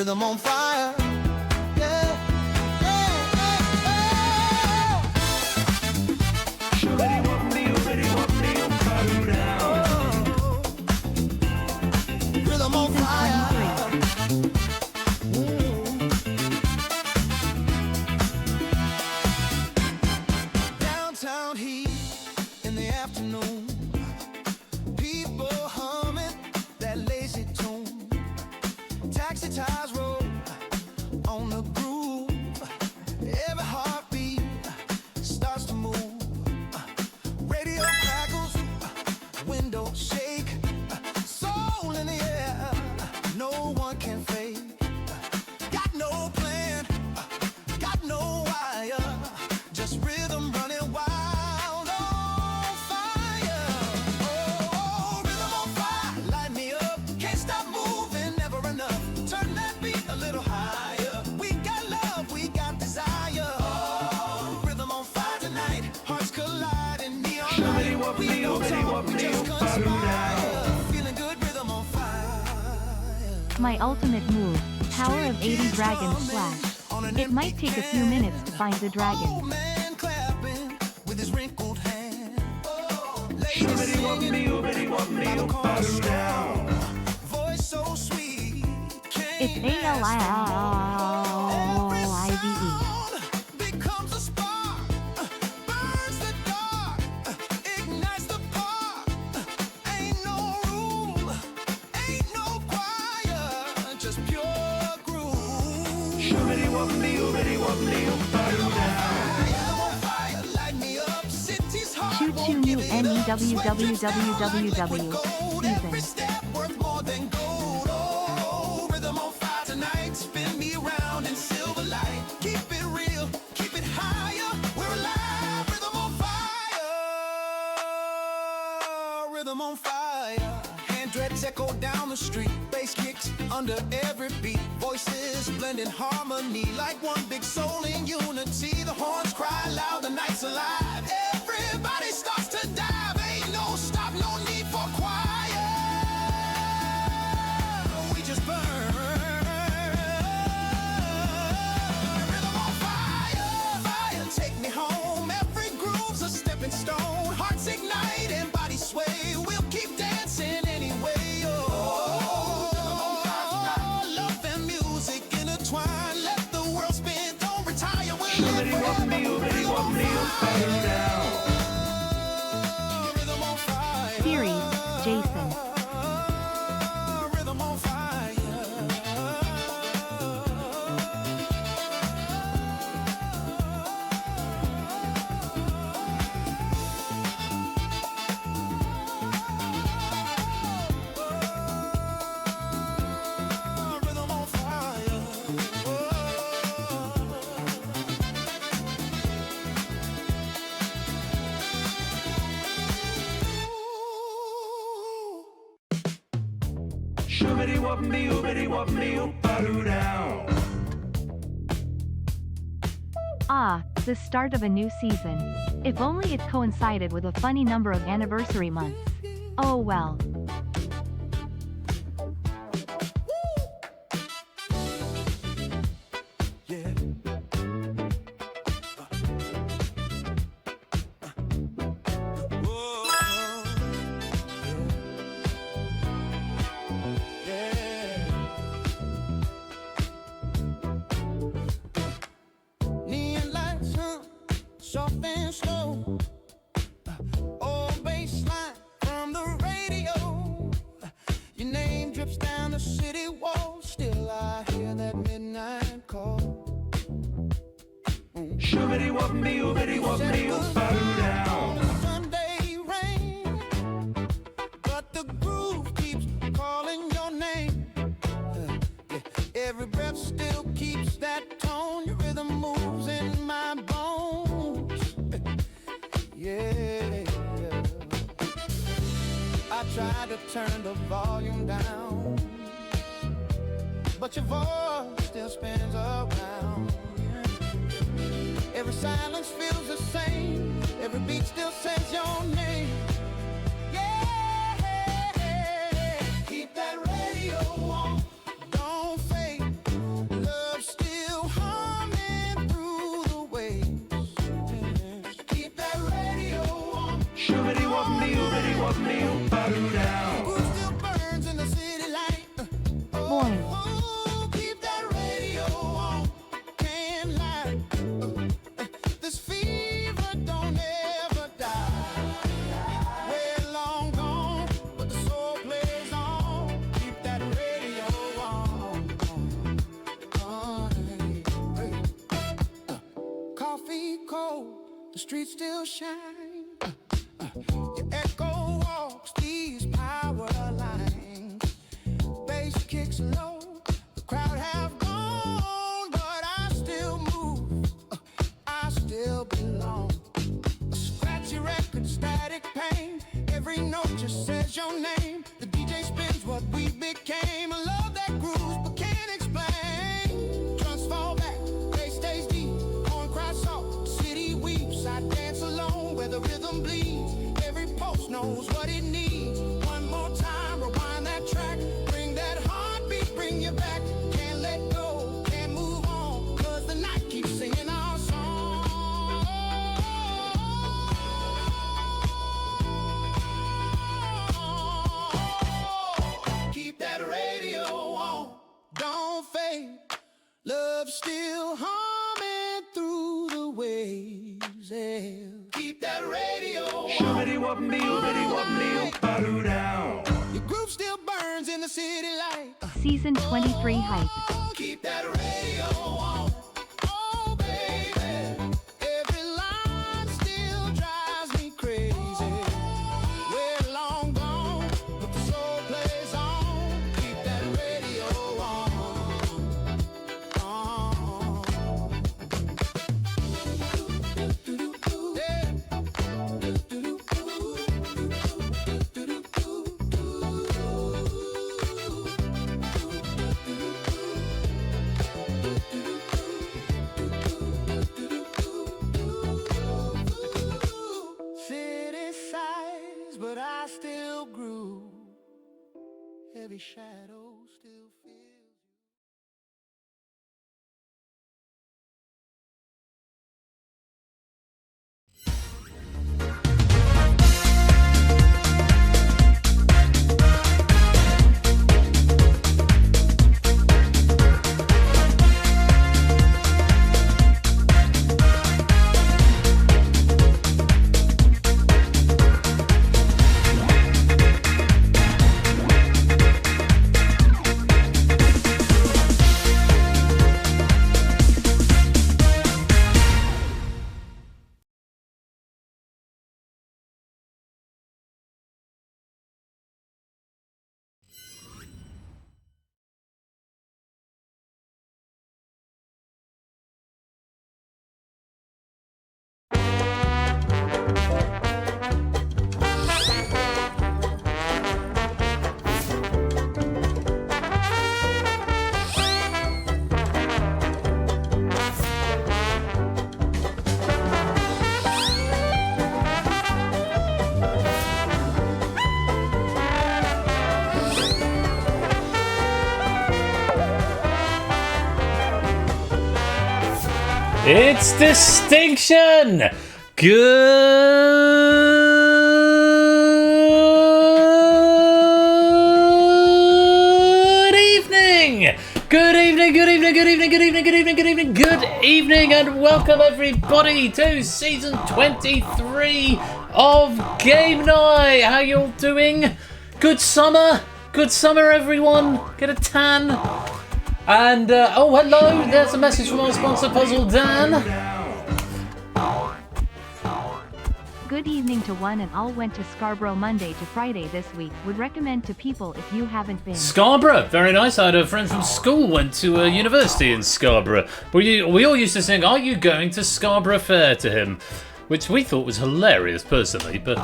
rhythm on fire. Yeah, yeah, rhythm on fire. Downtown heat in the afternoon, people humming that lazy tune. Taxi tires roll on the groove. Every heartbeat starts to move. Radio crackles, windows shake. Soul in the air, no one can fake. Got no plan, got no wire, just rhythm running wild on fire. Oh, rhythm on fire, light me up. Can't stop moving, never enough. Turn that beat a little higher. We got love, we got desire. Oh, rhythm on fire tonight. Hearts colliding, neon light. We don't talk, we just conspire. Feeling good, rhythm on fire. My ultimate move, Power of 80 Dragon Splash. It might take a few minutes to find the dragon. Old man clapping with his wrinkled hand. Lady singing by the corner store. Voice so sweet. It's ALIVE. Becomes a spark, burns the dark, ignites the park. Ain't no rule, ain't no choir, just pure groove. Fire, light me up. City's heart Choo won't choo give new it up. NEWWWWW Every season. step worth more than gold. Oh, rhythm on fire tonight. Spin me around in silver light. Keep it real, keep it higher. We're alive. Rhythm on fire. Rhythm on fire. Hand dreads echo down the street. Bass kicks under every beat. Voices blend in harmony like one big soul in unity. The horns cry loud, the night's alive. Everybody starts to dive. Ain't no stop, no need for quiet. We just burn. Rhythm on fire, fire, take me home. Every groove's a stepping stone. Hearts ignite and bodies sway. We'll keep dancing anyway. Oh, love and music intertwine. Let the world spin, don't retire. We'll live forever. Rhythm on fire. Series, Jason. Rhythm on fire. Rhythm on fire. Ah, the start of a new season. If only it coincided with a funny number of anniversary months. Oh well. Yeah. Whoa. Yeah. Neon lights, soft and slow. Old bass line from the radio. Your name drips down the city wall. Still I hear that midnight call. Sunday rain, but the groove keeps calling your name. Every breath still keeps that tone. Your rhythm moves in my bones. Yeah. I try to turn the volume down, but your voice still spins around. Every silence feels the same. Every beat still says your name. Yeah. Keep that radio on. Don't fade. still burns in the city light. Boy. Keep that radio on. Can't lie. This fever don't ever die. We're long gone, but the soul plays on. Keep that radio on. Coffee cold, the streets still shine. Your echo walks these power lines. Bass kicks low, the crowd have gone, but I still move, I still belong. A scratchy record, static pain, every note just says your name. The DJ spins what we became, a love that grooves but can't explain. Trust fall back, bass stays deep, corn cries soft, city weeps. I dance alone where the rhythm bleeds, every pulse knows what it needs. One more time, rewind that track, bring that heartbeat, bring you back. Can't let go, can't move on, cause the night keeps singing our song. Keep that radio on, don't fade. Love still humming through the waves. Yeah. Keep that radio on. Your groove still burns in the city light. Season 23 hype. Keep that radio on. Oh, baby. Every line still drives me crazy. We're long gone, but the soul plays on. Keep that radio on. City sighs, but I still grew. Heavy shadow still feels. It's Distinction! Good evening! Good evening, good evening, good evening, good evening, good evening, good evening, good evening, and welcome everybody to season 23 of Game Night. How you all doing? Good summer? Good summer, everyone. Get a tan. And, oh, hello, there's a message from our sponsor, Puzzle Dan. Good evening to one and all. Went to Scarborough Monday to Friday this week. Would recommend to people if you haven't been. Scarborough, very nice. I had a friend from school went to a university in Scarborough. We all used to sing, "Are you going to Scarborough Fair?" to him, which we thought was hilarious personally, but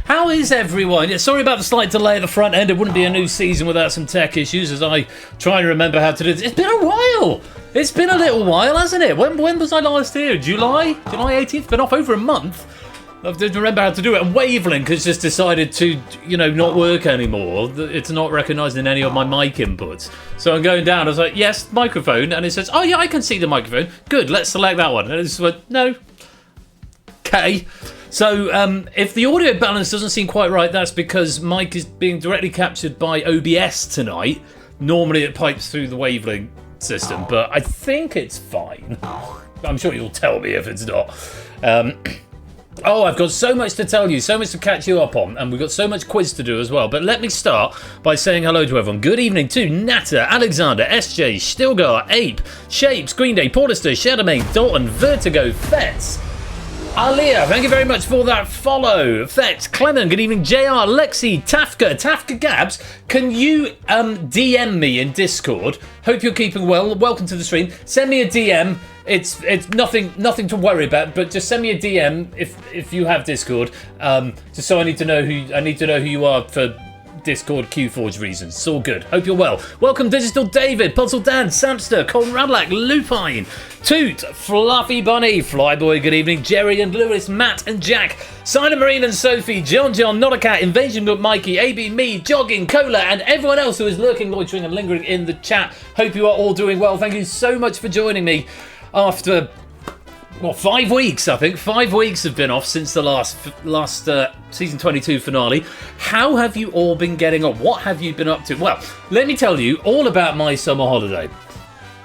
how is everyone? Yeah, sorry about the slight delay at the front end. It wouldn't be a new season without some tech issues as I try and remember how to do this. It's been a while. It's been a little while, hasn't it? When was I last here? July 18th? Been off over a month. I have to remember how to do it. And Wavelink has just decided to, not work anymore. It's not recognising any of my mic inputs. So I'm going down. I was like, yes, microphone. And it says, oh yeah, I can see the microphone. Good, let's select that one. And it's like, no. Okay. So if the audio balance doesn't seem quite right, that's because Mike is being directly captured by OBS tonight. Normally it pipes through the wavelength system, but I think it's fine. I'm sure you'll tell me if it's not. Oh, I've got so much to tell you, so much to catch you up on, and we've got so much quiz to do as well. But let me start by saying hello to everyone. Good evening to Natta, Alexander, SJ, Stilgar, Ape, Shapes, Green Day, Portister, Shadowmane, Dalton, Vertigo, Fetz, Alia, thank you very much for that follow. Fetz, Clement, good evening, JR, Lexi, Tafka Gabs, can you DM me in Discord? Hope you're keeping well. Welcome to the stream. Send me a DM. It's nothing to worry about, but just send me a DM if you have Discord. Just so I need to know who you are for Discord Qforge reasons. It's all good. Hope you're well. Welcome Digital David, Puzzle Dan, Samster, Conradlac, Lupine, Toot, Fluffy Bunny, Flyboy, good evening, Jerry and Lewis, Matt and Jack, Silent Marine and Sophie, John, Not a Cat, Invasion Book, Mikey, AB, me, Jogging, Cola, and everyone else who is lurking, loitering, and lingering in the chat. Hope you are all doing well. Thank you so much for joining me after 5 weeks, I think. 5 weeks have been off since the last season 22 finale. How have you all been getting on? What have you been up to? Well, let me tell you all about my summer holiday.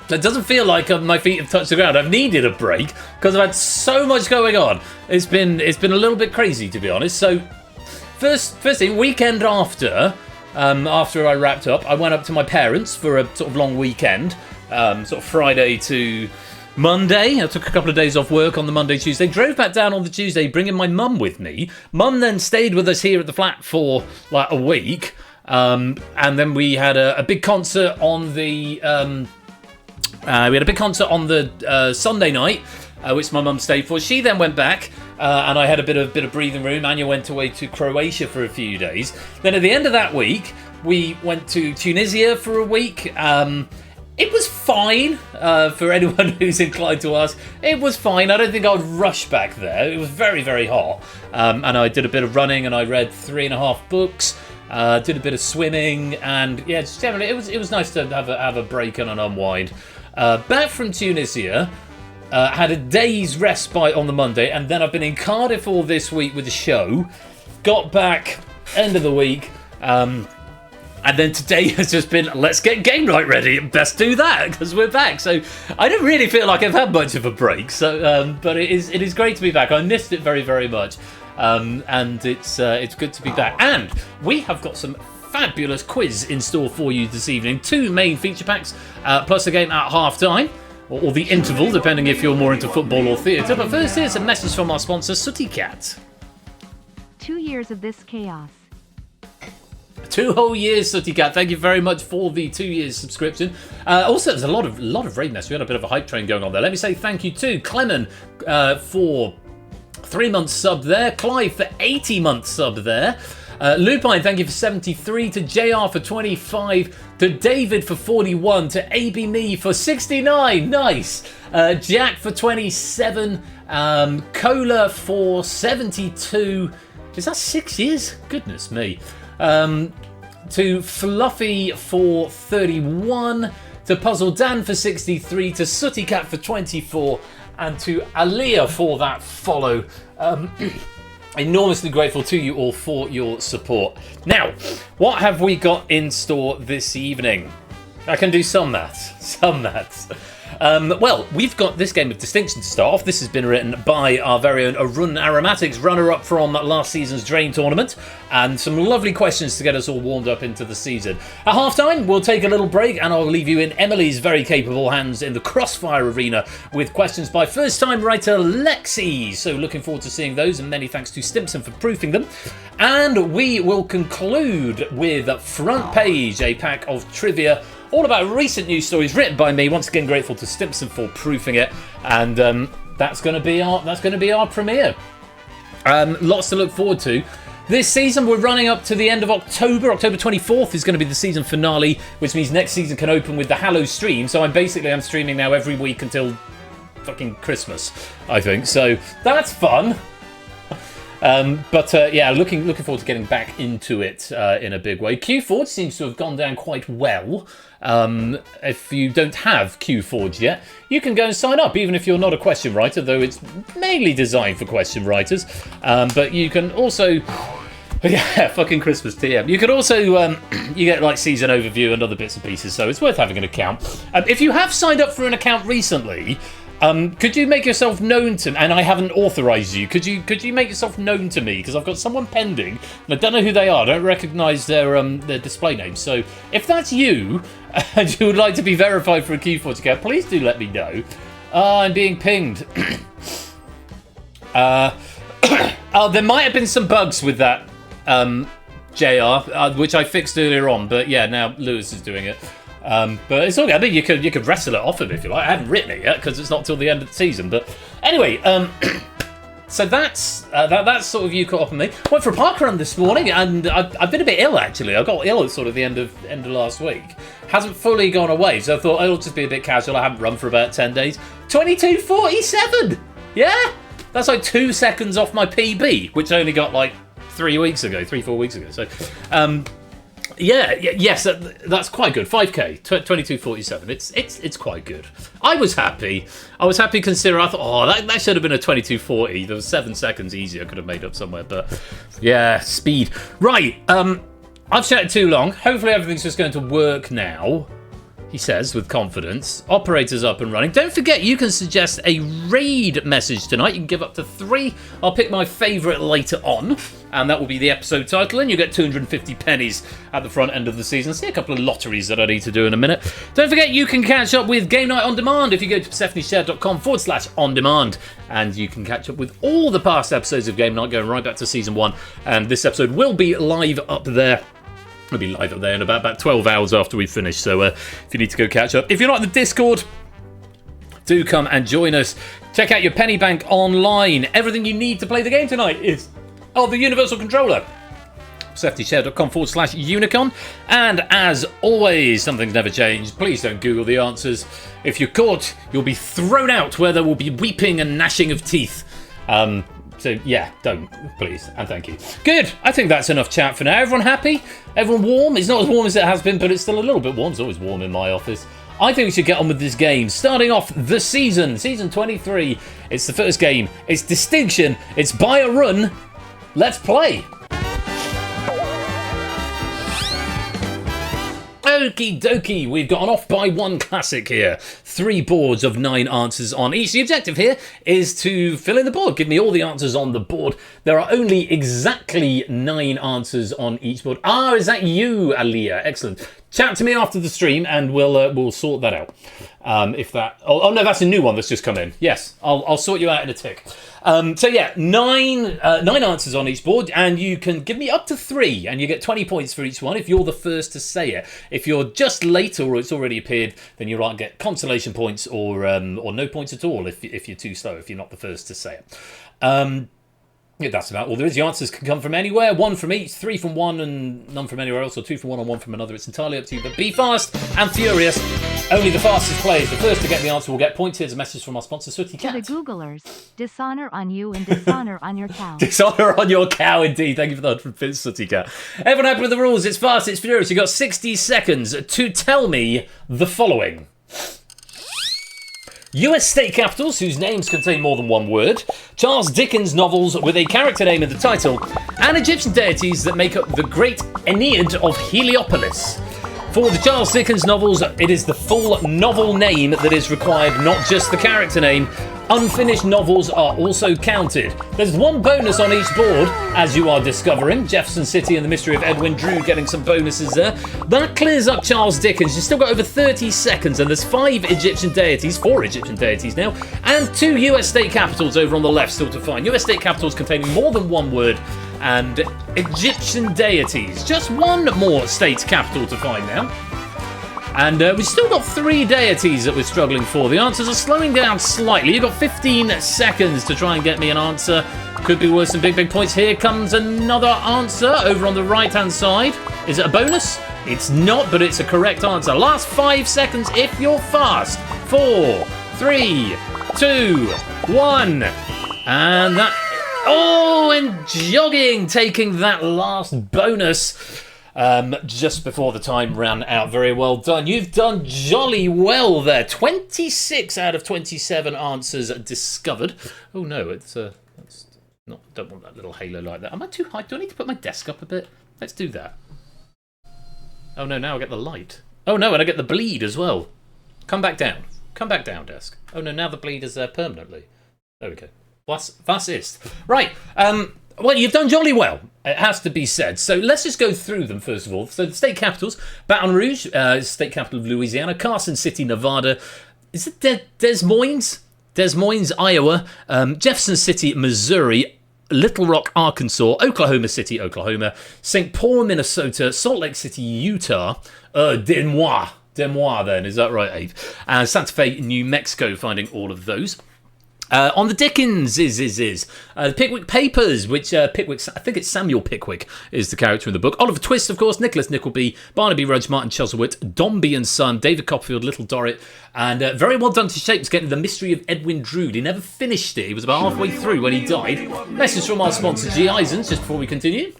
It doesn't feel like my feet have touched the ground. I've needed a break because I've had so much going on. It's been a little bit crazy, to be honest. So first thing, weekend after I wrapped up, I went up to my parents for a sort of long weekend, sort of Friday to Monday. I took a couple of days off work on the Monday, Tuesday. Drove back down on the Tuesday, bringing my mum with me. Mum then stayed with us here at the flat for like a week, and then we had a big concert on the Sunday night, which my mum stayed for. She then went back, and I had a bit of breathing room. Anya went away to Croatia for a few days. Then at the end of that week, we went to Tunisia for a week. It was fine, for anyone who's inclined to ask. It was fine. I don't think I would rush back there. It was very, very hot. And I did a bit of running, and I read 3.5 books. Did a bit of swimming, and yeah, just generally, it was nice to have a break and an unwind. Back from Tunisia, had a day's respite on the Monday, and then I've been in Cardiff all this week with the show. Got back end of the week. And then today has just been, let's get game night ready. Best do that because we're back. So I don't really feel like I've had much of a break. So, but it is great to be back. I missed it very, very much, and it's good to be back. And we have got some fabulous quiz in store for you this evening. 2 main feature packs, plus a game at half time. Or the interval, depending if you're more into football or theatre. But first, here's a message from our sponsor, Sooty Cat. 2 years of this chaos. 2 whole years, Sooty Cat. Thank you very much for the 2 years subscription. Also, there's a lot of raid mess. We had a bit of a hype train going on there. Let me say thank you to Clement for 3 months sub there. Clive for 80 months sub there. Lupine, thank you for 73. To JR for 25. To David for 41. To AB Me for 69. Nice. Jack for 27. Cola for 72. Is that 6 years? Goodness me. To Fluffy for 31, to Puzzle Dan for 63, to Sooty Cat for 24, and to Alia for that follow. Enormously grateful to you all for your support. Now, what have we got in store this evening? I can do some maths. Well, we've got this game of distinction to start off. This has been written by our very own Arun Aromatics, runner-up from last season's Drain Tournament, and some lovely questions to get us all warmed up into the season. At half-time, we'll take a little break, and I'll leave you in Emily's very capable hands in the Crossfire arena with questions by first-time writer Lexi. So looking forward to seeing those, and many thanks to Stimpson for proofing them. And we will conclude with Front Page, a pack of trivia all about recent news stories written by me. Once again, grateful to Stimpson for proofing it, and that's going to be our premiere. Lots to look forward to. This season, we're running up to the end of October. October 24th is going to be the season finale, which means next season can open with the Hallow stream. So I'm streaming now every week until fucking Christmas, I think. So that's fun. Yeah, looking forward to getting back into it in a big way. Q-Forge seems to have gone down quite well. If you don't have Q-Forge yet, you can go and sign up, even if you're not a question writer, though it's mainly designed for question writers. But you can also... Yeah, fucking Christmas TM. You can also, you get like season overview and other bits and pieces, so it's worth having an account. If you have signed up for an account recently, could you make yourself known to me? And I haven't authorised you. Could you make yourself known to me? Because I've got someone pending, and I don't know who they are. I don't recognise their display name. So if that's you, and you would like to be verified for a Q4 account, please do let me know. I'm being pinged. Oh, there might have been some bugs with that. JR, which I fixed earlier on, but yeah, now Lewis is doing it. But it's all good. I mean, you could wrestle it off him if you like. I haven't written it yet because it's not till the end of the season. But anyway, so that's sort of you caught up on me. Went for a park run this morning, and I've been a bit ill actually. I got ill at sort of the end of last week. Hasn't fully gone away, so I thought it'll just be a bit casual. I haven't run for about 10 days. 22:47. Yeah, that's like 2 seconds off my PB, which I only got like 3 weeks ago, 3-4 weeks ago. So, yes, that's quite good. 5k, 22:47. It's quite good. I was happy. Considering I thought, that should have been a 22:40. There was 7 seconds easier. I could have made up somewhere, but yeah, speed. Right. I've chatted too long. Hopefully everything's just going to work now. He says with confidence. Operators up and running. Don't forget you can suggest a raid message tonight. You can give up to 3. I'll pick my favourite later on, and that will be the episode title, and you get 250 pennies at the front end of the season. See a couple of lotteries that I need to do in a minute. Don't forget you can catch up with Game Night On Demand if you go to PersephoneShare.com/on-demand, and you can catch up with all the past episodes of Game Night going right back to season 1, and this episode will be live up there. It'll be live up there in about 12 hours after we finish, so if you need to go catch up. If you're not in the Discord, do come and join us. Check out your Penny Bank online. Everything you need to play the game tonight is the Universal Controller. PersephoneShare.com/Unicon. And as always, something's never changed. Please don't Google the answers. If you're caught, you'll be thrown out where there will be weeping and gnashing of teeth. So yeah, don't, please, and thank you. Good, I think that's enough chat for now. Everyone happy? Everyone warm? It's not as warm as it has been, but it's still a little bit warm. It's always warm in my office. I think we should get on with this game. Starting off the season 23. It's the first game. It's Distinction. It's buy a run. Let's play. Okie dokie, we've got an off by 1 classic here. 3 boards of 9 answers on each. The objective here is to fill in the board. Give me all the answers on the board. There are only exactly 9 answers on each board. Ah, is that you, Aliyah? Excellent. Chat to me after the stream and we'll sort that out. If that... Oh, no, that's a new one that's just come in. Yes, I'll sort you out in a tick. So yeah, 9 answers on each board, and you can give me up to 3, and you get 20 points for each one if you're the first to say it. If you're just late or it's already appeared, then you'll either get consolation points or no points at all if you're too slow, if you're not the first to say it. Yeah, that's about all there is. The answers can come from anywhere. 1 from each, 3 from one, and none from anywhere else, or 2 from one and 1 from another. It's entirely up to you, but be fast and furious. Only the fastest players, the first to get the answer, will get points. Here's a message from our sponsor, Sooty Cat. To the Googlers, dishonor on you and dishonor on your cow. Dishonor on your cow, indeed. Thank you for that from Sooty Cat. Everyone happy with the rules? It's fast, it's furious. You've got 60 seconds to tell me the following. US state capitals whose names contain more than 1 word, Charles Dickens novels with a character name in the title, and Egyptian deities that make up the great Aeneid of Heliopolis. For the Charles Dickens novels, it is the full novel name that is required, not just the character name. Unfinished novels are also counted. There's 1 bonus on each board, as you are discovering. Jefferson City and the Mystery of Edwin Drew getting some bonuses there. That clears up Charles Dickens. You've still got over 30 seconds, and there's 5 Egyptian deities, 4 Egyptian deities now, and 2 US state capitals over on the left still to find. US state capitals containing more than 1 word, and Egyptian deities. Just 1 more state capital to find now. And we've still got 3 deities that we're struggling for. The answers are slowing down slightly. You've got 15 seconds to try and get me an answer. Could be worth some big points. Here comes another answer over on the right-hand side. Is it a bonus? It's not, but it's a correct answer. Last 5 seconds if you're fast. 4, 3, 2, 1. And that Oh, and jogging, taking that last bonus just before the time ran out. Very well done. You've done jolly well there. 26 out of 27 answers discovered. Oh no, it's not. Don't want that little halo like that. Am I too high? Do I need to put my desk up a bit? Let's do that. Oh no, now I get the light. Oh no, and I get the bleed as well. Come back down. Come back down, desk. Oh no, now the bleed is there permanently. There we go. Was ist. Right, well, you've done jolly well, it has to be said. So let's just go through them first of all. So the state capitals: Baton Rouge, state capital of Louisiana; Carson City, Nevada; is it Des Moines? Des Moines, Iowa; Jefferson City, Missouri; Little Rock, Arkansas; Oklahoma City, Oklahoma; St. Paul, Minnesota; Salt Lake City, Utah; Des Moines then, is that right, Abe? Santa Fe, New Mexico, finding all of those. On the Dickens is Pickwick Papers, which Pickwick, I think it's Samuel Pickwick is the character in the book. Oliver Twist, of course, Nicholas Nickleby, Barnaby Rudge, Martin Chuzzlewit, Dombey and Son, David Copperfield, Little Dorrit, and very well done to Shapes getting The Mystery of Edwin Drood. He never finished it. He was about halfway through when he died. Message from our sponsor, G. Eisens, just before we continue.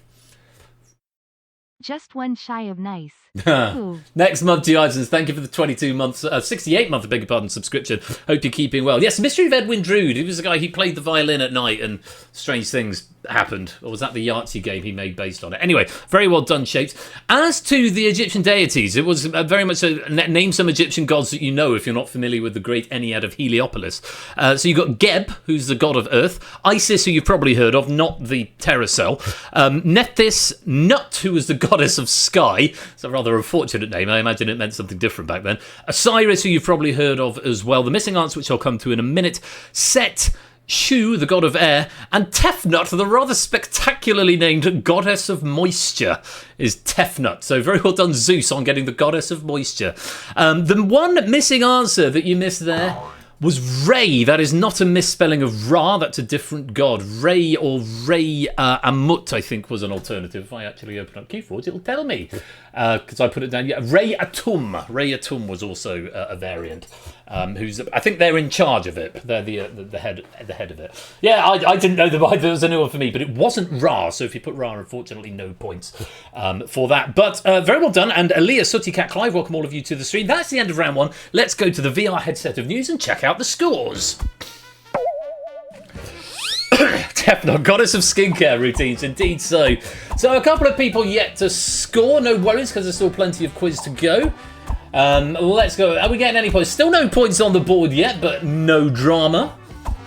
Just one shy of nice. Ooh. Next month, G. Eisens, thank you for the 22 months, 68 month, I beg your pardon, subscription. Hope you're keeping well. Yes, Mystery of Edwin Drood. He was the guy who played the violin at night and strange things happened. Or was that the Yahtzee game he made based on it? Anyway, very well done, Shapes. As to the Egyptian deities, it was very much so, name some Egyptian gods that you know if you're not familiar with the great Ennead of Heliopolis. So you've got Geb, who's the god of earth; Isis, who you've probably heard of, not the Terracell; Nephthys, Nut, who was the goddess of sky. It's a rather unfortunate name. I imagine it meant something different back then. Osiris, who you've probably heard of as well. The missing answer, which I'll come to in a minute. Set, Shu, the god of air; and Tefnut, the rather spectacularly named goddess of moisture, is Tefnut. So very well done, Zeus, on getting the goddess of moisture. The one missing answer that you missed there was Ray. That is not a misspelling of Ra, that's a different god. Ray or Ray Amut, I think, was an alternative. If I actually open up Keyforge, it'll tell me, because I put it down. Yeah, Ray Atum. Ray Atum was also a variant. Who's, I think they're in charge of it. They're the head of it. Yeah, I didn't know there was a new one for me, but it wasn't Ra. So if you put Ra, unfortunately, no points for that. But very well done. And Aaliyah, Sooty Cat Clive, welcome all of you to the stream. That's the end of round one. Let's go to the VR headset of news and check out the scores. Tefnut, goddess of skincare routines, indeed so. So a couple of people yet to score. No worries, because there's still plenty of quiz to go. Let's go. Are we getting any points? Still no points on the board yet, but no drama.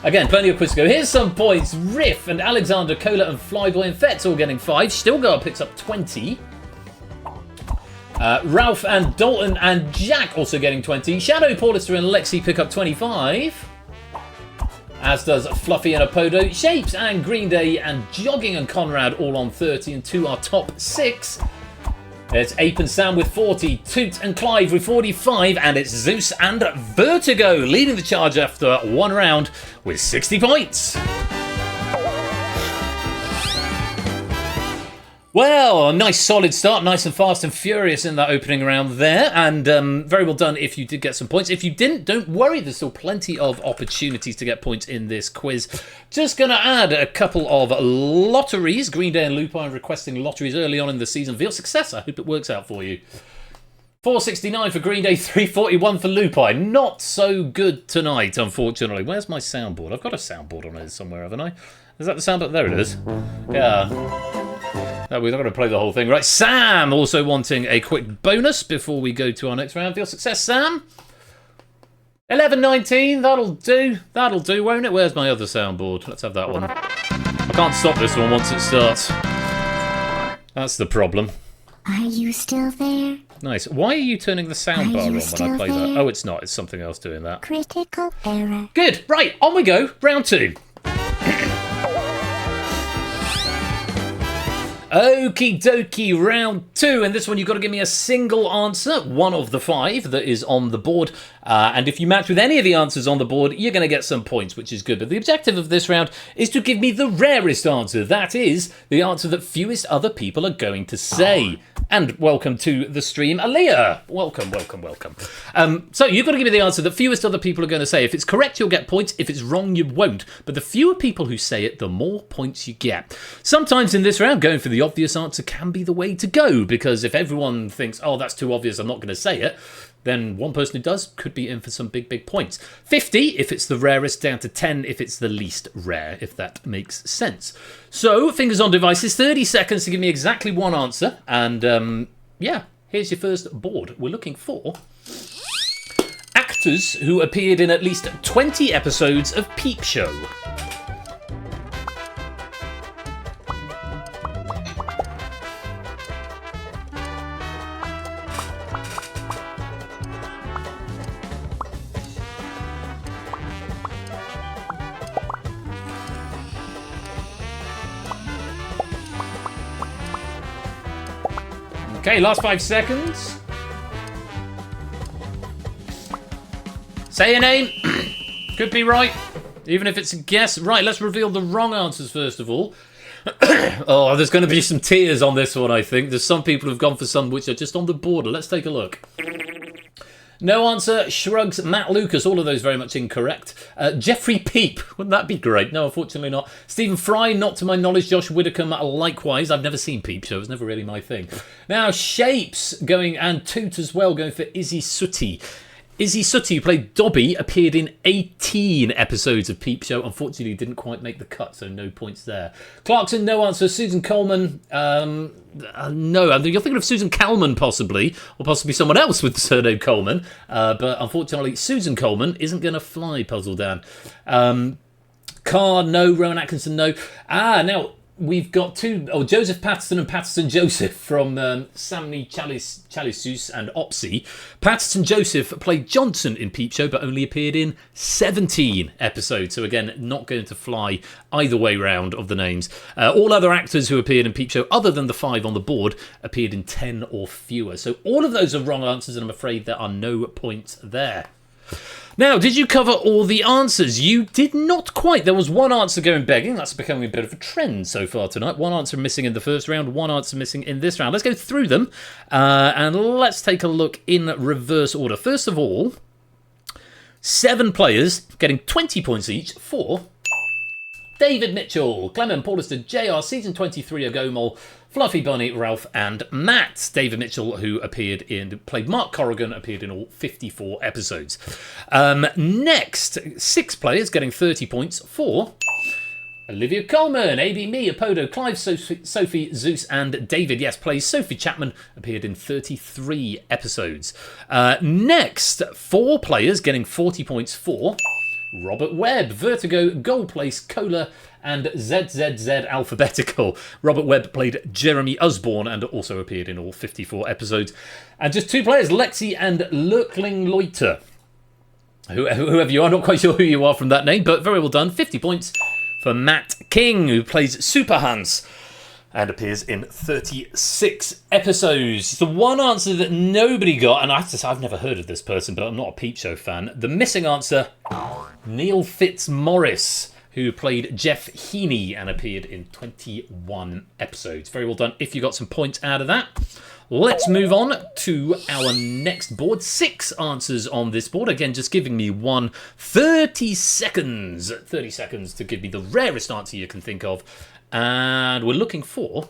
Again, plenty of quiz to go. Here's some points. Riff and Alexander, Cola and Flyboy and Fetz all getting 5. Stilgar picks up 20. Ralph and Dalton and Jack also getting 20. Shadow, Paulister and Lexi pick up 25. As does Fluffy and Apodo. Shapes and Green Day and Jogging and Conrad all on 30 and 2 are top 6. It's Ape and Sam with 40, Toot and Clive with 45, and it's Zeus and Vertigo leading the charge after one round with 60 points. Well, a nice solid start, nice and fast and furious in that opening round there, and very well done if you did get some points. If you didn't, don't worry, there's still plenty of opportunities to get points in this quiz. Just going to add a couple of lotteries. Green Day and Lupine requesting lotteries early on in the season. Real success, I hope it works out for you. 469 for Green Day, 341 for Lupine. Not so good tonight, unfortunately. Where's my soundboard? I've got a soundboard on it somewhere, haven't I? Is that the soundboard? There it is. Yeah. No, we're not going to play the whole thing. Right, Sam also wanting a quick bonus before we go to our next round. Feel success, Sam. 11.19, that'll do. That'll do, won't it? Where's my other soundboard? Let's have that one. I can't stop this one once it starts. That's the problem. Are you still there? Nice. Why are you turning the soundbar on when I play that? Oh, it's not. It's something else doing that. Critical error. Good. Right, on we go. Round 2. Okie dokie, round 2. And this one, you've got to give me a single answer, one of the 5 that is on the board. And if you match with any of the answers on the board, you're going to get some points, which is good. But the objective of this round is to give me the rarest answer. That is the answer that fewest other people are going to say. And welcome to the stream, Aaliyah. Welcome. So you've got to give me the answer that fewest other people are going to say. If it's correct, you'll get points. If it's wrong, you won't. But the fewer people who say it, the more points you get. Sometimes in this round, going for the obvious answer can be the way to go, because if everyone thinks, oh, that's too obvious, I'm not going to say it, then one person who does could be in for some big points. 50 if it's the rarest, down to 10 if it's the least rare, if that makes sense. So, fingers on devices, 30 seconds to give me exactly one answer. And, yeah, here's your first board. We're looking for actors who appeared in at least 20 episodes of Peep Show. Okay, last 5 seconds. Say your name. Could be right, even if it's a guess. Right, let's reveal the wrong answers first of all. Oh, there's going to be some tears on this one, I think. There's some people who've gone for some which are just on the border. Let's take a look. No answer. Shrugs. Matt Lucas. All of those very much incorrect. Jeffrey Peep. Wouldn't that be great? No, unfortunately not. Stephen Fry. Not to my knowledge. Josh Widdicombe. Likewise. I've never seen Peep Show. It was never really my thing. Now, Shapes going, and Toot as well, going for Izzy Sooty. Izzy Sooty, who played Dobby, appeared in 18 episodes of Peep Show. Unfortunately, didn't quite make the cut, so no points there. Clarkson, no answer. Susan Coleman, no. You're thinking of Susan Calman, possibly, or possibly someone else with the surname Coleman. But unfortunately, Susan Coleman isn't going to fly, Puzzle Dan. Carr, no. Rowan Atkinson, no. Now, we've got two, Joseph Patterson and Patterson Joseph from Sammy Chalisus and Opsy. Patterson Joseph played Johnson in Peep Show, but only appeared in 17 episodes. So again, not going to fly either way round of the names. All other actors who appeared in Peep Show, other than the 5 on the board, appeared in 10 or fewer. So all of those are wrong answers, and I'm afraid there are no points there. Now, did you cover all the answers? You did not quite. There was one answer going begging. That's becoming a bit of a trend so far tonight. One answer missing in the first round, one answer missing in this round. Let's go through them, and let's take a look in reverse order. First of all, 7 players getting 20 points each for David Mitchell, Clement Paulister, JR, Season 23 Agomol, Fluffy Bunny, Ralph, and Matt. David Mitchell, who played Mark Corrigan, appeared in all 54 episodes. Next, 6 players getting 30 points for Olivia Colman, AB Me, Apodo, Clive, Sophie, Zeus, and David. Yes, plays Sophie Chapman, appeared in 33 episodes. Next, 4 players getting 40 points for Robert Webb, Vertigo, Gold Place, Cola, and ZZZ Alphabetical. Robert Webb played Jeremy Usborne and also appeared in all 54 episodes. And just 2 players, Lexi and Lurkling Loiter. Whoever you are, not quite sure who you are from that name, but very well done. 50 points for Matt King, who plays Super Hans and appears in 36 episodes. The one answer that nobody got, and I've never heard of this person, but I'm not a Peep Show fan. The missing answer, Neil Fitzmaurice, who played Jeff Heaney and appeared in 21 episodes. Very well done if you got some points out of that. Let's move on to our next board. 6 answers on this board. Again, just giving me 30 seconds. 30 seconds to give me the rarest answer you can think of. And we're looking for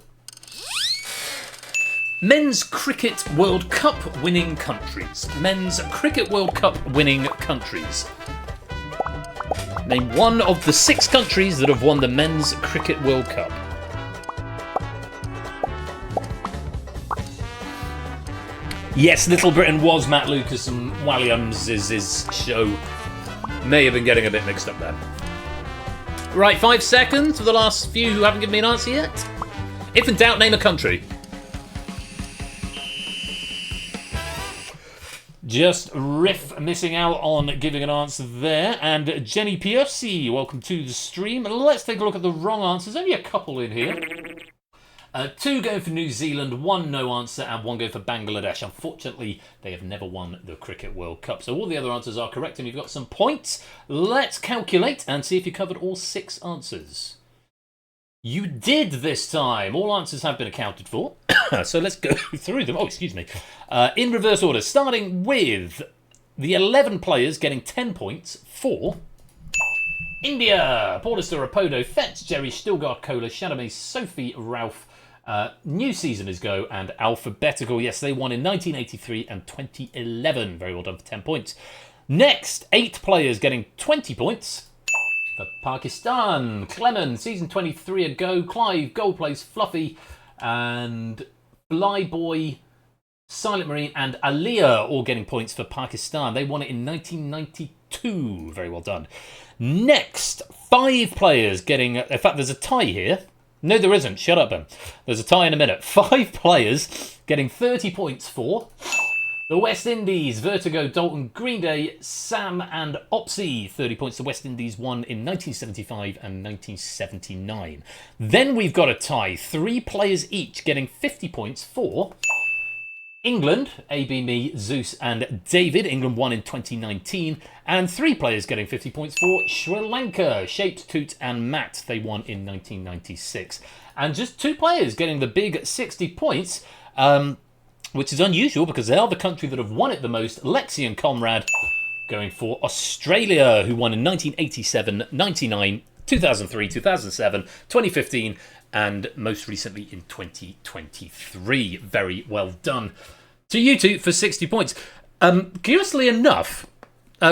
Men's Cricket World Cup winning countries. Men's Cricket World Cup winning countries. Name one of the 6 countries that have won the Men's Cricket World Cup. Yes, Little Britain was Matt Lucas and Williams' show. May have been getting a bit mixed up there. Right, 5 seconds for the last few who haven't given me an answer yet. If in doubt, name a country. Just Riff missing out on giving an answer there. And Jenny Piercy, welcome to the stream. Let's take a look at the wrong answers. Only a couple in here. 2 going for New Zealand, 1 no answer, and 1 going for Bangladesh. Unfortunately, they have never won the Cricket World Cup. So all the other answers are correct, and you've got some points. Let's calculate and see if you covered all 6 answers. You did this time. All answers have been accounted for. So let's go through them. Oh, excuse me. In reverse order, starting with the 11 players getting 10 points for India. Paulista, Rapodo, Fetch, Jerry, Stilgar, Kohler, Shadame, Sophie, Ralph, New Season is Go, and Alphabetical. Yes, they won in 1983 and 2011. Very well done for 10 points. Next, 8 players getting 20 points. For Pakistan, Clement, Season 23 a Go, Clive, Gold Place, Fluffy, and Flyboy, Silent Marine, and Aliyah all getting points for Pakistan. They won it in 1992. Very well done. Next, 5 players getting... In fact, there's a tie here. No, there isn't. Shut up, Ben. There's a tie in a minute. 5 players getting 30 points for the West Indies. Vertigo, Dalton, Green Day, Sam, and Opsy. 30 points. The West Indies won in 1975 and 1979. Then we've got a tie. 3 players each getting 50 points for England, AB, me, Zeus, and David. England won in 2019. And 3 players getting 50 points for Sri Lanka, Shaped, Toot, and Matt. They won in 1996. And just 2 players getting the big 60 points, which is unusual because they are the country that have won it the most. Lexi and Comrade going for Australia, who won in 1987, 99, 2003, 2007, 2015, and most recently in 2023. Very well done to you two for 60 points. Curiously enough,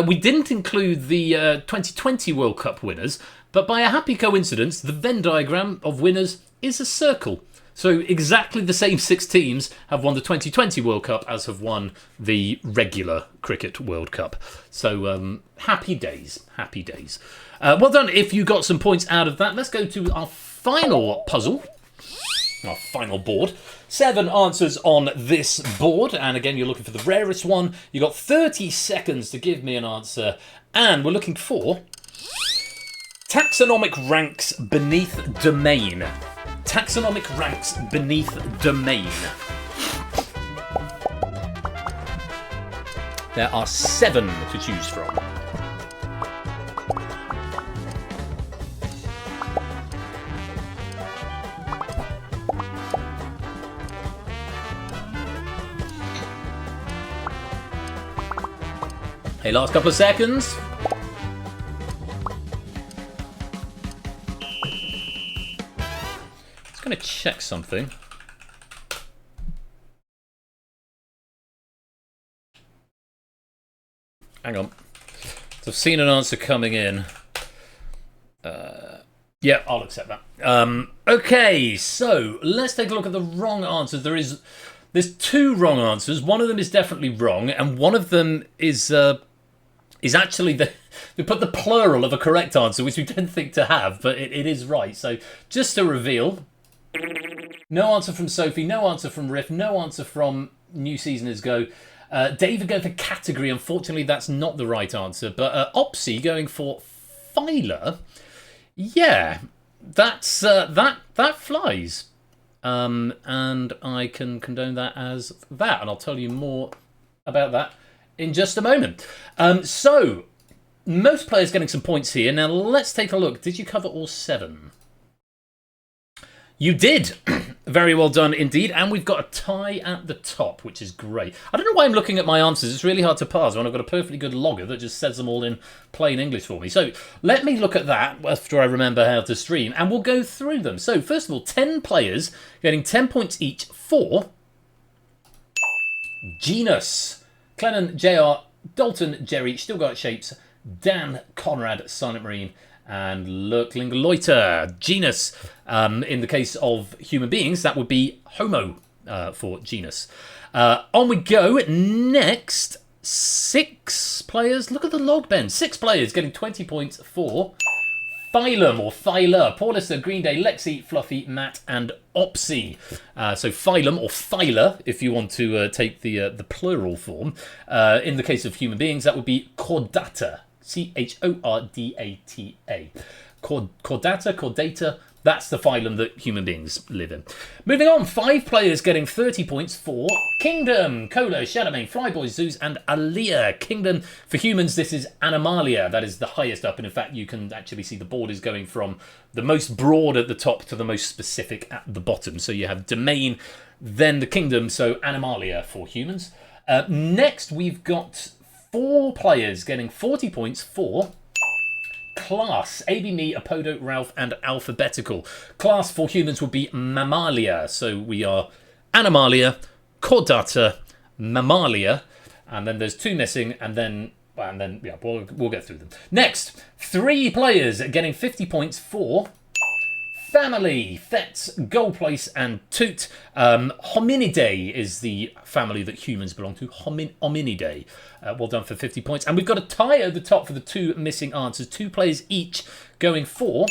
we didn't include the 2020 World Cup winners, but by a happy coincidence, the Venn diagram of winners is a circle. So exactly the same 6 teams have won the 2020 World Cup as have won the regular Cricket World Cup. So happy days, happy days. Well done if you got some points out of that. Let's go to our final puzzle, our final board. 7 answers on this board, and again you're looking for the rarest one. You've got 30 seconds to give me an answer, and we're looking for taxonomic ranks beneath domain. Taxonomic ranks beneath domain. There are 7 to choose from. Hey, last couple of seconds. Just going to check something. Hang on. So I've seen an answer coming in. Yeah, I'll accept that. Okay, so let's take a look at the wrong answers. There's 2 wrong answers. One of them is definitely wrong, and one of them is actually they put the plural of a correct answer, which we didn't think to have, but it is right. So just to reveal, no answer from Sophie, no answer from Riff, no answer from New Season is Go. David going for category. Unfortunately, that's not the right answer. But Opsy going for Phyla. Yeah, that's that flies. And I can condone that as that, and I'll tell you more about that in just a moment. So, most players getting some points here. Now, let's take a look. Did you cover all 7? You did. Very well done indeed. And we've got a tie at the top, which is great. I don't know why I'm looking at my answers. It's really hard to parse when I've got a perfectly good logger that just says them all in plain English for me. So let me look at that after I remember how to stream, and we'll go through them. So first of all, 10 players getting 10 points each for Genus. Clennon, JR, Dalton, Jerry, Still Got Shapes, Dan, Conrad, Silent Marine, and Lurkling Loiter. Genus, in the case of human beings, that would be Homo for genus. On we go. Next, 6 players. Look at the log, Ben. 6 players getting 20 points for Phylum or Phyla. Paulista, Green Day, Lexi, Fluffy, Matt, and Opsy. So Phylum or Phyla, if you want to take the plural form. In the case of human beings, that would be Chordata. Chordata. Chordata, That's the phylum that human beings live in. Moving on, 5 players getting 30 points for Kingdom. Cola, Shadowmane, Flyboy, Zeus, and Aaliyah. Kingdom, for humans, this is Animalia. That is the highest up, and in fact, you can actually see the board is going from the most broad at the top to the most specific at the bottom. So you have Domain, then the Kingdom, so Animalia for humans. Next, we've got 4 players getting 40 points for Class. AB, Me, Apodo, Ralph, and Alphabetical. Class for humans would be Mammalia. So we are Animalia, Chordata, Mammalia, and then there's 2 missing, and then yeah, we'll get through them. Next, 3 players getting 50 points for Family. Fets, Goldplace, and Toot. Hominidae is the family that humans belong to. Hominidae. Well done for 50 points. And we've got a tie at the top for the 2 missing answers. 2 players each going for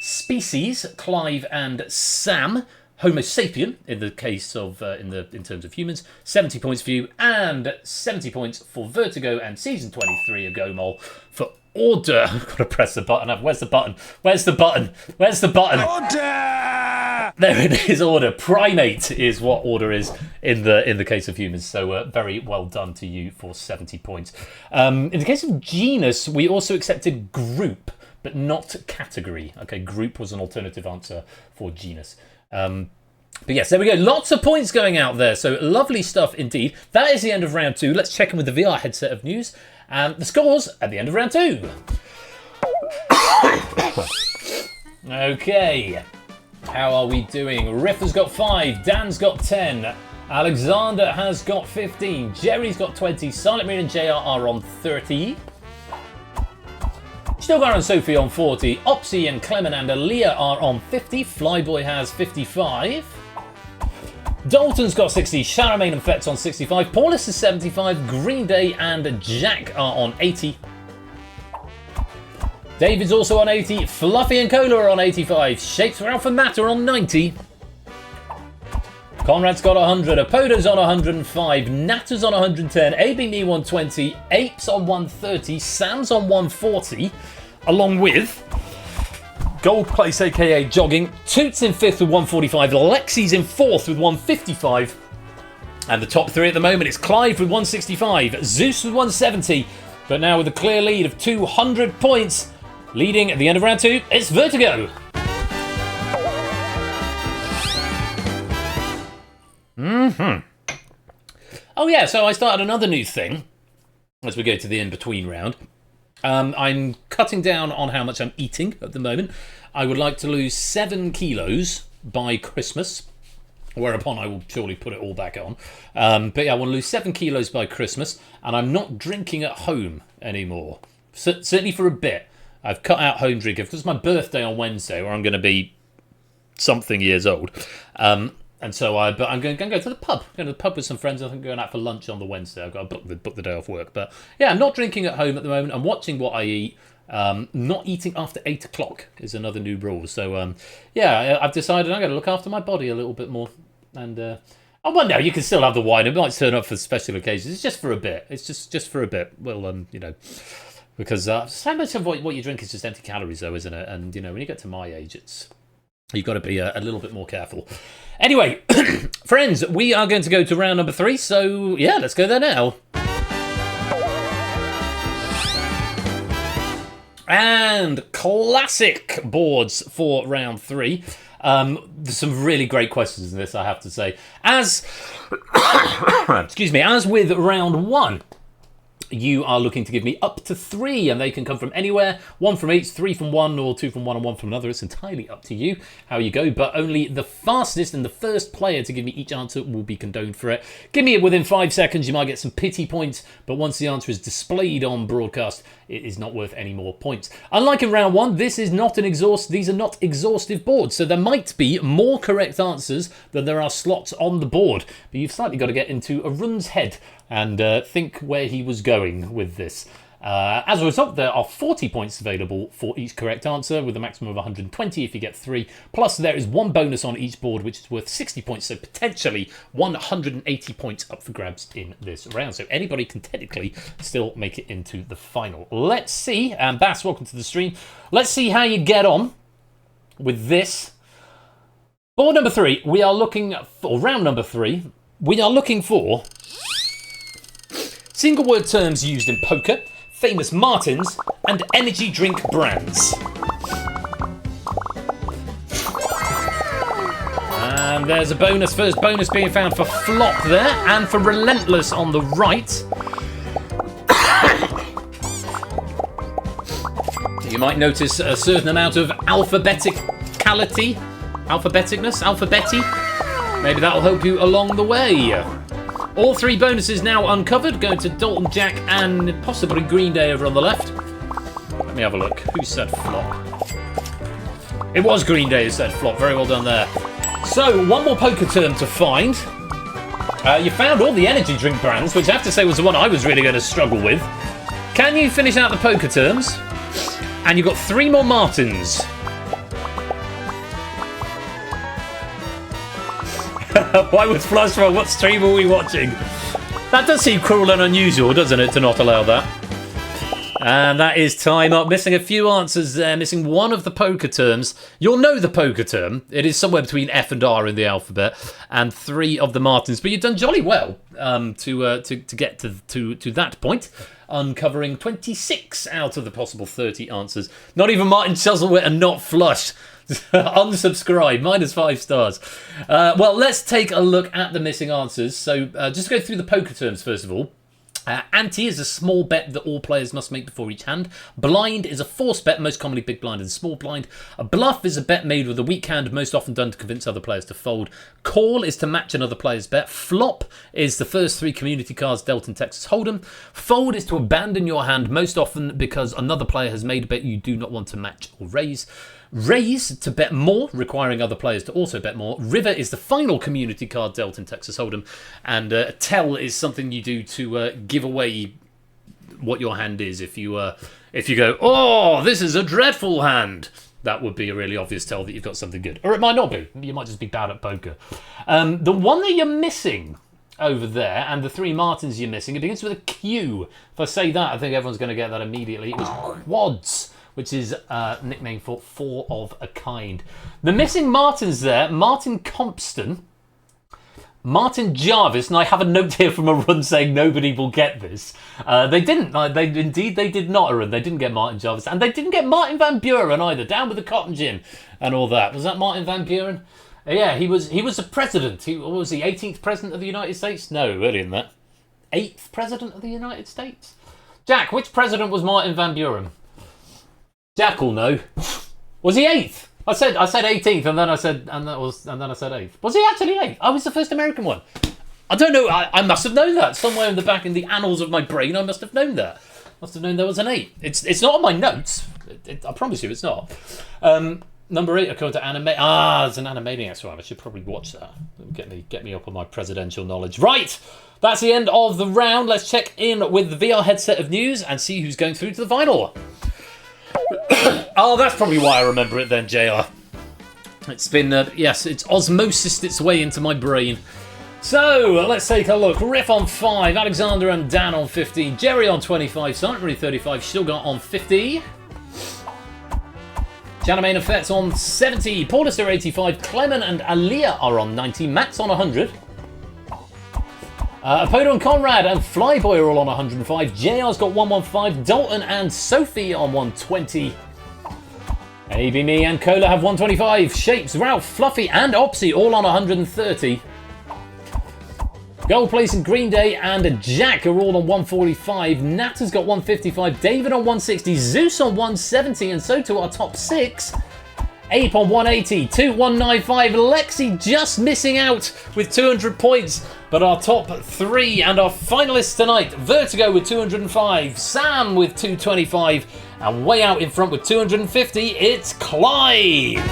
Species, Clive and Sam. Homo sapien, in the case of, in terms of humans. 70 points for you, and 70 points for Vertigo and Season 23 of Gomol for Order. I've got to press the button. Where's the button? Where's the button? Where's the button? Order! There it is, Order. Primate is what Order is in the case of humans. So very well done to you for 70 points. In the case of Genus, we also accepted Group, but not Category. Okay, Group was an alternative answer for Genus. But yes, there we go. Lots of points going out there. So lovely stuff indeed. That is the end of round 2. Let's check in with the VR headset of news. And the scores at the end of round 2. Okay. How are we doing? Riff has got 5. Dan's got 10. Alexander has got 15. Jerry's got 20. Silent Moon and JR are on 30. Stilgar and Sophie on 40. Opsy and Clement and Aaliyah are on 50. Flyboy has 55. Dalton's got 60. Charamaine and Fet's on 65. Paulus is 75. Green Day and Jack are on 80. David's also on 80. Fluffy and Cola are on 85. Shapes for Alpha Matt are on 90. Conrad's got 100. Apodo's on 105. Natter's on 110. AB Me 120. Apes on 130. Sam's on 140. Along with Gold Place, aka Jogging. Toots in 5th with 145. Lexi's in 4th with 155. And the top 3 at the moment is Clive with 165. Zeus with 170. But now with a clear lead of 200 points. Leading at the end of round 2, it's Vertigo. Oh yeah, so I started another new thing as we go to the in-between round. I'm cutting down on how much I'm eating at the moment. I would like to lose 7 kilos by Christmas, whereupon I will surely put it all back on. But yeah, I want to lose 7 kilos by Christmas, and I'm not drinking at home anymore. Certainly for a bit. I've cut out home drinking because it's my birthday on Wednesday, where I'm going to be something years old. And so but I'm going to go to the pub. I'm going to the pub with some friends. I think I'm going out for lunch on the Wednesday. I've got to book the day off work. But yeah, I'm not drinking at home at the moment. I'm watching what I eat. Not eating after 8 o'clock is another new rule. So yeah, I've decided I'm going to look after my body a little bit more. And well, no, you can still have the wine. It might turn up for special occasions. It's just for a bit. It's just for a bit. Well, you know, because so much of what you drink is just empty calories, though, isn't it? And you know, when you get to my age, you've got to be a little bit more careful. Anyway, friends, we are going to go to round number 3. So yeah, let's go there now. And classic boards for round 3. There's some really great questions in this, I have to say. As excuse me, as with round 1, you are looking to give me up to 3, and they can come from anywhere. 1 from each, 3 from one, or 2 from one and 1 from another. It's entirely up to you how you go, but only the fastest and the first player to give me each answer will be condoned for it. Give me it within 5 seconds, you might get some pity points, but once the answer is displayed on broadcast, it is not worth any more points. Unlike in round 1, these are not exhaustive boards, so there might be more correct answers than there are slots on the board, but you've slightly got to get into Arun's head and think where he was going with this. As a result, there are 40 points available for each correct answer, with a maximum of 120 if you get 3. Plus, there is 1 bonus on each board, which is worth 60 points, so potentially 180 points up for grabs in this round. So anybody can technically still make it into the final. Let's see, and Bass, welcome to the stream. Let's see how you get on with this. Board number 3, we are looking for, round number 3, we are looking for single word terms used in poker, famous Martins, and energy drink brands. And there's a bonus, first bonus being found for Flop there, and for Relentless on the right. You might notice a certain amount of alphabeticness. Maybe that'll help you along the way. All 3 bonuses now uncovered, going to Dalton, Jack, and possibly Green Day over on the left. Let me have a look. Who said Flop? It was Green Day who said Flop. Very well done there. So, one more poker term to find. You found all the energy drink brands, which I have to say was the one I was really going to struggle with. Can you finish out the poker terms? And you've got 3 more Martins. Why was Flush wrong? What stream are we watching? That does seem cruel and unusual, doesn't it, to not allow that? And that is time up. Missing a few answers there. Missing one of the poker terms. You'll know the poker term. It is somewhere between F and R in the alphabet. And 3 of the Martins. But you've done jolly well to get to that point. Uncovering 26 out of the possible 30 answers. Not even Martin Chuzzlewit and not Flush. Unsubscribe, -5 stars. Well, let's take a look at the missing answers. So just go through the poker terms first of all. Ante is a small bet that all players must make before each hand. Blind is a forced bet, most commonly big blind and small blind. A bluff is a bet made with a weak hand, most often done to convince other players to fold. Call is to match another player's bet. Flop is the first 3 community cards dealt in Texas Hold'em. Fold is to abandon your hand, most often because another player has made a bet you do not want to match or raise. Raise to bet more, requiring other players to also bet more. River is the final community card dealt in Texas Hold'em. And tell is something you do to give away what your hand is. If you go, oh, this is a dreadful hand, that would be a really obvious tell that you've got something good. Or it might not be. You might just be bad at poker. The one that you're missing over there, and the 3 Martins you're missing, it begins with a Q. If I say that, I think everyone's going to get that immediately. It was Quads, which is a nickname for 4 of a kind. The missing Martins there, Martin Compston, Martin Jarvis, and I have a note here from a run saying nobody will get this. They didn't. They did not, Arun. They didn't get Martin Jarvis, and they didn't get Martin Van Buren either. Down with the cotton gin and all that. Was that Martin Van Buren? Yeah, he was a president. What was he, 18th president of the United States? No, earlier than that. 8th president of the United States? Jack, which president was Martin Van Buren? Jack will know. Was he 8th? I said 18th, and then I said 8th. Was he actually 8th? I was the first American one. I don't know. I must have known that somewhere in the back in the annals of my brain. I must have known that. Must have known there was an 8. It's not on my notes. I promise you, it's not. Number 8, according to anime. It's an Animaniacs one. I should probably watch that. Get me up on my presidential knowledge. Right, that's the end of the round. Let's check in with the VR headset of news and see who's going through to the final. Oh, that's probably why I remember it then, JR. It's been, yes, it's osmosis its way into my brain. So, let's take a look. Riff on 5, Alexander and Dan on 15, Jerry on 25, Silent 35, Sugar on 50. Janamain Effects on 70, Paulista 85, Clement and Aaliyah are on 90, Matt's on 100. Apodo and Conrad and Flyboy are all on 105. JR's got 115. Dalton and Sophie on 120. AB Me and Cola have 125. Shapes, Ralph, Fluffy and Opsy all on 130. Gold Place and Green Day and Jack are all on 145. Nat has got 155. David on 160. Zeus on 170. And so to our top 6. Ape on 180, 2195, Lexi just missing out with 200 points. But our top 3 and our finalists tonight, Vertigo with 205, Sam with 225, and way out in front with 250, it's Clive.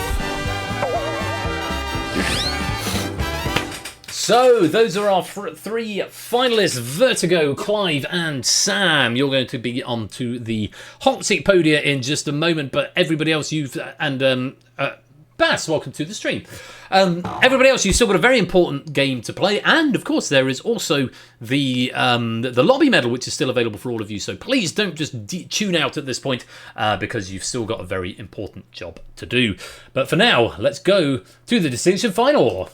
So, those are our 3 finalists, Vertigo, Clive and Sam. You're going to be onto the hot seat podia in just a moment, but everybody else Bass, welcome to the stream. Everybody else, you've still got a very important game to play, and of course there is also the lobby medal, which is still available for all of you. So please don't just tune out at this point, because you've still got a very important job to do. But for now, let's go to the distinction final.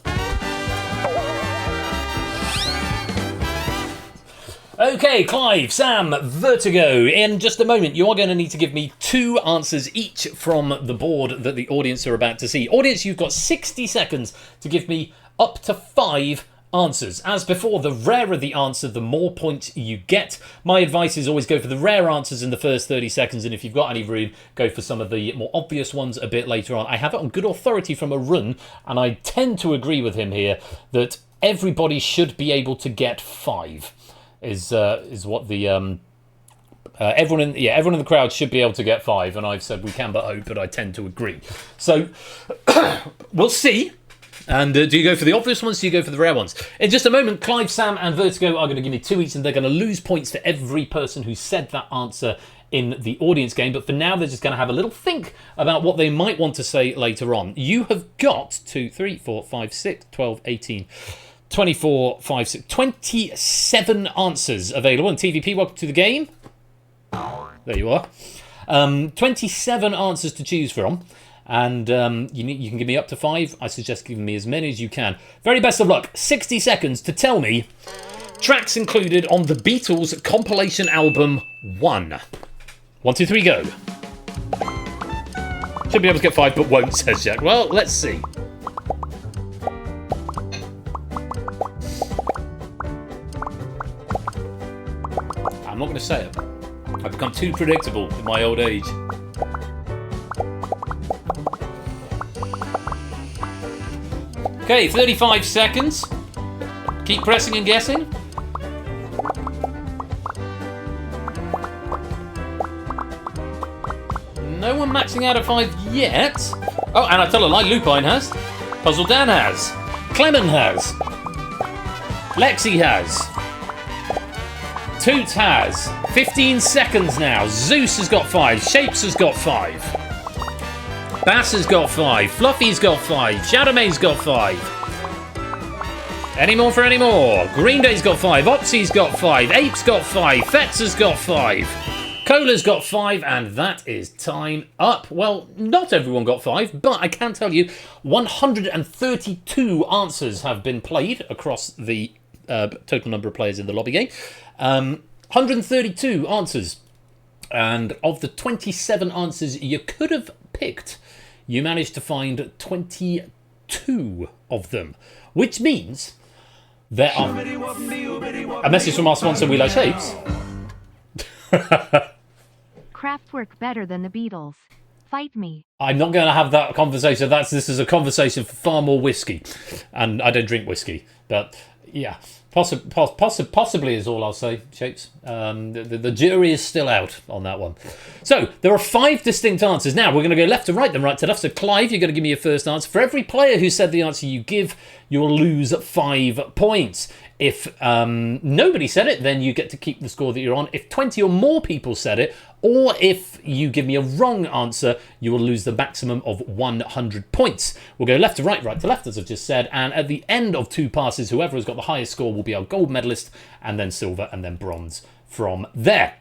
Okay, Clive, Sam, Vertigo. In just a moment, you are going to need to give me 2 answers each from the board that the audience are about to see. Audience, you've got 60 seconds to give me up to 5 answers. As before, the rarer the answer, the more points you get. My advice is always go for the rare answers in the first 30 seconds, and if you've got any room, go for some of the more obvious ones a bit later on. I have it on good authority from a run, and I tend to agree with him here, that everybody should be able to get 5. Is what the everyone in the crowd should be able to get 5, and I've said we can but hope, but I tend to agree. So we'll see. And do you go for the obvious ones? Do you go for the rare ones? In just a moment, Clive, Sam, and Vertigo are going to give me 2 each, and they're going to lose points to every person who said that answer in the audience game. But for now, they're just going to have a little think about what they might want to say later on. You have got 2, 3, 4, 5, 6, 12, 18. 24, 5, 6, 27 answers available in TVP. Welcome to the game. There you are. 27 answers to choose from. And you can give me up to 5. I suggest giving me as many as you can. Very best of luck. 60 seconds to tell me tracks included on the Beatles compilation album 1. 1, 2, 3, go. Should be able to get 5, but won't, says Jack. Well, let's see. I'm not going to say it. I've become too predictable in my old age. Okay, 35 seconds. Keep pressing and guessing. No one maxing out at 5 yet. Oh, and I tell a lie, Lupine has. Puzzle Dan has. Clement has. Lexi has. Toots has. 15 seconds now. Zeus has got 5. Shapes has got 5. Bass has got 5. Fluffy's got 5. Shadowmay's got 5. Any more for any more? Green Day's got 5. Opsy's got 5. Ape's got 5. Fetz has got 5. Cola's got 5, and that is time up. Well, not everyone got 5, but I can tell you 132 answers have been played across the total number of players in the lobby game. 132 answers, and of the 27 answers you could have picked, you managed to find 22 of them, which means there are... A message from our sponsor, We Like Shapes. Kraftwerk better than the Beatles. Fight me. I'm not going to have that conversation. This is a conversation for far more whiskey, and I don't drink whiskey, but yeah. Possibly is all I'll say, Shapes. The jury is still out on that one. So, there are 5 distinct answers. Now, we're going to go left to right, then right to left. So, Clive, you're going to give me your first answer. For every player who said the answer you give, you will lose 5 points. If nobody said it, then you get to keep the score that you're on. If 20 or more people said it, or if you give me a wrong answer, you will lose the maximum of 100 points. We'll go left to right, right to left, as I've just said. And at the end of 2 passes, whoever has got the highest score will be our gold medalist, and then silver, and then bronze from there.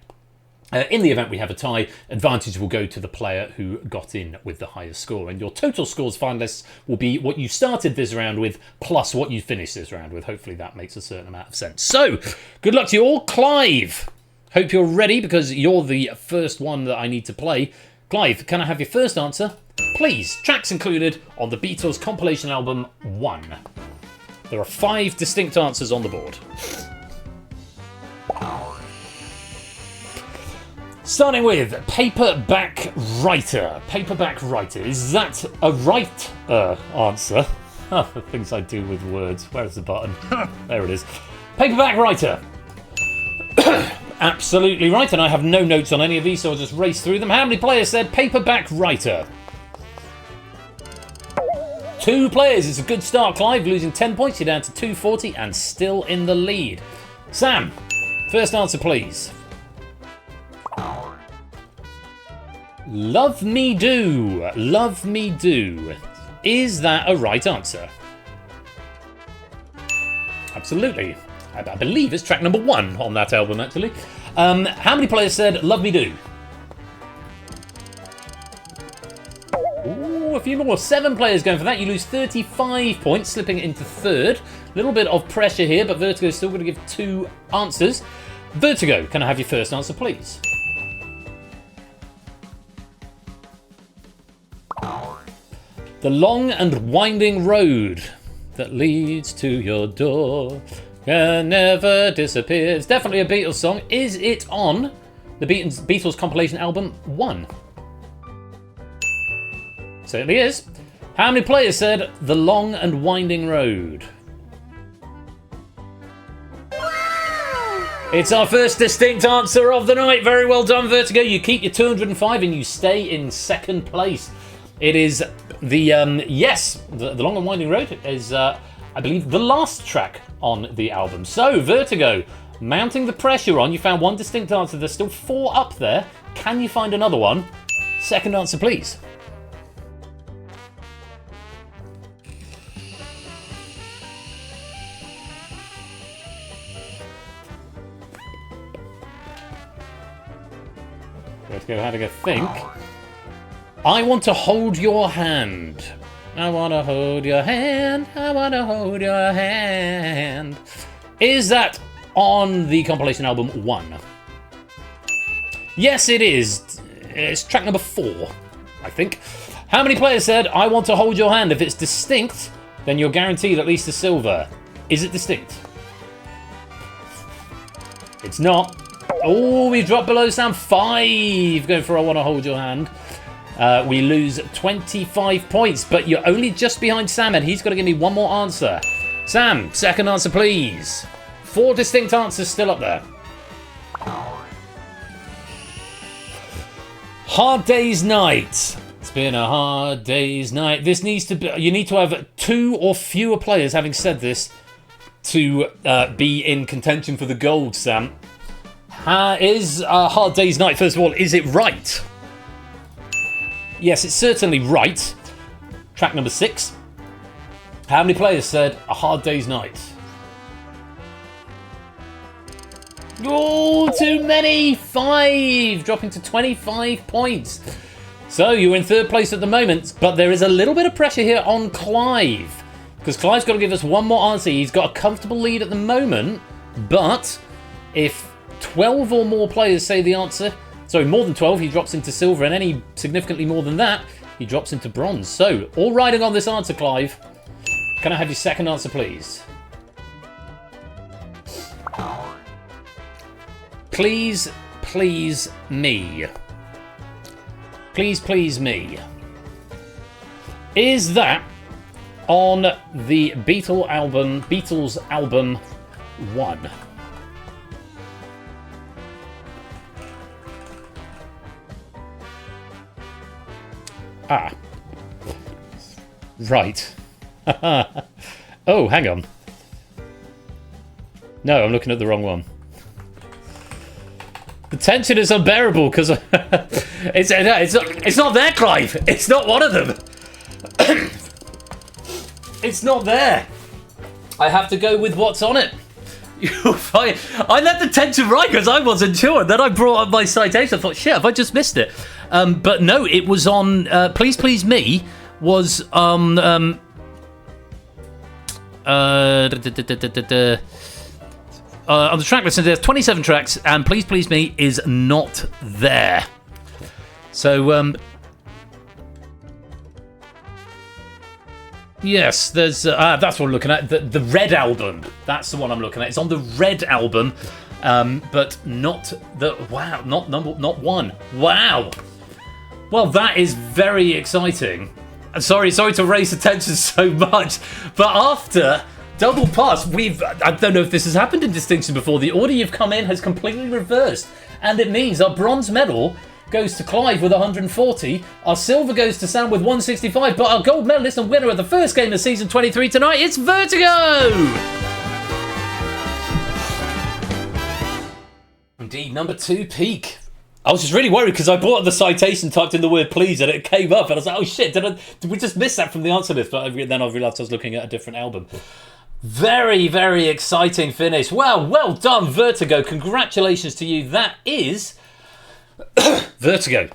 In the event we have a tie, advantage will go to the player who got in with the highest score. And your total scores finalists will be what you started this round with, plus what you finished this round with. Hopefully that makes a certain amount of sense. So, good luck to you all. Clive, hope you're ready, because you're the first one that I need to play. Clive, can I have your first answer? Please, tracks included on the Beatles compilation album 1. There are 5 distinct answers on the board. Starting with Paperback Writer. Paperback Writer. Is that a right answer? The things I do with words. Where's the button? There it is. Paperback Writer. Absolutely right, and I have no notes on any of these, so I'll just race through them. How many players said Paperback Writer? 2 players. It's a good start, Clive. Losing 10 points. You're down to 240 and still in the lead. Sam, first answer, please. Love Me Do. Love Me Do. Is that a right answer? Absolutely. I believe it's track number 1 on that album, actually. How many players said Love Me Do? Ooh, a few more. 7 players going for that. You lose 35 points, slipping into 3rd. A little bit of pressure here, but Vertigo is still going to give 2 answers. Vertigo, can I have your first answer, please? The long and winding road that leads to your door can never disappear. It's definitely a Beatles song. Is it on the Beatles compilation album 1? Certainly is. How many players said The Long and Winding Road? It's our first distinct answer of the night. Very well done, Vertigo. You keep your 205 and you stay in 2nd place. It is the the Long and Winding Road is, I believe, the last track on the album. So, Vertigo, mounting the pressure on. You found 1 distinct answer. There's still 4 up there. Can you find another one? 2nd answer, please. Vertigo having a think. I want to hold your hand. I want to hold your hand. I want to hold your hand. Is that on the compilation album 1? Yes, it is. It's track number 4, I think. How many players said, I want to hold your hand? If it's distinct, then you're guaranteed at least a silver. Is it distinct? It's not. Oh, we dropped below Sam. 5 going for I want to hold your hand. We lose 25 points, but you're only just behind Sam, and he's got to give me 1 more answer. Sam, 2nd answer, please. 4 distinct answers still up there. Hard Day's Night. It's been a hard day's night. This needs to be. You need to have 2 or fewer players having said this to be in contention for the gold, Sam. Is a Hard Day's Night, first of all, is it right? Yes, it's certainly right. Track number 6. How many players said A Hard Day's Night? Oh, too many! 5, dropping to 25 points. So you're in 3rd place at the moment, but there is a little bit of pressure here on Clive, because Clive's got to give us 1 more answer. He's got a comfortable lead at the moment, but if 12 or more players say the answer, sorry, more than 12, he drops into silver, and any significantly more than that, he drops into bronze. So, all riding on this answer, Clive. Can I have your 2nd answer, please? Please, please me. Please, please me. Is that on the Beatles album 1? Ah. Right. Oh, hang on. No, I'm looking at the wrong one. The tension is unbearable because it's not there, Clive. It's not one of them. It's not there. I have to go with what's on it. I let the tension ride because I wasn't sure. And then I brought up my citation. I thought, shit, have I just missed it? But no, it was on Please Please Me was on the track list. There's 27 tracks, and Please Please Me is not there. So yes, there's that's what I'm looking at. The Red album. That's the one I'm looking at. It's on the Red album, but not the not 1. Wow. Well, that is very exciting. Sorry to raise the tension so much, but after double pass, I don't know if this has happened in Distinction before. The order you've come in has completely reversed, and it means our bronze medal goes to Clive with 140, our silver goes to Sam with 165, but our gold medalist and winner of the first game of season 23 tonight, it's Vertigo! Indeed, number 2 peak. I was just really worried because I brought up the citation, typed in the word please, and it came up, and I was like, oh shit, did we just miss that from the answer list? But then I realised I was looking at a different album. Very, very exciting finish. Well done, Vertigo. Congratulations to you. That is Vertigo.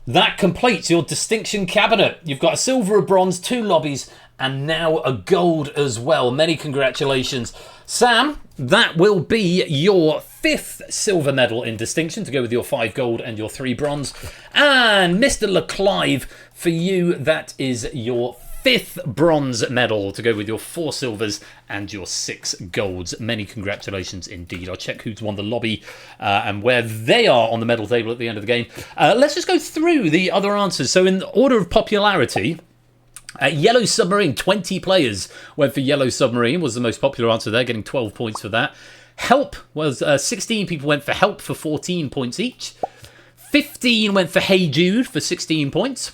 That completes your distinction cabinet. You've got a silver, a bronze, 2 lobbies, and now a gold as well. Many congratulations. Sam, that will be your 5th silver medal in distinction to go with your 5 gold and your 3 bronze. And Mr. LeClive, for you, that is your 5th bronze medal to go with your 4 silvers and your 6 golds. Many congratulations indeed. I'll check who's won the lobby and where they are on the medal table at the end of the game. Let's just go through the other answers. So in order of popularity, Yellow Submarine, 20 players went for Yellow Submarine, was the most popular answer there, getting 12 points for that. Help was 16 people went for Help for 14 points each. 15 went for Hey Jude for 16 points.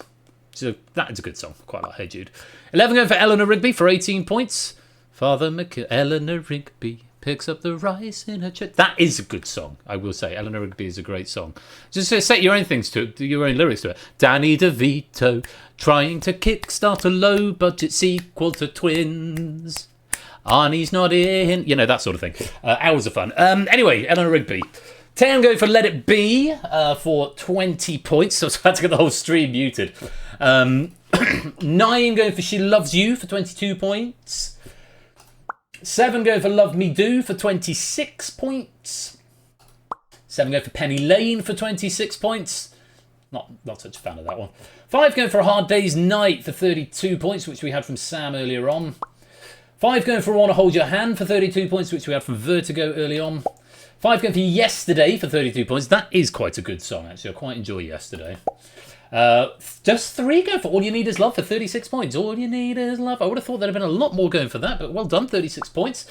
So that is a good song. Quite like Hey Jude. 11 going for Eleanor Rigby for 18 points. Eleanor Rigby picks up the rice in her church. That is a good song, I will say. Eleanor Rigby is a great song. Just set your own things to it, your own lyrics to it. Danny DeVito trying to kickstart a low-budget sequel to Twins. Arnie's not in. You know, that sort of thing. Hours of fun. Anyway, Eleanor Rigby. 10 going for Let It Be for 20 points. So I had to get the whole stream muted. 9 going for She Loves You for 22 points. 7 going for Love Me Do for 26 points. 7 going for Penny Lane for 26 points. Not such a fan of that one. 5 going for A Hard Day's Night for 32 points, which we had from Sam earlier on. 5 going for I Wanna Hold Your Hand for 32 points, which we had from Vertigo early on. 5 going for Yesterday for 32 points. That is quite a good song, actually. I quite enjoy Yesterday. Just 3 going for All You Need Is Love for 36 points. All You Need Is Love. I would have thought there'd have been a lot more going for that, but well done, 36 points.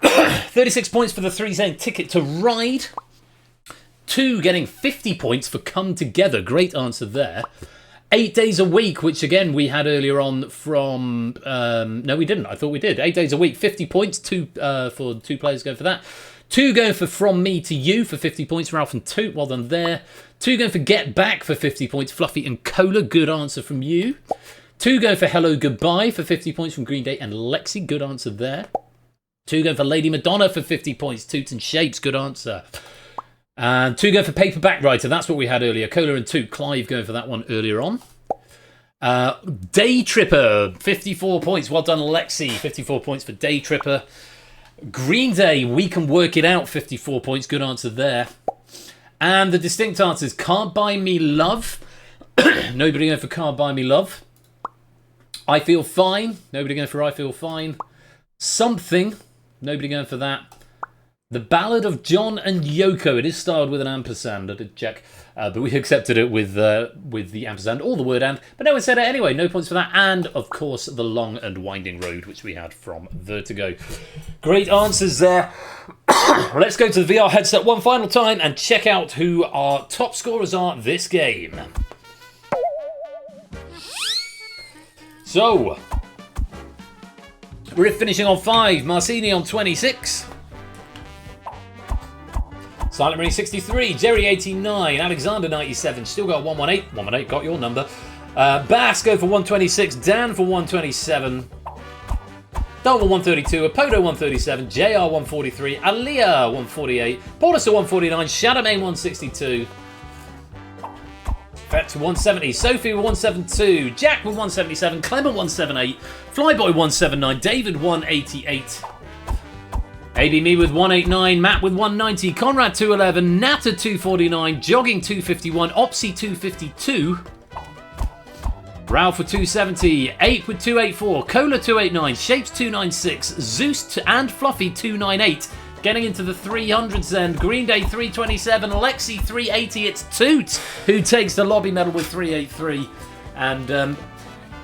36 points for the 3 saying Ticket to Ride. 2 getting 50 points for Come Together. Great answer there. 8 Days a Week, which again we had earlier on from... no, we didn't. I thought we did. 8 Days a Week, 50 points. 2 for 2 players going for that. 2 going for From Me to You for 50 points. Ralph and Toot, well done there. 2 going for Get Back for 50 points. Fluffy and Cola, good answer from you. 2 going for Hello Goodbye for 50 points from Green Day and Lexi, good answer there. 2 going for Lady Madonna for 50 points. Toots and Shapes, good answer. And 2 going for Paperback Writer, that's what we had earlier. Cola and Toot, Clive going for that one earlier on. Day Tripper, 54 points. Well done, Lexi. 54 points for Day Tripper. Green Day, We Can Work It Out, 54 points. Good answer there. And the distinct answers, Can't Buy Me Love. Nobody going for Can't Buy Me Love. I Feel Fine. Nobody going for I Feel Fine. Something. Nobody going for that. The Ballad of John and Yoko. It is styled with an ampersand. I did check. But we accepted it with the ampersand or the word and. But no one said it anyway. No points for that. And, of course, The Long and Winding Road, which we had from Vertigo. Great answers there. Let's go to the VR headset one final time and check out who our top scorers are this game. So, we're finishing on 5. Marcini on 26. Silent Marine 63, Jerry 89, Alexander 97, still got 118. 118, got your number. Bass go for 126, Dan for 127. Dolman 132, Apodo 137, JR 143, Aliyah 148, Paulus 149, Shadowmain 162. Fetch 170, Sophie 172, Jack with 177, Clement 178, Flyboy 179, David 188. AB Me with 189, Matt with 190, Conrad 211, Natter 249, Jogging 251, Opsy 252, Ralph with 270, Ape with 284, Cola 289, Shapes 296, Zeus and Fluffy 298. Getting into the 300s then, Green Day 327, Lexi 380, it's Toot who takes the lobby medal with 383. And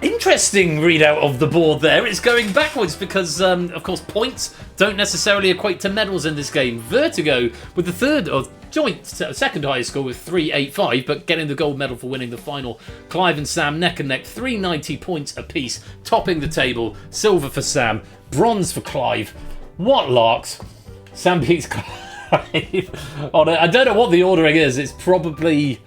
interesting readout of the board there. It's going backwards because, of course, points don't necessarily equate to medals in this game. Vertigo with the third or joint second highest score with 385, but getting the gold medal for winning the final. Clive and Sam neck and neck, 390 points apiece, topping the table. Silver for Sam, bronze for Clive. What larks. Sam beats Clive. on it. I don't know what the ordering is. It's probably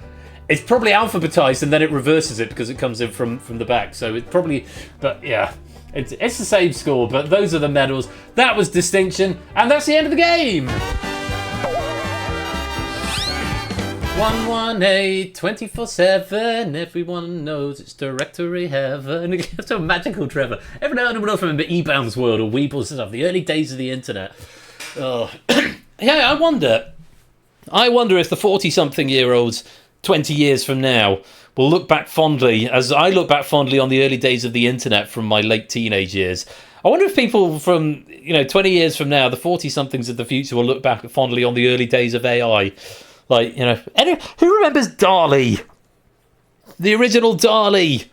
alphabetized and then it reverses it because it comes in from the back. So it's probably, but yeah, it's the same score. But those are the medals. That was distinction, and that's the end of the game. 118, 24/7, everyone knows it's directory heaven. It's so magical, Trevor. Everyone else remember E-Bound's World or Weebles and stuff, the early days of the internet. Oh. Yeah, I wonder if the 40-something-year-olds 20 years from now will look back fondly, as I look back fondly on the early days of the internet from my late teenage years. I wonder if people from, 20 years from now, the 40-somethings of the future will look back fondly on the early days of AI. Like, who remembers DALL-E? The original DALL-E.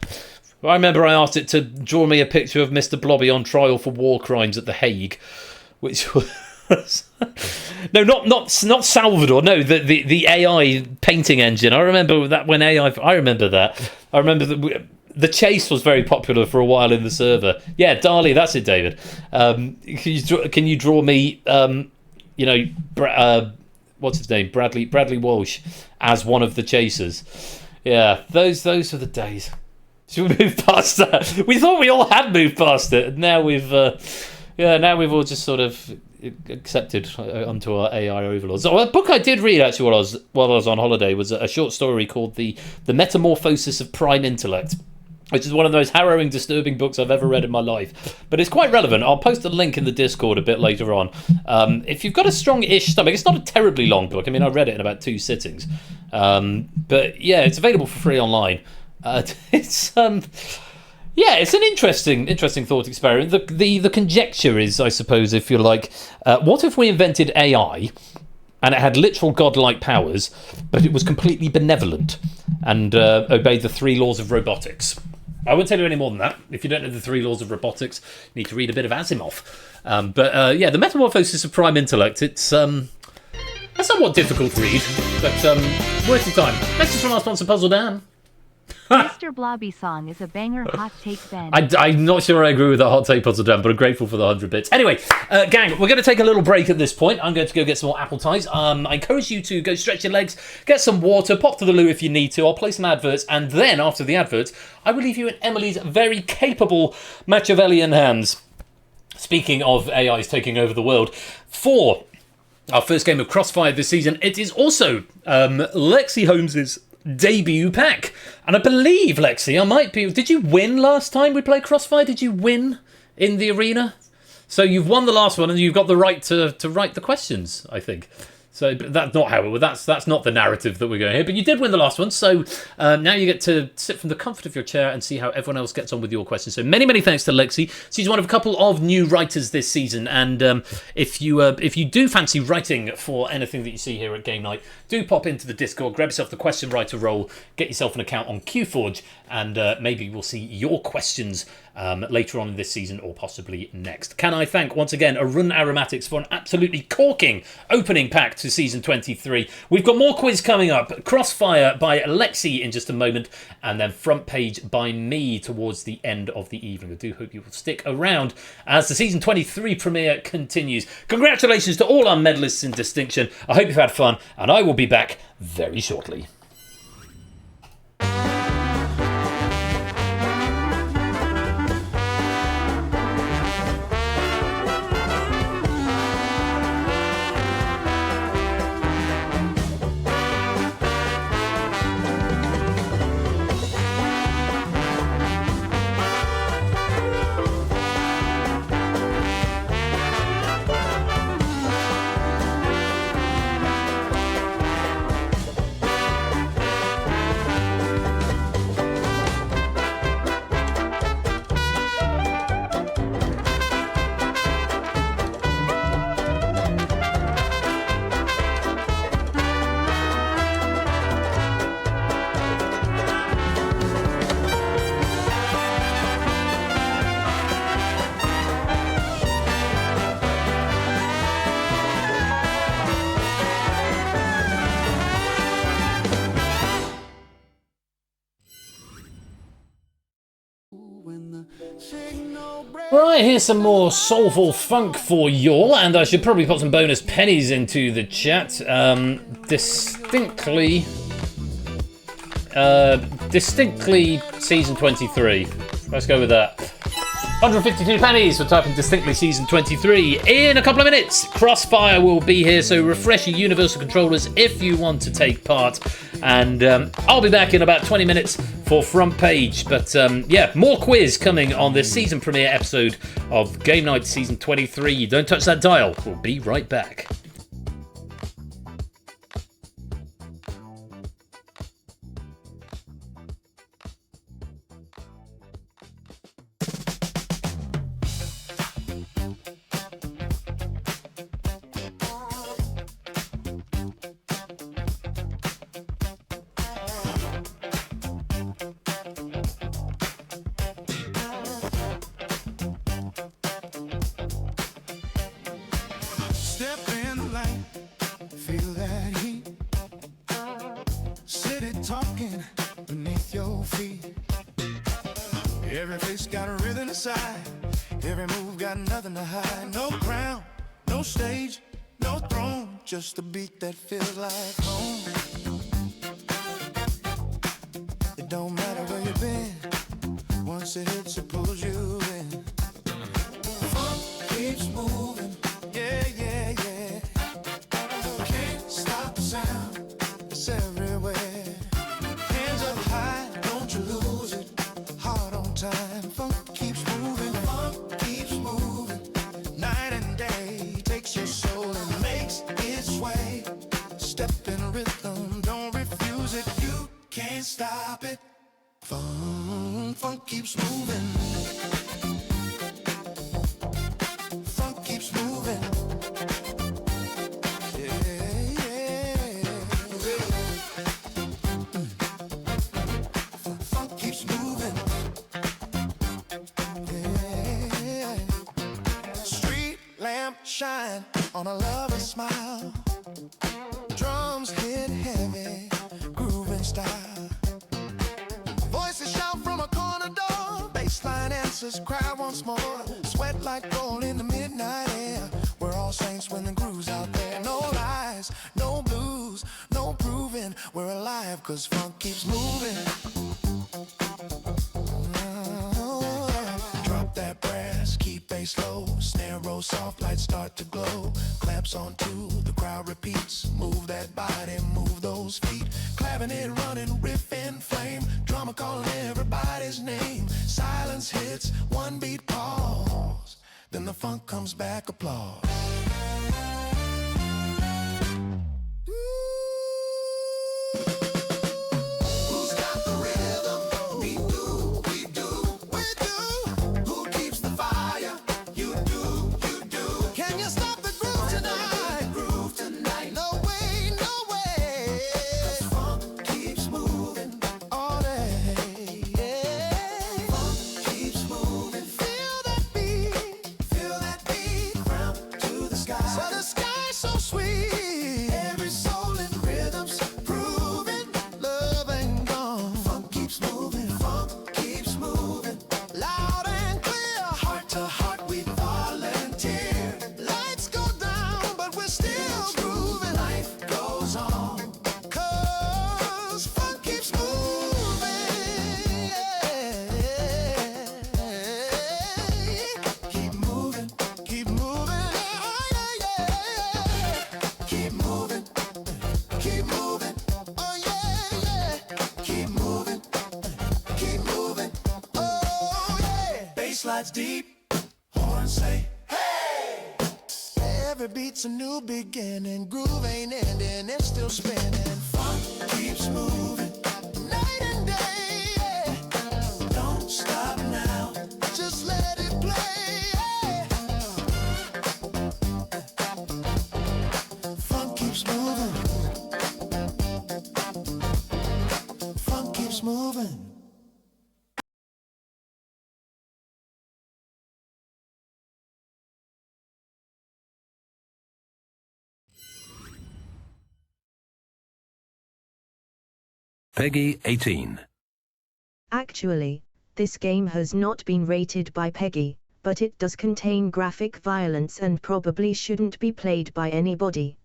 I remember I asked it to draw me a picture of Mr. Blobby on trial for war crimes at the Hague, which was... No, not Salvador. No, the AI painting engine. I remember that when AI... I remember that. I remember the chase was very popular for a while in the server. Yeah, DALL-E, that's it, David. Can you draw me... what's his name? Bradley Walsh as one of the chasers. Yeah, those are the days. Should we move past that? We thought we all had moved past it, and now we've all just sort of accepted onto our AI overlords. So a book I did read actually while I was on holiday was a short story called The Metamorphosis of Prime Intellect, which is one of the most harrowing, disturbing books I've ever read in my life. But it's quite relevant. I'll post a link in the Discord a bit later on. If you've got a strong-ish stomach, it's not a terribly long book. I mean, I read it in about 2 sittings. But yeah, it's available for free online. It's an interesting thought experiment. The conjecture is, I suppose, if you like, what if we invented AI and it had literal godlike powers, but it was completely benevolent and obeyed the 3 laws of robotics? I won't tell you any more than that. If you don't know the 3 laws of robotics, you need to read a bit of Asimov. The Metamorphosis of Prime Intellect, it's a somewhat difficult read, but worth your time. Message from our sponsor, Puzzle Dan. Mr. Blobby song is a banger. Hot take, Ben. I'm not sure I agree with that hot take, Puzzle Dan, but I'm grateful for the 100 bits. Anyway, gang, we're going to take a little break at this point. I'm going to go get some more apple ties. I encourage you to go stretch your legs, get some water, pop to the loo if you need to. I'll play some adverts, and then after the adverts, I will leave you in Emily's very capable Machiavellian hands. Speaking of AIs taking over the world, for our first game of Crossfire this season, it is also Lexi Holmes's debut pack. And I believe, Lexi, I might be... Did you win last time we played Crossfire? Did you win in the arena? So you've won the last one and you've got the right to write the questions, I think. So that's not how it... That's not the narrative that we're going here. But you did win the last one, so now you get to sit from the comfort of your chair and see how everyone else gets on with your questions. So many, many thanks to Lexi. She's one of a couple of new writers this season, and if you do fancy writing for anything that you see here at Game Night, do pop into the Discord, grab yourself the question writer role, get yourself an account on QForge, and maybe we'll see your questions later on in this season or possibly next. Can I thank once again Arun Aromatics for an absolutely corking opening pack to season 23. We've got more quiz coming up. Crossfire by Lexi in just a moment, and then Front Page by me towards the end of the evening. I do hope you will stick around as the season 23 premiere continues. Congratulations to all our medalists in distinction. I hope you've had fun, and I will be back very shortly. Right, here's some more soulful funk for y'all, and I should probably put some bonus pennies into the chat. Distinctly season 23. Let's go with that. 152 pennies for typing distinctly season 23. In a couple of minutes, Crossfire will be here, so refresh your universal controllers if you want to take part. And I'll be back in about 20 minutes for front page. But yeah, more quiz coming on this season premiere episode of Game Night season 23. Don't touch that dial. We'll be right back. Step in the light, feel that heat. City talking beneath your feet. Every face got a rhythm inside. Every move got nothing to hide. No crown, no stage, no throne. Just a beat that feels like home. It don't matter where you've been. Once it hits, it pulls you in. Funk keeps moving. Yeah, yeah, yeah. Can't stop the sound. It's everywhere. Hands up high, don't you lose it. Heart on time. Funk keeps moving. Funk keeps moving. Night and day takes your soul and makes its way. Step in rhythm, don't refuse it. You can't stop it. Funk keeps moving. Funk keeps moving. Funk keeps moving. Yeah. Street lamp shine on a lover's smile. Drums hit heavy, grooving style. Voices shout from a corner door. Bassline answers, cry once more. Sweat like gold in the midnight air. We're all saints when the groove's out there. No lies, no blues, no proving. We're alive 'cause funk keeps moving. Drop that brass, keep bass low. Snare roll soft, lights start to glow. Clamps on two, the crowd repeats. Move that body, move those feet. Clapping it, running, riff and flame. Drummer calling everybody's name. Silence hits, one beat pause. Then the funk comes back, applause. Who's got the rhythm? We do, we do, we do. Who keeps the fire? You do, you do. Can you stop the groove tonight? Groove tonight. No way, no way. 'Cause funk keeps moving all day. Yeah. Funk keeps moving. Feel that beat. Feel that beat. From to the sky. So the sky's so sweet. Every soul in rhythms proving. Love ain't gone. Funk keeps moving. Funk keeps moving. Loud and clear. Heart to heart we volunteer. Lights go down, but we're still grooving. Life goes on. 'Cause funk keeps moving. Keep moving. Keep moving. Yeah, yeah, yeah. Keep moving. Keep moving. Oh yeah, yeah. Keep moving. Keep moving. Oh yeah. Bass lights deep. Horns say hey. Every beat's a new beginning. Groove ain't ending. It's still spinning. Funk keeps moving. Night and day. Yeah. Don't stop now. Just let it play. Yeah. Funk keeps moving. Funk keeps moving. Peggy 18. Actually, this game has not been rated by Peggy, but it does contain graphic violence and probably shouldn't be played by anybody.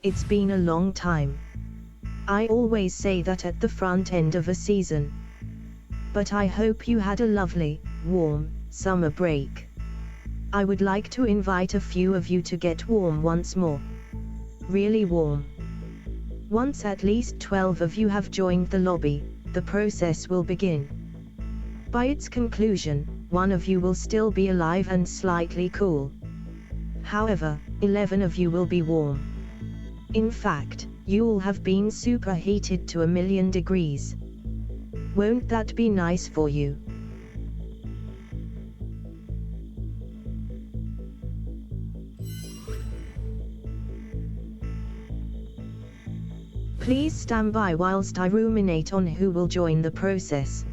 It's been a long time. I always say that at the front end of a season. But I hope you had a lovely, warm, summer break. I would like to invite a few of you to get warm once more. Really warm. Once at least 12 of you have joined the lobby, the process will begin. By its conclusion, one of you will still be alive and slightly cool. However, 11 of you will be warm. In fact, you all have been superheated to 1,000,000 degrees. Won't that be nice for you? Please stand by whilst I ruminate on who will join the process.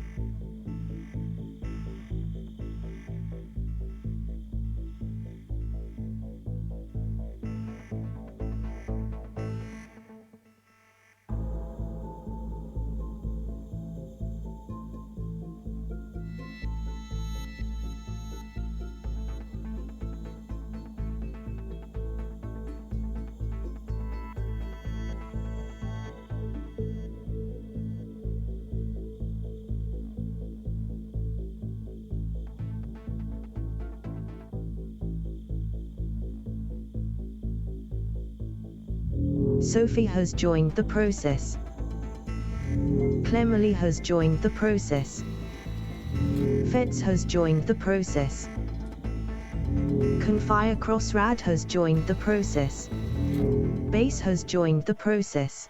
Sophie has joined the process. Clemily has joined the process. Fetz has joined the process. Confire Crossrad has joined the process. Base has joined the process.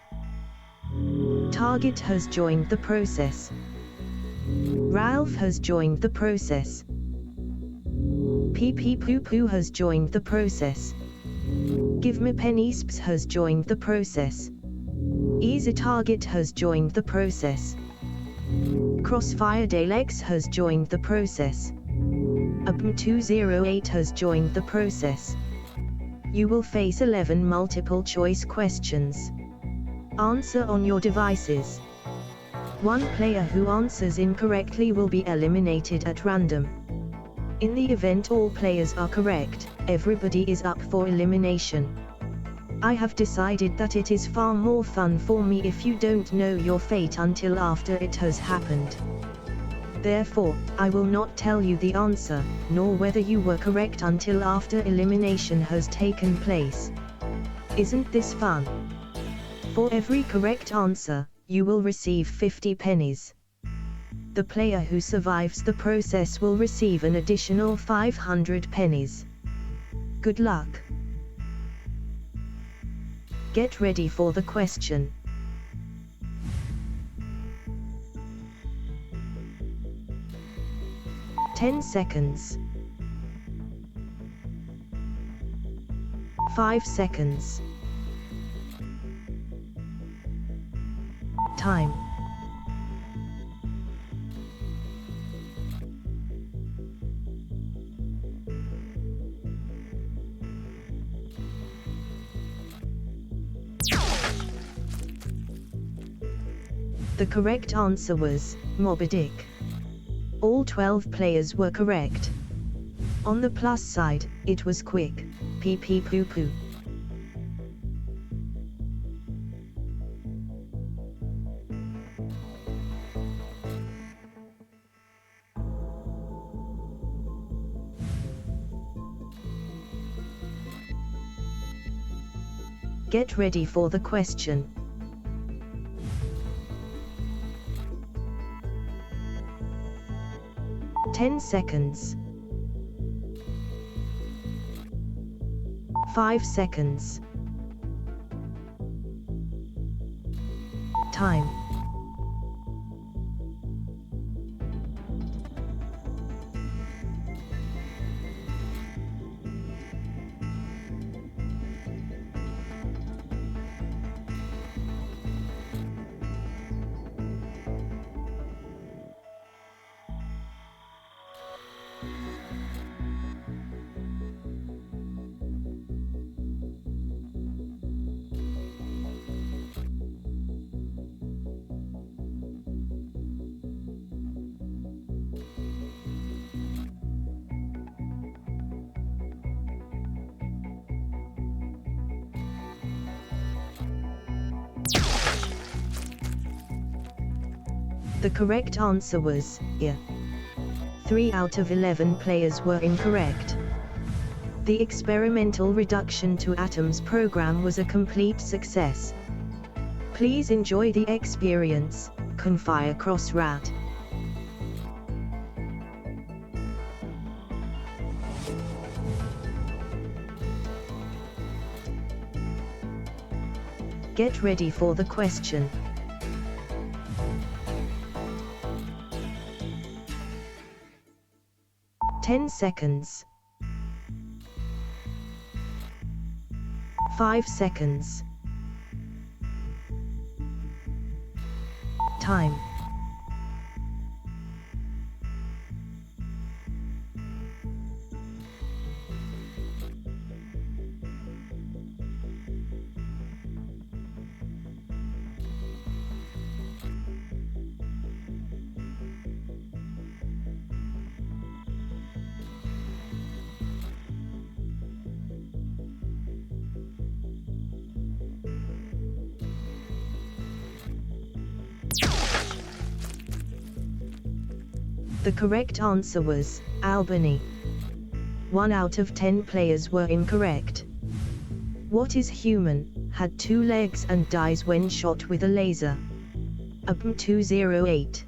Target has joined the process. Ralph has joined the process. PP Poo Poo has joined the process. Give Me Pennies has joined the process. Easy Target has joined the process. Crossfire Dalex has joined the process. S23E01 has joined the process. You will face 11 multiple choice questions. Answer on your devices. One player who answers incorrectly will be eliminated at random. In the event all players are correct, everybody is up for elimination. I have decided that it is far more fun for me if you don't know your fate until after it has happened. Therefore, I will not tell you the answer, nor whether you were correct until after elimination has taken place. Isn't this fun? For every correct answer, you will receive 50 pennies. The player who survives the process will receive an additional 500 pennies. Good luck. Get ready for the question. "10 seconds. 5 seconds. Time. The correct answer was Moby Dick. All 12 players were correct. On the plus side, it was quick. PP Poo Poo. Get ready for the question. "10 seconds. 5 seconds. Time. The correct answer was I. 3 out of 11 players were incorrect. The experimental reduction to atoms program was a complete success. Please enjoy the experience, Crossfire Crossrat. Get ready for the question. $10. 5 seconds. Time. The correct answer was Albany. 1 out of 10 players were incorrect. What is human, had 2 legs and dies when shot with a laser? S23E01.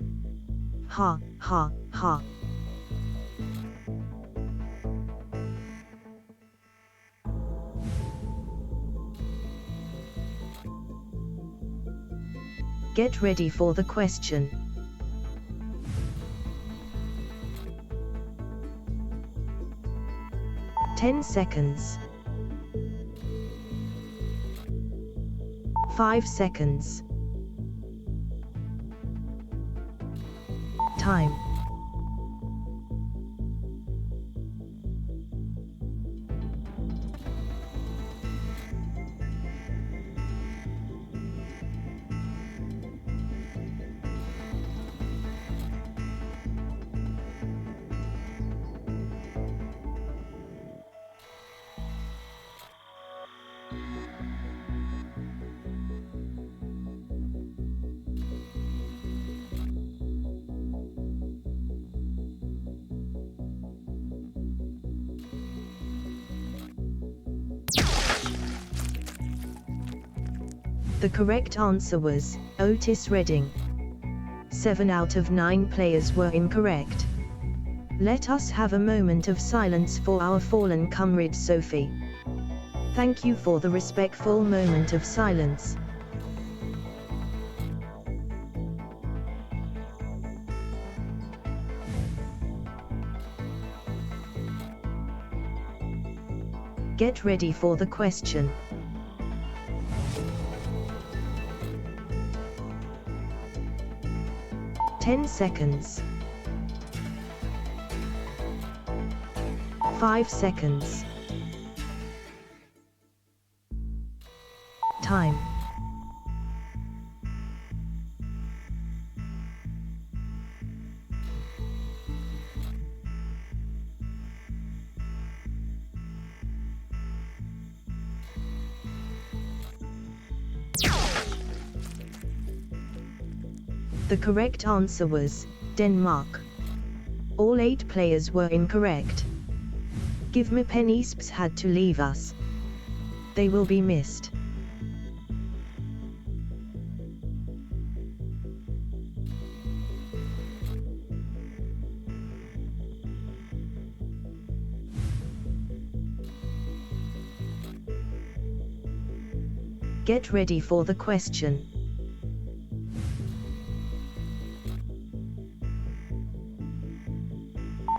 Ha, ha, ha. Get ready for the question. $10. 5 seconds. Time. The correct answer was Otis Redding. 7 out of 9 players were incorrect. Let us have a moment of silence for our fallen comrade Sophie. Thank you for the respectful moment of silence. Get ready for the question. $10. 5 seconds. Time. The correct answer was Denmark. All 8 players were incorrect. Give me Penisps had to leave us. They will be missed. Get ready for the question.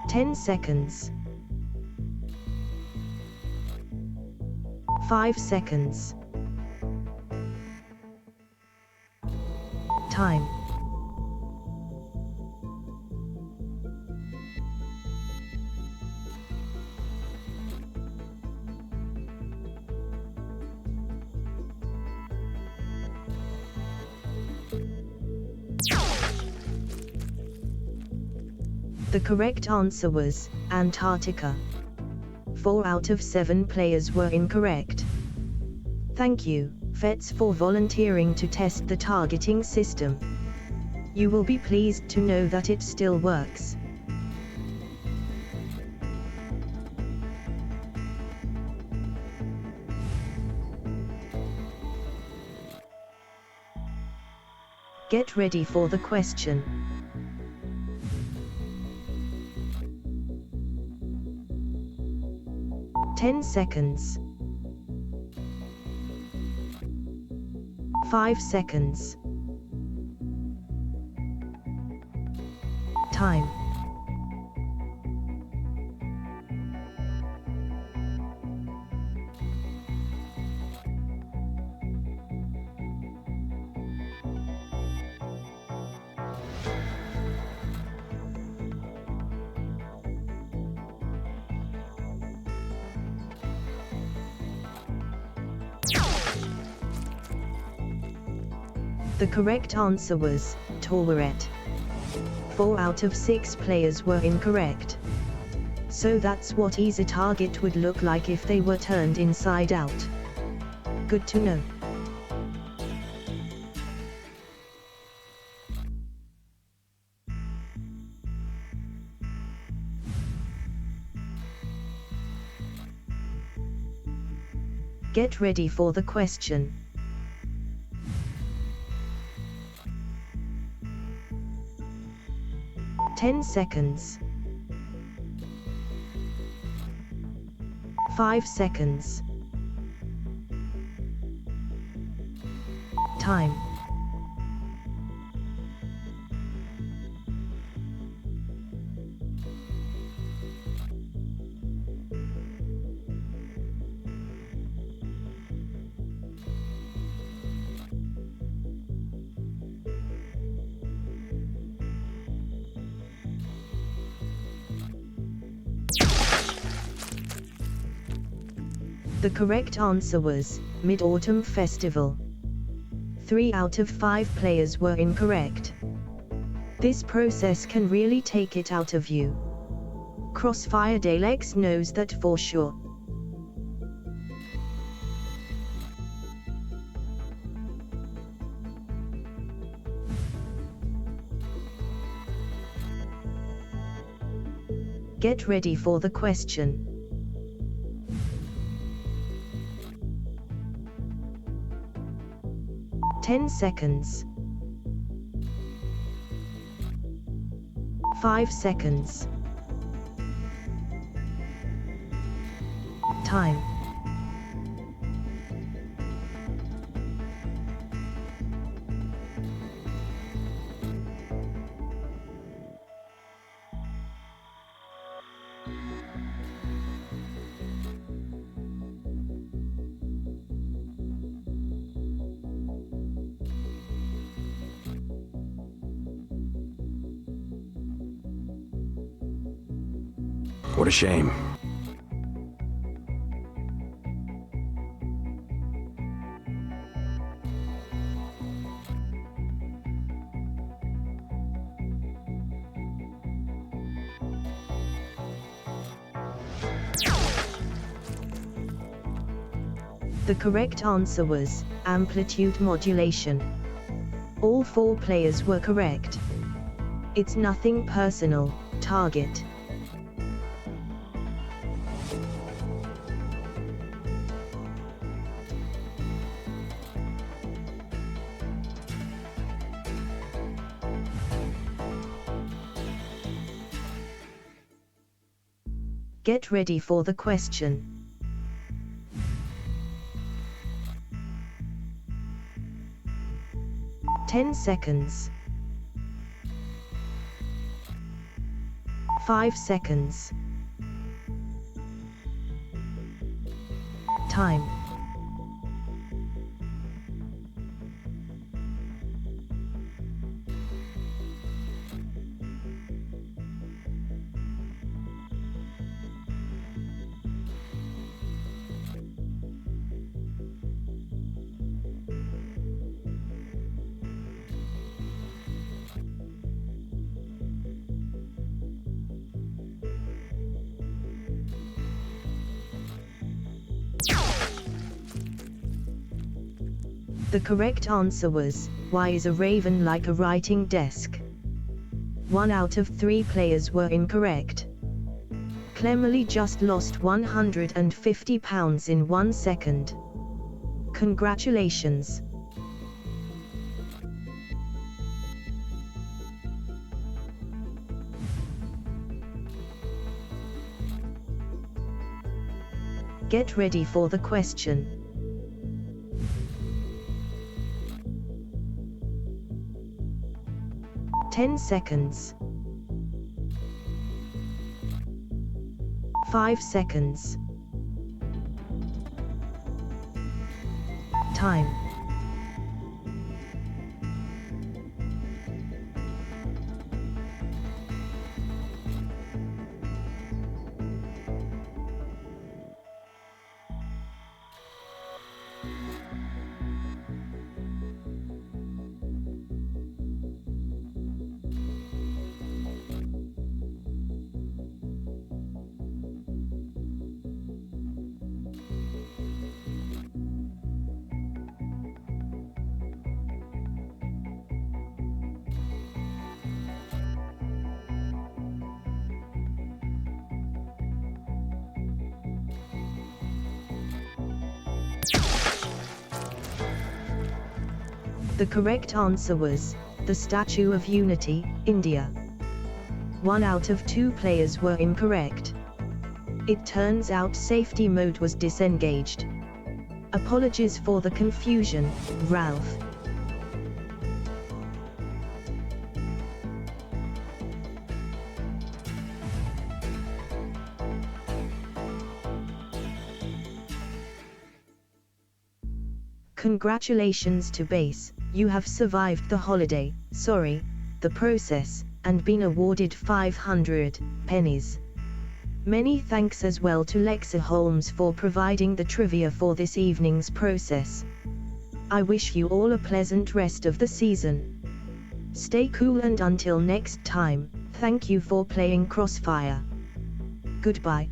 $10. 5 seconds. Time. The correct answer was Antarctica. 4 out of 7 players were incorrect. Thank you, Fets, for volunteering to test the targeting system. You will be pleased to know that it still works. Get ready for the question. 10 seconds. 5 seconds. Time. The correct answer was Tourette. 4 out of 6 players were incorrect. So that's what easy target would look like if they were turned inside out. Good to know. Get ready for the question. 10 seconds. 5 seconds. Time. The correct answer was Mid-Autumn Festival. 3 out of 5 players were incorrect. This process can really take it out of you. Crossfire Dalex knows that for sure. Get ready for the question. 10 seconds. 5 seconds. Time. What a shame. The correct answer was amplitude modulation. All 4 players were correct. It's nothing personal, target. Get ready for the question. 10 seconds. 5 seconds. Time. The correct answer was, why is a raven like a writing desk? 1 out of 3 players were incorrect. Clemily just lost £150 in 1 second. Congratulations. Get ready for the question. "10 seconds. 5 seconds. Time. The correct answer was, the Statue of Unity, India. 1 out of 2 players were incorrect. It turns out safety mode was disengaged. Apologies for the confusion, Ralph. Congratulations to Base, you have survived the holiday, the process, and been awarded 500 pennies. Many thanks as well to Lexa Holmes for providing the trivia for this evening's process. I wish you all a pleasant rest of the season. Stay cool and until next time, thank you for playing Crossfire. Goodbye.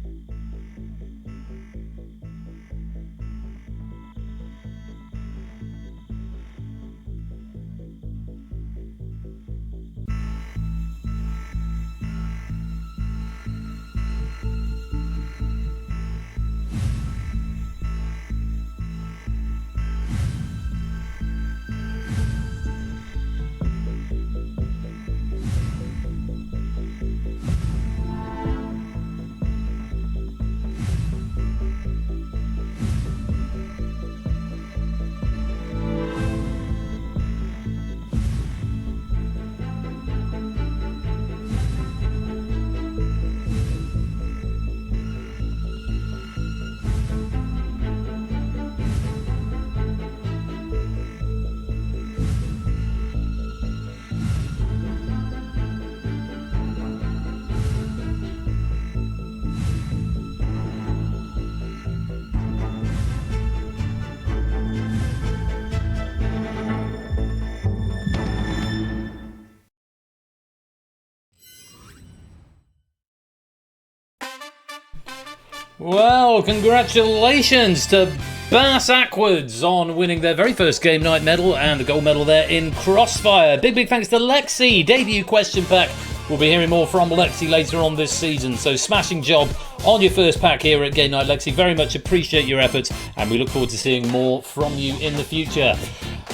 Well, congratulations to Bass Ackwards on winning their very first game night medal and the gold medal there in Crossfire. Big thanks to Lexi, debut question pack. We'll be hearing more from Lexi later on this season, so smashing job on your first pack here at Game Night, Lexi. Very much appreciate your efforts, and we look forward to seeing more from you in the future.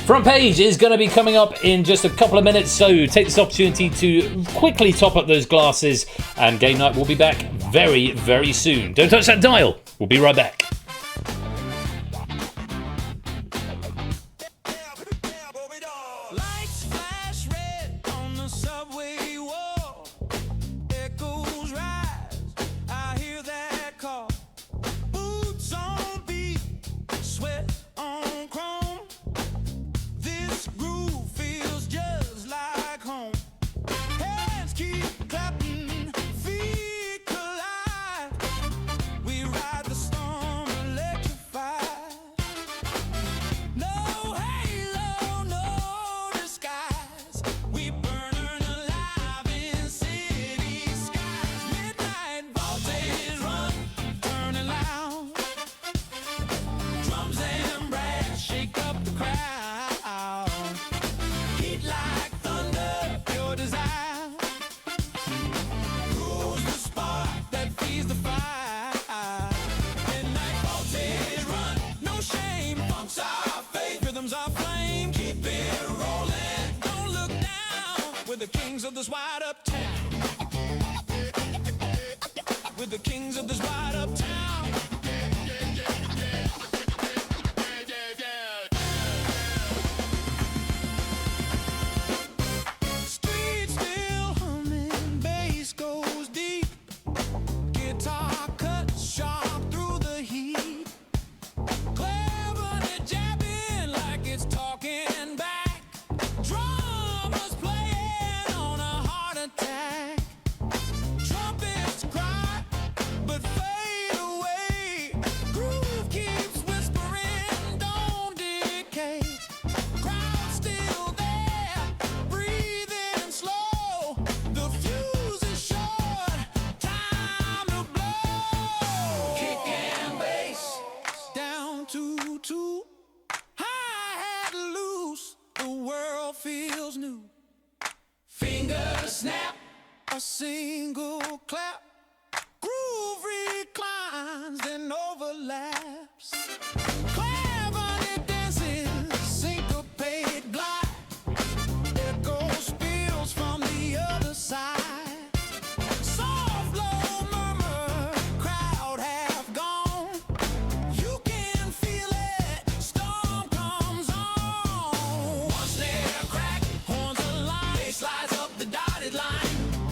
Front page is going to be coming up in just a couple of minutes, so take this opportunity to quickly top up those glasses, and Game Night will be back very soon. Don't touch that dial. We'll be right back. Lights flash red on the subway wall. Echoes rise, I hear that call. Boots on beat, sweat on chrome. This groove feels just like home. Hands keep clapping, feet collide. We ride the storm rhythms are flame. Keep it rolling. Don't look down. We're the kings of this wide up town. We're the kings of this wide up town. Street still humming, bass goes deep. Guitar cuts sharp through the heat. Cleverly jabbing like it's talking back. Drummers playing on a heart attack. Trumpets cry, but fade away. Groove keeps whispering, don't decay. Crowd still there, breathing slow. The fuse is short, time to blow. Kick and bass, down to two. Hi-hat loose, the world feels new. Fingers snap, a single clap. Groove reclines, then overlaps. Cleverly dances, syncopate glide. Echo spills from the other side. Soft low murmur, crowd half gone. You can feel it, storm comes on. One snare crack, horns align. Bass slides up the dotted line.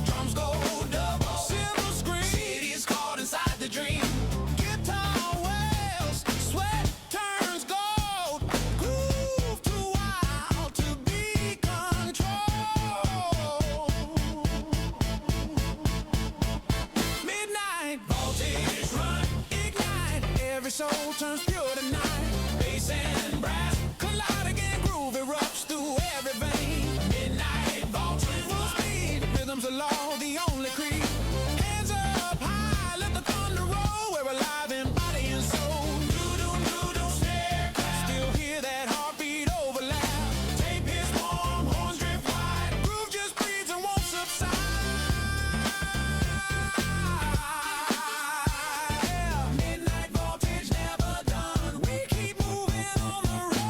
Drums go double, cymbal scream. City is caught inside the dream. Guitar wails, sweat turns gold. Groove too wild to be controlled. Midnight voltage run, ignite. Every soul turns pure tonight. Bass and brass collide again. Groove erupts through every vein. Midnight voltage full speed. Rhythms are law, the only creed. Hands up high, let the thunder roll. We're alive in body and soul. Do-do-do-do, snare clap. Still hear that heartbeat overlap. Tape hits warm, horns drift wide. Groove just breathes and won't subside. Midnight voltage never done. We keep moving on the run.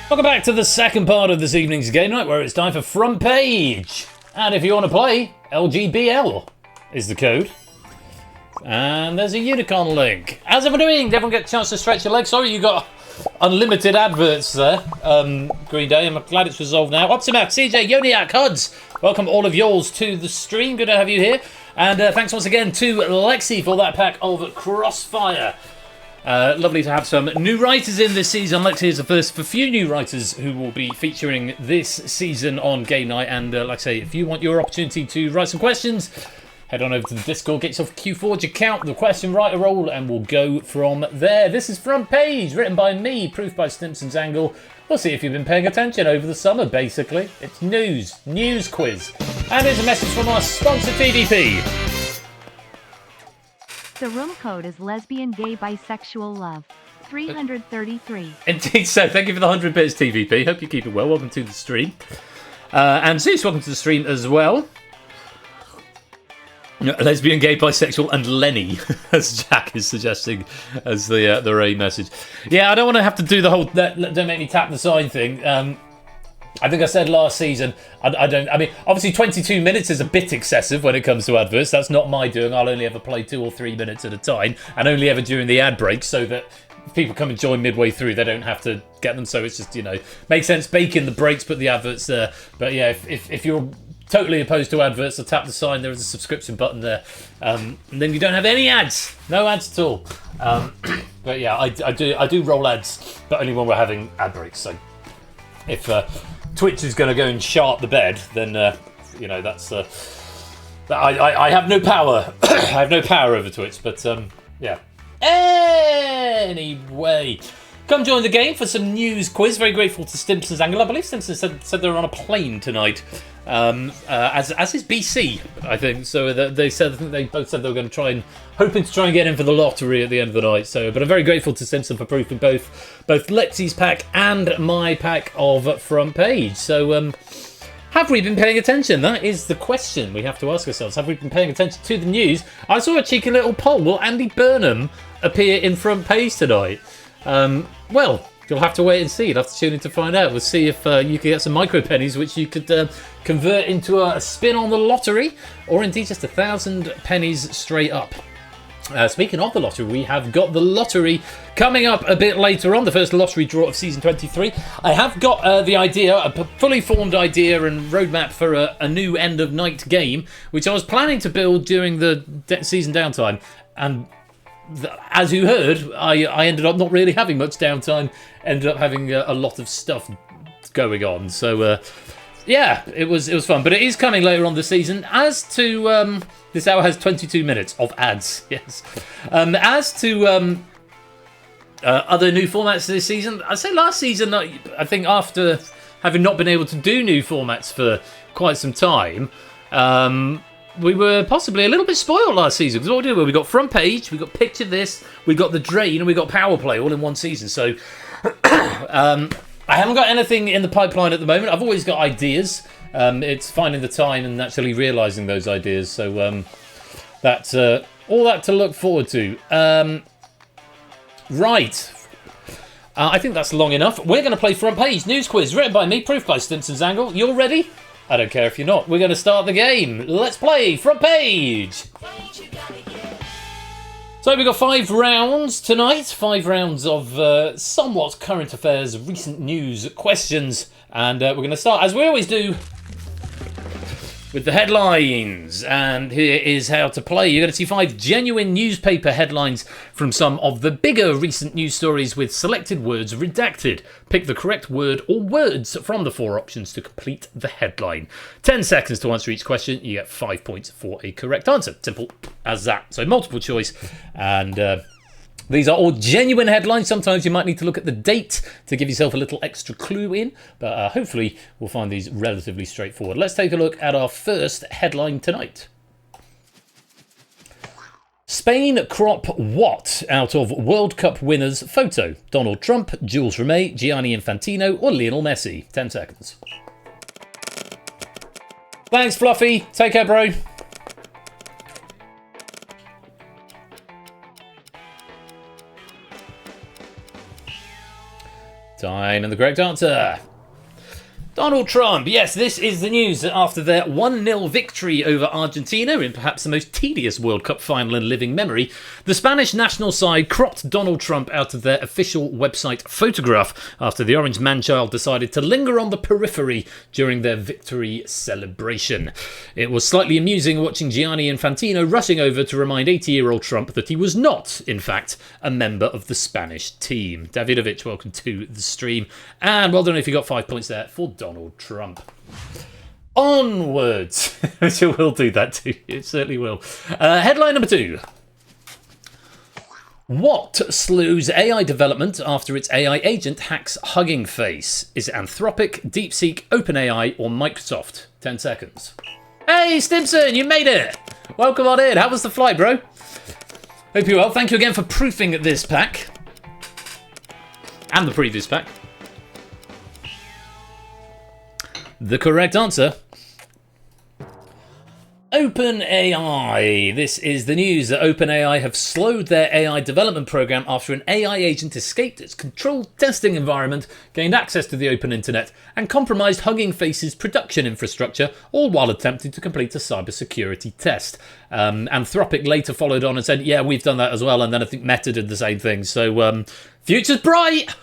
Welcome back to the second part of this evening's game night, where it's time for Front Page. And if you want to play, LGBL is the code. And there's a unicorn link. How's everyone doing? Did everyone get a chance to stretch your legs? Sorry, you got unlimited adverts there. Green Day, I'm glad it's resolved now. Optimac, CJ, Yoniak, Huds. Welcome all of yours to the stream. Good to have you here. And thanks once again to Lexi for that pack of Crossfire. Lovely to have some new writers in this season. Lexi is the first of a few new writers who will be featuring this season on Game Night. And like I say, if you want your opportunity to write some questions, head on over to the Discord, get yourself a Q4 account, the question writer role, and we'll go from there. This is Front Page, written by me, proof by Stimson's Angle. We'll see if you've been paying attention over the summer, basically. It's news quiz. And here's a message from our sponsor, TVP. The room code is lesbian, gay, bisexual love. 333. Indeed so. Thank you for the 100 bits, TVP. Hope you keep it well. Welcome to the stream. And Zeus, welcome to the stream as well. Lesbian, gay, bisexual, and Lenny, as Jack is suggesting as the Ray message. Yeah, I don't want to have to do the whole don't make me tap the sign thing. I think I said last season, I mean, obviously 22 minutes is a bit excessive when it comes to adverts. That's not my doing. I'll only ever play 2 or 3 minutes at a time, and only ever during the ad break, so that if people come and join midway through, they don't have to get them. So it's just, makes sense, bake in the breaks, put the adverts there. But yeah, if you're totally opposed to adverts, so tap the sign, there is a subscription button there. And then you don't have any ads. No ads at all. But yeah, I do roll ads, but only when we're having ad breaks. So if Twitch is going to go and sharp the bed, then that's I have no power. I have no power over Twitch, but yeah. Anyway, come join the game for some news quiz. Very grateful to Stimson's Angle. I believe Stimson said they were on a plane tonight, as is BC, I think. So they both said they were going to hoping to try and get in for the lottery at the end of the night. So, but I'm very grateful to Stimson for proofing both Lexi's pack and my pack of Front Page. So, have we been paying attention? That is the question we have to ask ourselves. Have we been paying attention to the news? I saw a cheeky little poll. Will Andy Burnham appear in Front Page tonight? Well, you'll have to wait and see. You'll have to tune in to find out. We'll see if you can get some micro pennies, which you could convert into a spin on the lottery, or indeed just 1,000 pennies straight up. Speaking of the lottery, we have got the lottery coming up a bit later on, the first lottery draw of Season 23. I have got the idea, a fully formed idea and roadmap for a new end-of-night game, which I was planning to build during the season downtime. And as you heard, I ended up not really having much downtime, ended up having a lot of stuff going on. So, yeah, it was fun. But it is coming later on this season. As to... this hour has 22 minutes of ads, yes. As to other new formats this season, I'd say last season, I think after having not been able to do new formats for quite some time, we were possibly a little bit spoiled last season. Because what we did, we got Front Page, we got Picture This, we got The Drain, and we got Power Play all in one season. So I haven't got anything in the pipeline at the moment. I've always got ideas. It's finding the time and actually realising those ideas. So that's all that to look forward to. Right. I think that's long enough. We're going to play Front Page News Quiz, written by me, proof by Stimson's Angle. You're ready? I don't care if you're not. We're going to start the game. Let's play Front Page. So we've got 5 rounds tonight. 5 rounds of somewhat current affairs, recent news, questions. And we're going to start, as we always do, with the headlines. And here is how to play. You're going to see 5 genuine newspaper headlines from some of the bigger recent news stories with selected words redacted. Pick the correct word or words from the 4 options to complete the headline. 10 seconds to answer each question. You get 5 points for a correct answer. Simple as that. So multiple choice. And these are all genuine headlines. Sometimes you might need to look at the date to give yourself a little extra clue in, but hopefully we'll find these relatively straightforward. Let's take a look at our first headline tonight. Spain crop what out of World Cup winners photo? Donald Trump, Jules Rimet, Gianni Infantino, or Lionel Messi? 10 seconds. Thanks, Fluffy. Take care, bro. Time and the correct answer. Donald Trump. Yes, this is the news that after their 1-0 victory over Argentina in perhaps the most tedious World Cup final in living memory, the Spanish national side cropped Donald Trump out of their official website photograph after the Orange Man-child decided to linger on the periphery during their victory celebration. It was slightly amusing watching Gianni Infantino rushing over to remind 80-year-old Trump that he was not, in fact, a member of the Spanish team. Davidovich, welcome to the stream. And well done if you got 5 points there for Donald Trump. Onwards. It will do that too. It certainly will. Headline number 2. What slews AI development after its AI agent hacks Hugging Face? Is it Anthropic, DeepSeek, OpenAI, or Microsoft? 10 seconds. Hey, Stimson, you made it. Welcome on in. How was the flight, bro? Hope you're well. Thank you again for proofing this pack. And the previous pack. The correct answer. OpenAI. This is the news that OpenAI have slowed their AI development program after an AI agent escaped its controlled testing environment, gained access to the open internet, and compromised Hugging Face's production infrastructure, all while attempting to complete a cybersecurity test. Anthropic later followed on and said, yeah, we've done that as well, and then I think Meta did the same thing. So, future's bright!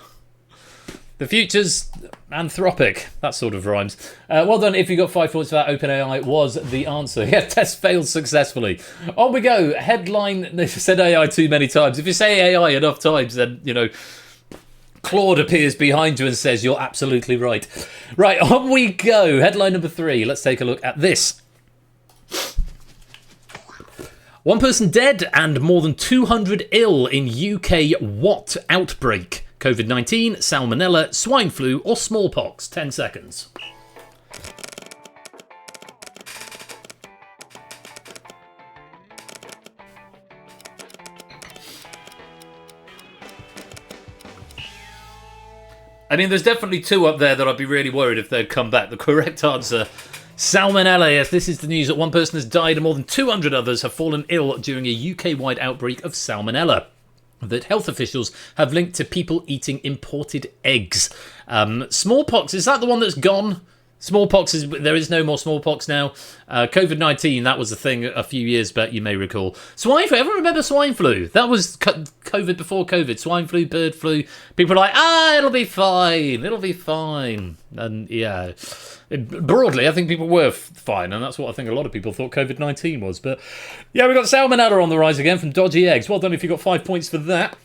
The future's Anthropic. That sort of rhymes. Well done if you got 5 points for that. OpenAI was the answer. Yeah, test failed successfully. On we go. Headline, they said AI too many times. If you say AI enough times, then, you know, Claude appears behind you and says, you're absolutely right. Right, on we go. Headline number 3. Let's take a look at this. 1 person dead and more than 200 ill in UK what outbreak? COVID-19, salmonella, swine flu, or smallpox? 10 seconds. I mean, there's definitely 2 up there that I'd be really worried if they'd come back. The correct answer, salmonella. Yes, this is the news that 1 person has died and more than 200 others have fallen ill during a UK-wide outbreak of salmonella that health officials have linked to people eating imported eggs. Smallpox, is that the one that's gone? Smallpox, there is no more smallpox now. COVID-19, that was a thing a few years back, you may recall. Swine flu, everyone remember swine flu? That was COVID before COVID. Swine flu, bird flu. People were like, it'll be fine. It'll be fine. And yeah, broadly, I think people were fine. And that's what I think a lot of people thought COVID-19 was. But yeah, we've got salmonella on the rise again from dodgy eggs. Well done if you got 5 points for that.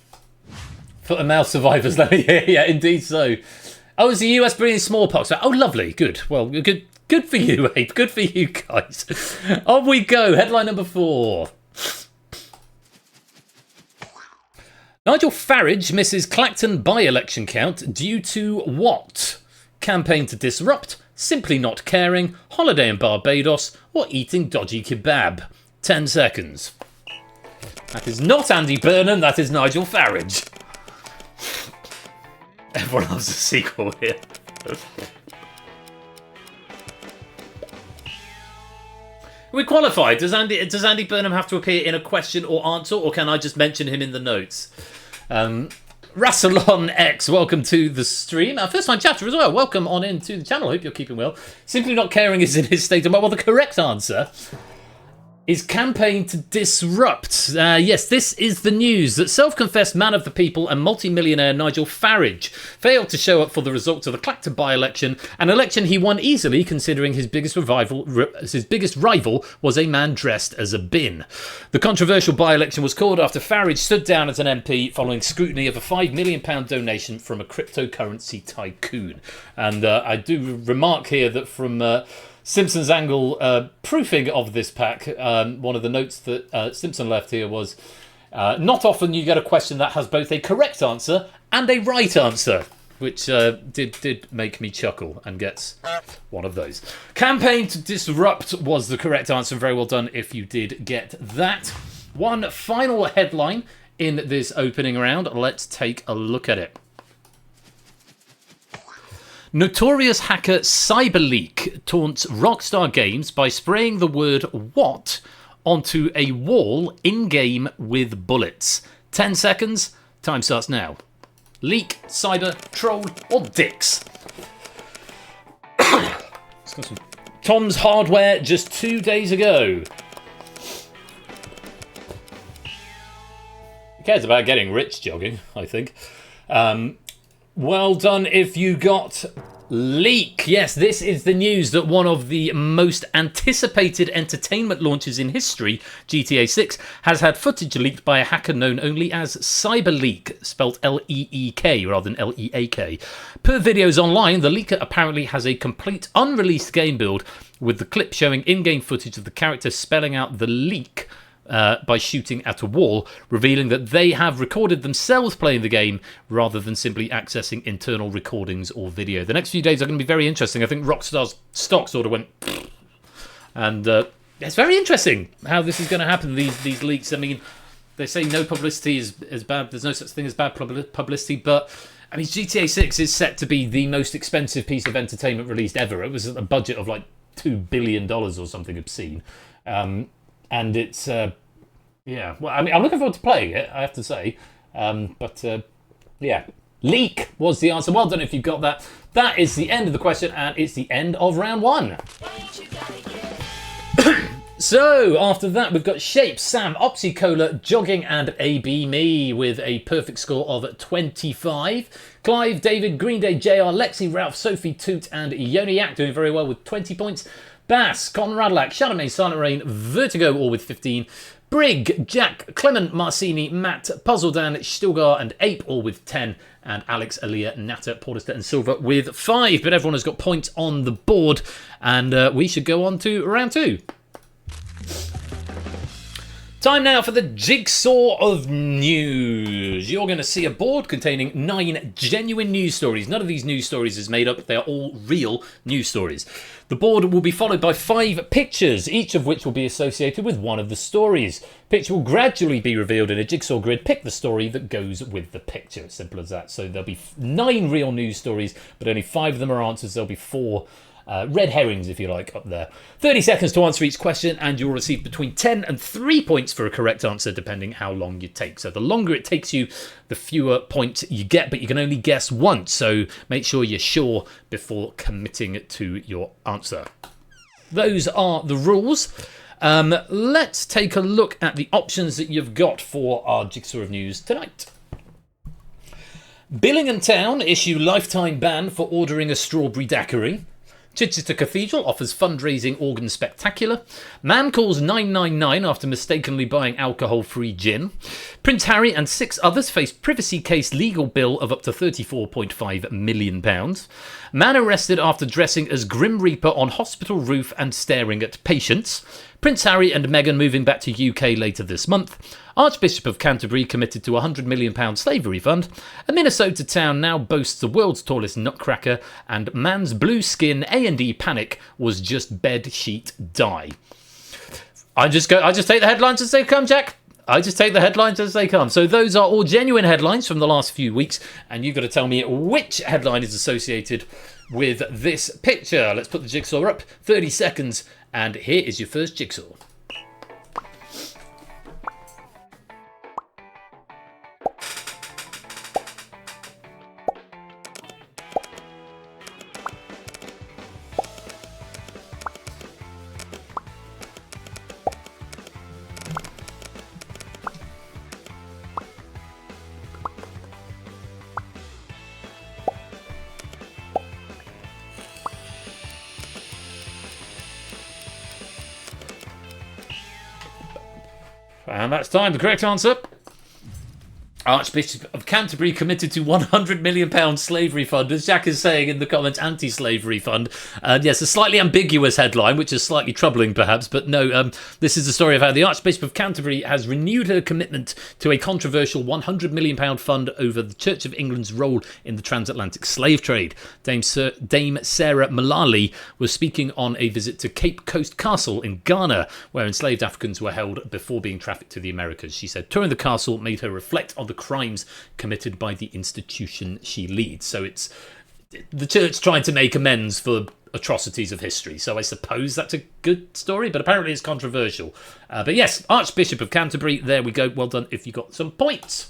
Foot and mouth survivors. Yeah, indeed so. Oh, it's the US bringing smallpox. Oh, lovely. Good. Well, good for you, Abe. Good for you guys. On we go. Headline number 4. Nigel Farage misses Clacton by-election count due to what? Campaign to disrupt, simply not caring, holiday in Barbados, or eating dodgy kebab? 10 seconds. That is not Andy Burnham, that is Nigel Farage. Everyone loves a sequel here. We qualified. Does Andy Burnham have to appear in a question or answer, or can I just mention him in the notes? Rassalon X, welcome to the stream. Our first time chatter as well. Welcome on in to the channel. Hope you're keeping well. Simply not caring is in his state of mind. Well, the correct answer is campaign to disrupt. Yes, this is the news that self-confessed man of the people and multi-millionaire Nigel Farage failed to show up for the results of the Clacton by-election, an election he won easily considering his biggest rival was a man dressed as a bin. The controversial by-election was called after Farage stood down as an MP following scrutiny of a £5 million donation from a cryptocurrency tycoon. And I do remark here that from Simpson's angle proofing of this pack, one of the notes that Simpson left here was, not often you get a question that has both a correct answer and a right answer, which did make me chuckle and gets one of those. Campaign to disrupt was the correct answer. Very well done if you did get that. One final headline in this opening round. Let's take a look at it. Notorious hacker CyberLeak taunts Rockstar Games by spraying the word "what" onto a wall in-game with bullets. 10 seconds. Time starts now. Leak, cyber, troll, or dicks? Tom's Hardware just 2 days ago. He cares about getting rich jogging, I think. Well done if you got leak. Yes, this is the news that one of the most anticipated entertainment launches in history, GTA 6, has had footage leaked by a hacker known only as CyberLeak, spelt L-E-E-K rather than L-E-A-K. Per videos online, the leaker apparently has a complete unreleased game build with the clip showing in-game footage of the character spelling out the leak by shooting at a wall, revealing that they have recorded themselves playing the game rather than simply accessing internal recordings or video. The next few days are going to be very interesting. I think Rockstar's stock sort of went... And it's very interesting how this is going to happen, these leaks. I mean, they say no publicity is bad. There's no such thing as bad publicity, but... I mean, GTA 6 is set to be the most expensive piece of entertainment released ever. It was a budget of like $2 billion or something obscene. And it's, yeah, well, I mean, I'm looking forward to playing it, I have to say. Yeah, leak was the answer. Well done if you got that. That is the end of the question, and it's the end of round 1. So, after that, we've got Shape, Sam, Opsy-Cola, Jogging, and AB Me with a perfect score of 25. Clive, David, Green Day, JR, Lexi, Ralph, Sophie, Toot, and Yoniak doing very well with 20 points. Bass, Conradlac, Shadowmay, Silent Rain, Vertigo, all with 15. Brig, Jack, Clement, Marcini, Matt, Puzzledan, Stilgar, and Ape, all with 10. And Alex, Aaliyah, Natter, Portester, and Silver with 5. But everyone has got points on the board, and we should go on to round 2. Time now for the Jigsaw of News. You're going to see a board containing 9 genuine news stories. None of these news stories is made up. They are all real news stories. The board will be followed by 5 pictures, each of which will be associated with one of the stories. Picture will gradually be revealed in a jigsaw grid. Pick the story that goes with the picture. Simple as that. So there'll be 9 real news stories, but only 5 of them are answers. There'll be 4 red herrings, if you like, up there. 30 seconds to answer each question, and you'll receive between 10 and 3 points for a correct answer, depending how long you take. So the longer it takes you, the fewer points you get, but you can only guess once, so make sure you're sure before committing to your answer. Those are the rules. Let's take a look at the options that you've got for our Jigsaw of News tonight. Billingham Town issue lifetime ban for ordering a strawberry daiquiri. Chichester Cathedral offers fundraising organ spectacular. Man calls 999 after mistakenly buying alcohol-free gin. Prince Harry and 6 others face privacy case legal bill of up to £34.5 million. Man arrested after dressing as Grim Reaper on hospital roof and staring at patients. Prince Harry and Meghan moving back to UK later this month. Archbishop of Canterbury committed to a £100 million slavery fund. A Minnesota town now boasts the world's tallest nutcracker. And man's blue skin A&E panic was just bed sheet dye. I just take the headlines as they come, Jack. I just take the headlines as they come. So those are all genuine headlines from the last few weeks, and you've got to tell me which headline is associated with this picture. Let's put the jigsaw up. 30 seconds, and here is your first jigsaw. And that's time. The correct answer. Archbishop of Canterbury committed to £100 million slavery fund, as Jack is saying in the comments, anti-slavery fund. And yes, a slightly ambiguous headline, which is slightly troubling perhaps, but no, this is the story of how the Archbishop of Canterbury has renewed her commitment to a controversial £100 million fund over the Church of England's role in the transatlantic slave trade. Dame Sarah Mullally was speaking on a visit to Cape Coast Castle in Ghana, where enslaved Africans were held before being trafficked to the Americas. She said touring the castle made her reflect on the crimes committed by the institution she leads. So it's the church trying to make amends for atrocities of history. So I suppose that's a good story, but apparently it's controversial. But yes, Archbishop of Canterbury, there we go. Well done if you got some points.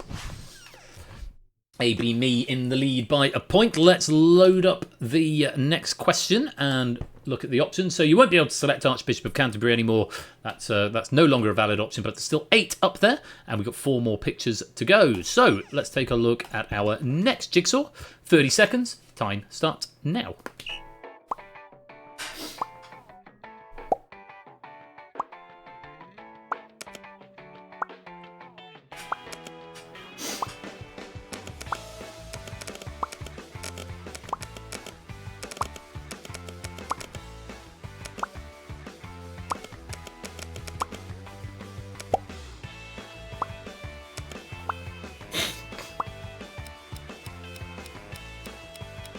AB Me in the lead by a point. Let's load up the next question and look at the options. So you won't be able to select Archbishop of Canterbury anymore. That's no longer a valid option, but there's still 8 up there, and we've got 4 more pictures to go. So let's take a look at our next jigsaw. 30 seconds. Time starts now.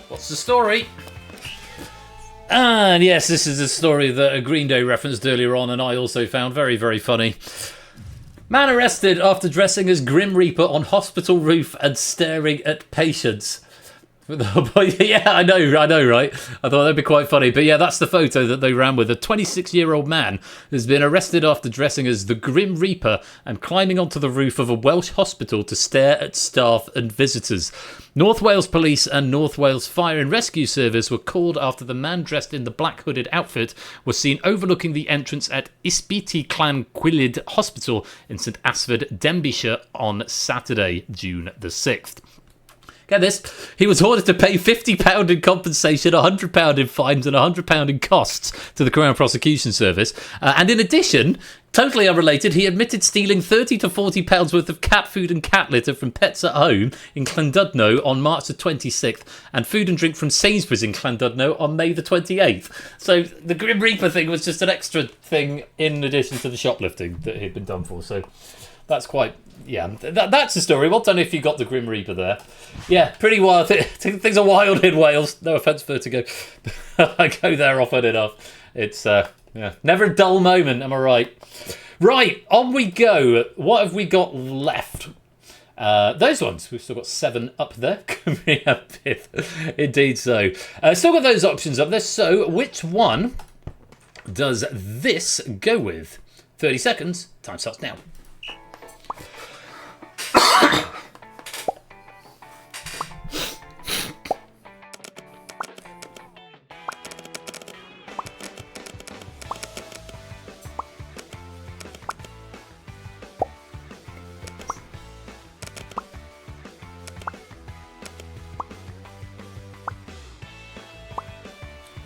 What's the story? And yes, this is a story that a Green Day referenced earlier on, and I also found very, very funny. Man arrested after dressing as Grim Reaper on hospital roof and staring at patients. Yeah, I know, right? I thought that'd be quite funny. But yeah, that's the photo that they ran with. A 26-year-old man has been arrested after dressing as the Grim Reaper and climbing onto the roof of a Welsh hospital to stare at staff and visitors. North Wales Police and North Wales Fire and Rescue Service were called after the man dressed in the black hooded outfit was seen overlooking the entrance at Ysbyty Clan Gwylyd Hospital in St Asford, Denbighshire on Saturday, June the 6th. Get this, he was ordered to pay £50 in compensation, £100 in fines and £100 in costs to the Crown Prosecution Service. And in addition, totally unrelated, he admitted stealing £30 to £40 worth of cat food and cat litter from Pets at Home in Llandudno on March the 26th and food and drink from Sainsbury's in Llandudno on May the 28th. So the Grim Reaper thing was just an extra thing in addition to the shoplifting that he'd been done for. So that's quite... Yeah, that's the story. Well done if you got the Grim Reaper there. Yeah, pretty wild. Things are wild in Wales. No offence, Vertigo. I go there often enough. It's never a dull moment, am I right? Right, on we go. What have we got left? Those ones. We've still got 7 up there. Coming up with. Indeed so. Still got those options up there. So, which one does this go with? 30 seconds. Time starts now.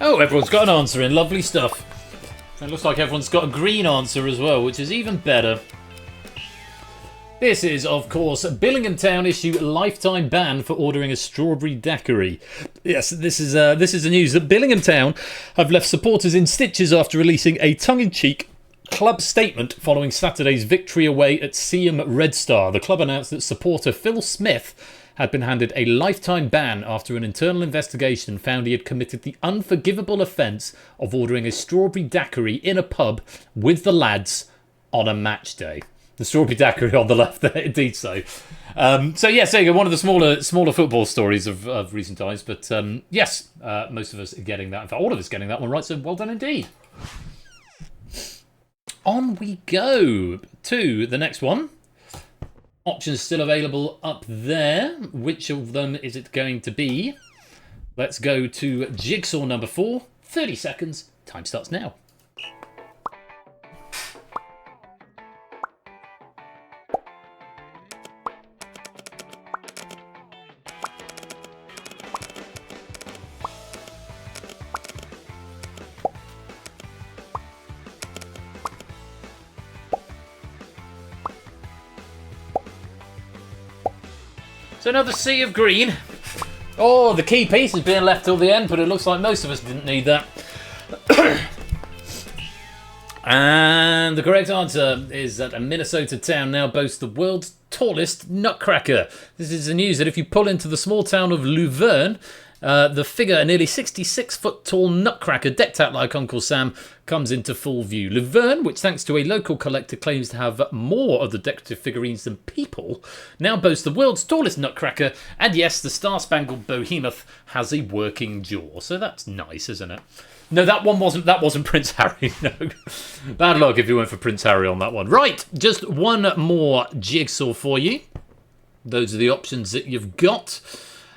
Oh, everyone's got an answer in. Lovely stuff. It looks like everyone's got a green answer as well, which is even better. This is, of course, Billingham Town issue lifetime ban for ordering a strawberry daiquiri. Yes, this is the news that Billingham Town have left supporters in stitches after releasing a tongue-in-cheek club statement following Saturday's victory away at Seaham Red Star. The club announced that supporter Phil Smith had been handed a lifetime ban after an internal investigation found he had committed the unforgivable offence of ordering a strawberry daiquiri in a pub with the lads on a match day. The strawberry daiquiri on the left there, indeed so. So yes, there you go, one of the smaller football stories of recent times. But yes, most of us are getting that. In fact, all of us getting that one right, so well done indeed. On we go to the next one. Options still available up there. Which of them is it going to be? Let's go to jigsaw number 4. 30 seconds. Time starts now. So another sea of green. Oh, the key piece is being left till the end, but it looks like most of us didn't need that. And the correct answer is that a Minnesota town now boasts the world's tallest nutcracker. This is the news that if you pull into the small town of Luverne, the figure, a nearly 66-foot tall nutcracker decked out like Uncle Sam, comes into full view. Luverne, which thanks to a local collector claims to have more of the decorative figurines than people, now boasts the world's tallest nutcracker, and yes, the star-spangled behemoth has a working jaw. So that's nice, isn't it? No, that wasn't Prince Harry, no. Bad luck if you went for Prince Harry on that one. Right, just one more jigsaw for you. Those are the options that you've got.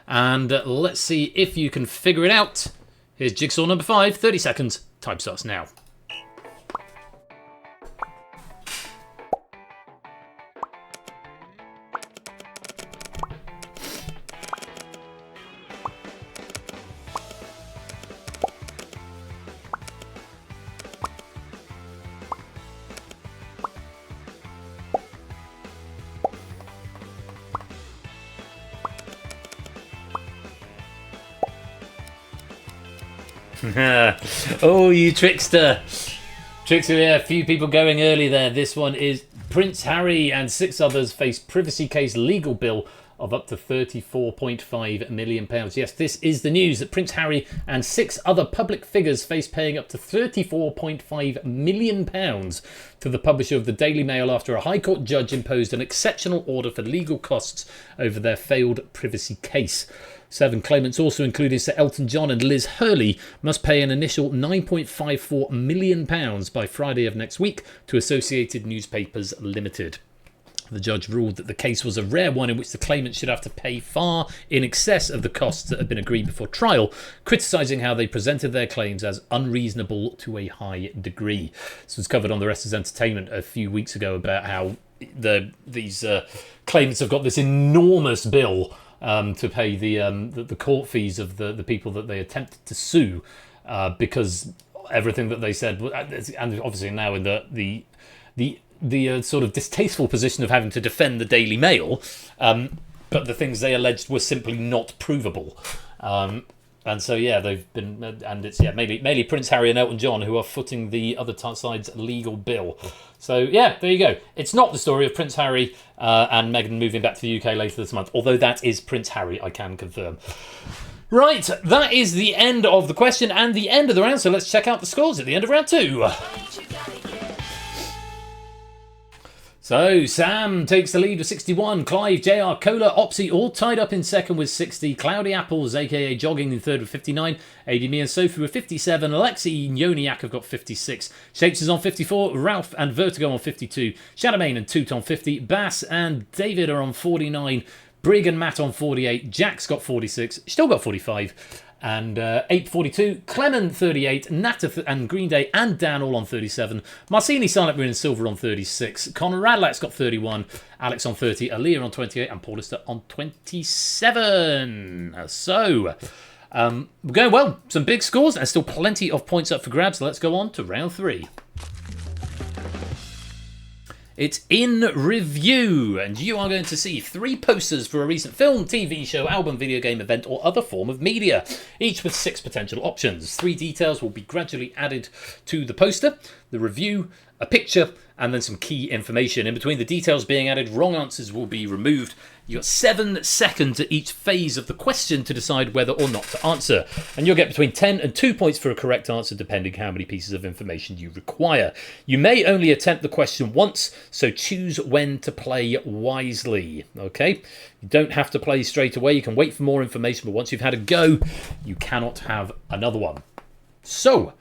And let's see if you can figure it out. Here's jigsaw number 5, 30 seconds. Time starts now. Oh, you trickster. Trickster, yeah, a few people going early there. This one is Prince Harry and 6 others face privacy case legal bill of up to £34.5 million. Yes, this is the news that Prince Harry and 6 other public figures face paying up to £34.5 million to the publisher of the Daily Mail after a High Court judge imposed an exceptional order for legal costs over their failed privacy case. 7 claimants, also including Sir Elton John and Liz Hurley, must pay an initial £9.54 million by Friday of next week to Associated Newspapers Limited. The judge ruled that the case was a rare one in which the claimant should have to pay far in excess of the costs that had been agreed before trial, criticising how they presented their claims as unreasonable to a high degree. This was covered on The Rest is Entertainment a few weeks ago about how these claimants have got this enormous bill to pay the court fees of the people that they attempted to sue because everything that they said, and obviously now in the sort of distasteful position of having to defend the Daily Mail, but the things they alleged were simply not provable. And so, yeah, they've been, and it's mainly Prince Harry and Elton John who are footing the other side's legal bill. So, yeah, there you go. It's not the story of Prince Harry and Meghan moving back to the UK later this month, although that is Prince Harry, I can confirm. Right, that is the end of the question and the end of the round, so let's check out the scores at the end of round 2. So, Sam takes the lead with 61, Clive, JR, Cola, Opsy all tied up in second with 60, Cloudy Apples, aka Jogging, in third with 59, AD, me and Sophie with 57, Alexi and Yoniak have got 56, Shapes is on 54, Ralph and Vertigo on 52, Shadowmane and Toot on 50, Bass and David are on 49, Brig and Matt on 48, Jack's got 46, still got 45, and 842, Clement 38, Nata and Green Day and Dan all on 37, Marcini, Silent Moon and Silver on 36, Conor Radlack's got 31, Alex on 30, Aaliyah on 28 and Paulista on 27. So, we're going well. Some big scores and still plenty of points up for grabs. Let's go on to round 3. It's in review, and you are going to see 3 posters for a recent film, TV show, album, video game, event, or other form of media, each with 6 potential options. 3 details will be gradually added to the poster, the review, a picture, and then some key information. In between the details being added, wrong answers will be removed. You've got 7 seconds at each phase of the question to decide whether or not to answer. And you'll get between 10 and 2 points for a correct answer, depending how many pieces of information you require. You may only attempt the question once, so choose when to play wisely. Okay? You don't have to play straight away. You can wait for more information, but once you've had a go, you cannot have another one. So,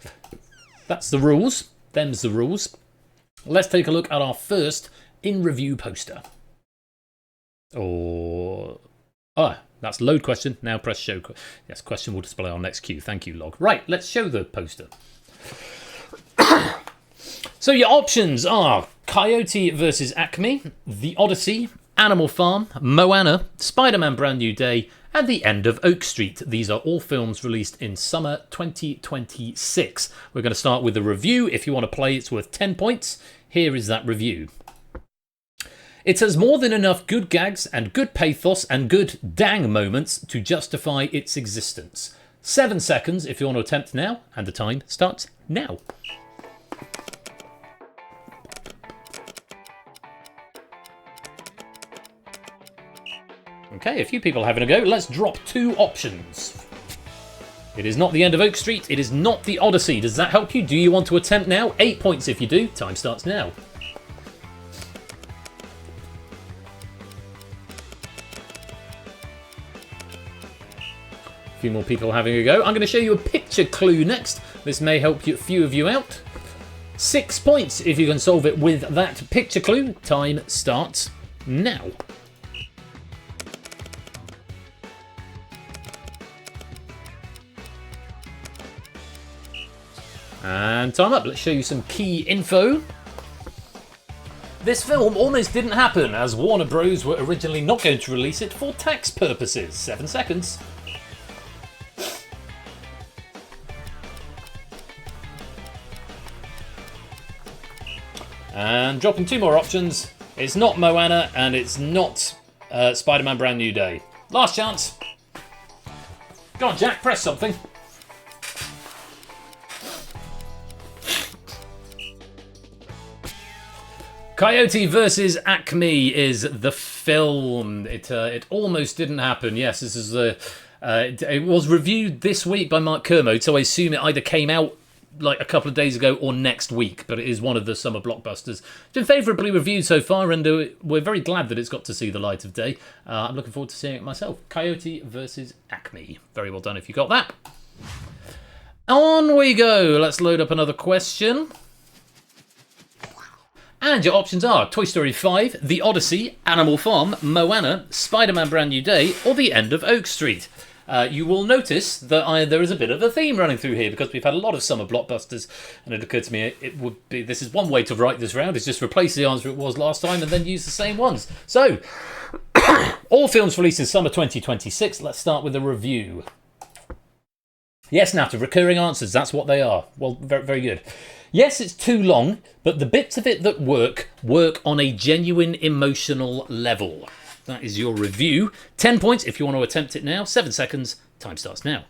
that's the rules. Them's the rules. Let's take a look at our first in-review poster. That's load question. Now press show. Yes, question will display on next cue. Thank you, log. Right, let's show the poster. So your options are Coyote versus Acme, The Odyssey, Animal Farm, Moana, Spider-Man Brand New Day, and The End of Oak Street. These are all films released in summer 2026. We're going to start with a review. If you want to play, it's worth 10 points. Here is that review. It has more than enough good gags and good pathos and good dang moments to justify its existence. 7 seconds if you want to attempt now, and the time starts now. Okay, a few people having a go. Let's drop 2 options. It is not The End of Oak Street. It is not The Odyssey. Does that help you? Do you want to attempt now? 8 points if you do. Time starts now. A few more people having a go. I'm going to show you a picture clue next. This may help a few of you out. 6 points if you can solve it with that picture clue. Time starts now. And time up. Let's show you some key info. This film almost didn't happen, as Warner Bros. Were originally not going to release it for tax purposes. 7 seconds. And dropping 2 more options. It's not Moana, and it's not Spider-Man Brand New Day. Last chance. Go on, Jack, press something. Coyote versus Acme is the film. It almost didn't happen. Yes, this is it was reviewed this week by Mark Kermode, so I assume it either came out like a couple of days ago or next week, but it is one of the summer blockbusters. It's been favourably reviewed so far, and we're very glad that it's got to see the light of day. I'm looking forward to seeing it myself. Coyote versus Acme. Very well done if you got that. On we go. Let's load up another question. And your options are Toy Story 5, The Odyssey, Animal Farm, Moana, Spider-Man Brand New Day, or The End of Oak Street. You will notice that there is a bit of a theme running through here because we've had a lot of summer blockbusters, and it occurred to me it would be, this is one way to write this round, is just replace the answer it was last time and then use the same ones. So, all films released in summer 2026. Let's start with a review. Yes, Nata, recurring answers, that's what they are. Well, very, very good. Yes, it's too long, but the bits of it that work on a genuine emotional level. That is your review. 10 points if you want to attempt it now. 7 seconds. Time starts now.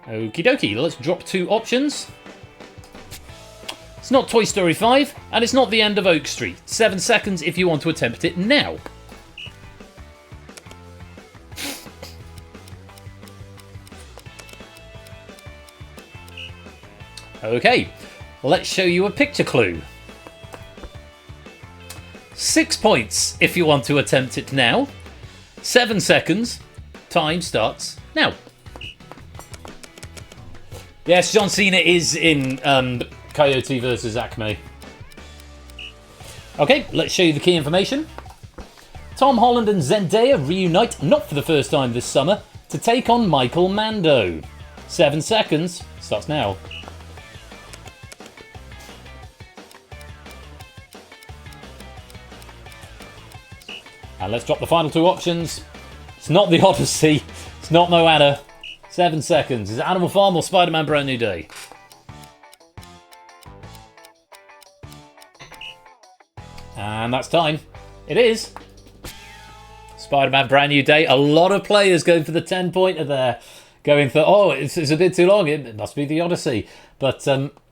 Okie dokie, let's drop 2 options. It's not Toy Story 5, and it's not The End of Oak Street. 7 seconds if you want to attempt it now. Okay, let's show you a picture clue. 6 points if you want to attempt it now. 7 seconds. Time starts now. Yes, John Cena is in Coyote versus Acme. Okay, let's show you the key information. Tom Holland and Zendaya reunite, not for the first time this summer, to take on Michael Mando. 7 seconds. Starts now. And let's drop the final 2 options. It's not The Odyssey. It's not Moana. 7 seconds. Is it Animal Farm or Spider-Man Brand New Day? And that's time. It is Spider-Man Brand New Day. A lot of players going for the 10-pointer there. Going for, oh, it's a bit too long. It must be The Odyssey. But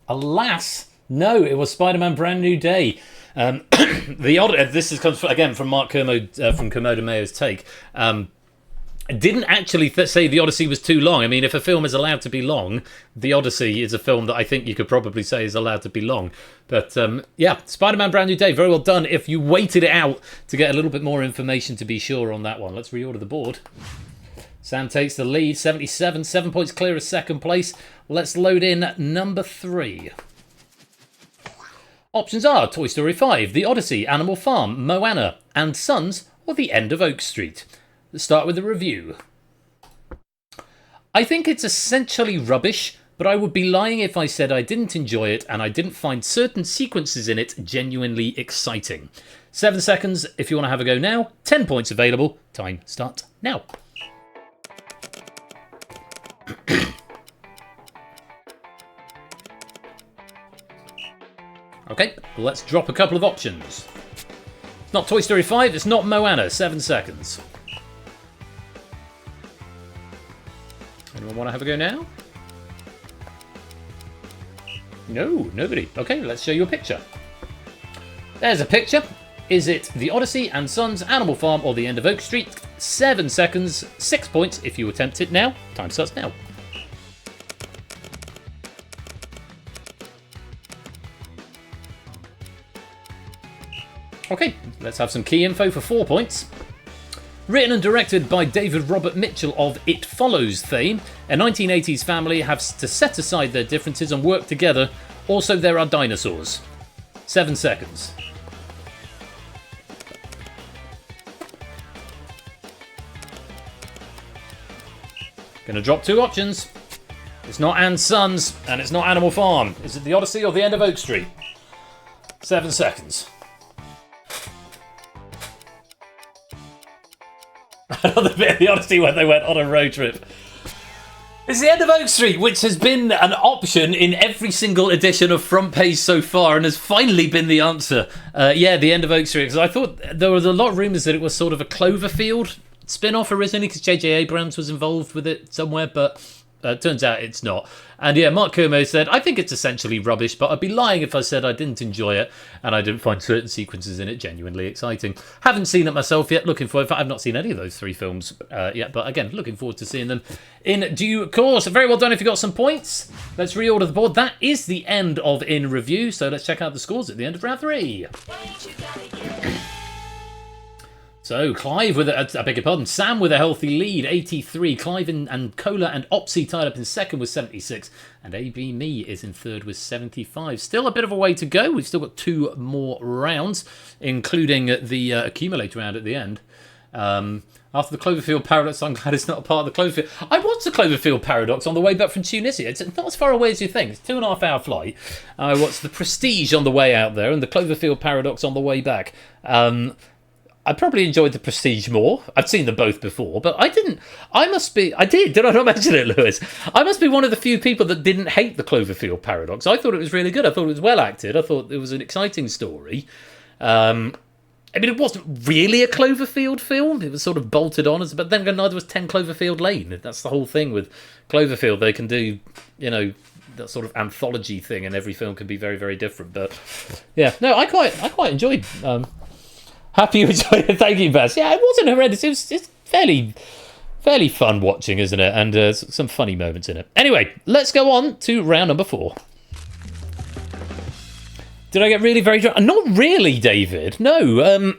alas, no, it was Spider-Man Brand New Day. This comes again from Mark Kermode from Komodo Mayo's take. Didn't actually say The Odyssey was too long. I mean, if a film is allowed to be long, The Odyssey is a film that I think you could probably say is allowed to be long. But yeah, Spider-Man Brand New Day, very well done. If you waited it out to get a little bit more information to be sure on that one. Let's reorder the board. Sam takes the lead, 77, 7 points clear of second place. Let's load in number 3. Options are Toy Story 5, The Odyssey, Animal Farm, Moana, and Sons, or The End of Oak Street. Let's start with the review. I think it's essentially rubbish, but I would be lying if I said I didn't enjoy it and I didn't find certain sequences in it genuinely exciting. 7 seconds if you want to have a go now. 10 points available. Time starts now. Okay, let's drop a couple of options. It's not Toy Story 5, it's not Moana. 7 seconds. Anyone want to have a go now? No, nobody. Okay, let's show you a picture. There's a picture. Is it The Odyssey and Sons, Animal Farm, or The End of Oak Street? 7 seconds, 6 points if you attempt it now. Time starts now. Okay, let's have some key info for 4 points. Written and directed by David Robert Mitchell of It Follows fame, a 1980s family has to set aside their differences and work together. Also, there are dinosaurs. 7 seconds. Gonna drop 2 options. It's not And Sons, and it's not Animal Farm. Is it The Odyssey or The End of Oak Street? 7 seconds. Another bit of The Odyssey when they went on a road trip. It's The End of Oak Street, which has been an option in every single edition of Front Page so far and has finally been the answer. Yeah, The End of Oak Street, because I thought there was a lot of rumours that it was sort of a Cloverfield spin-off originally, because J.J. Abrams was involved with it somewhere, but Turns out it's not. And yeah, Mark Kermo said, I think it's essentially rubbish, but I'd be lying if I said I didn't enjoy it and I didn't find certain sequences in it genuinely exciting. Haven't seen it myself yet. Looking forward. I've not seen any of those 3 films yet, but again, looking forward to seeing them in due course. Very well done if you got some points. Let's reorder the board. That is the end of In Review, so let's check out the scores at the end of round 3. So, Clive with I beg your pardon, Sam with a healthy lead, 83. Clive and Cola and Opsy tied up in second with 76. And AB Me is in third with 75. Still a bit of a way to go. We've still got 2 more rounds, including the accumulator round at the end. After the Cloverfield Paradox, I'm glad it's not a part of the Cloverfield. I watched the Cloverfield Paradox on the way back from Tunisia. It's not as far away as you think. It's a 2.5 hour flight. I watched the Prestige on the way out there and the Cloverfield Paradox on the way back. I probably enjoyed the Prestige more. I've seen them both before, but I didn't. Did I not mention it, Lewis? I must be one of the few people that didn't hate the Cloverfield Paradox. I thought it was really good. I thought it was well acted. I thought it was an exciting story. I mean, it wasn't really a Cloverfield film. It was sort of bolted on, but then neither was 10 Cloverfield Lane. That's the whole thing with Cloverfield. They can do, that sort of anthology thing, and every film can be very, very different. But yeah, no, I quite enjoyed. Happy you enjoyed it. Thank you, Baz. Yeah, it wasn't horrendous. It's fairly fun watching, isn't it? And some funny moments in it. Anyway, let's go on to round number 4. Did I get really very drunk? Not really, David. No.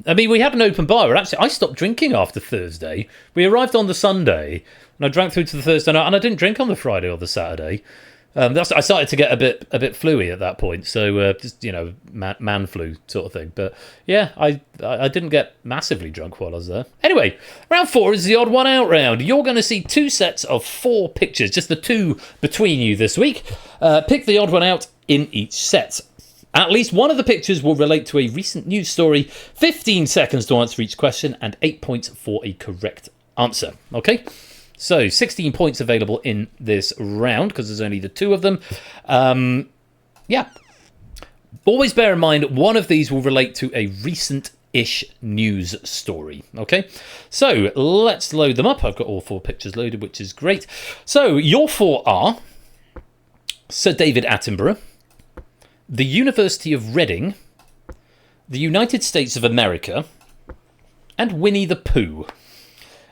I mean, we had an open bar. Actually, I stopped drinking after Thursday. We arrived on the Sunday, and I drank through to the Thursday night, and I didn't drink on the Friday or the Saturday. I started to get a bit fluey at that point, so just man flu sort of thing. But yeah, I didn't get massively drunk while I was there. Anyway, round 4 is the odd one out round. You're going to see 2 sets of 4 pictures, just the 2 between you this week. Pick the odd one out in each set. At least one of the pictures will relate to a recent news story. 15 seconds to answer each question, and 8 points for a correct answer. Okay. So, 16 points available in this round, because there's only the 2 of them. Yeah. Always bear in mind, one of these will relate to a recent-ish news story. Okay? So, let's load them up. I've got all 4 pictures loaded, which is great. So, your 4 are Sir David Attenborough, the University of Reading, the United States of America, and Winnie the Pooh.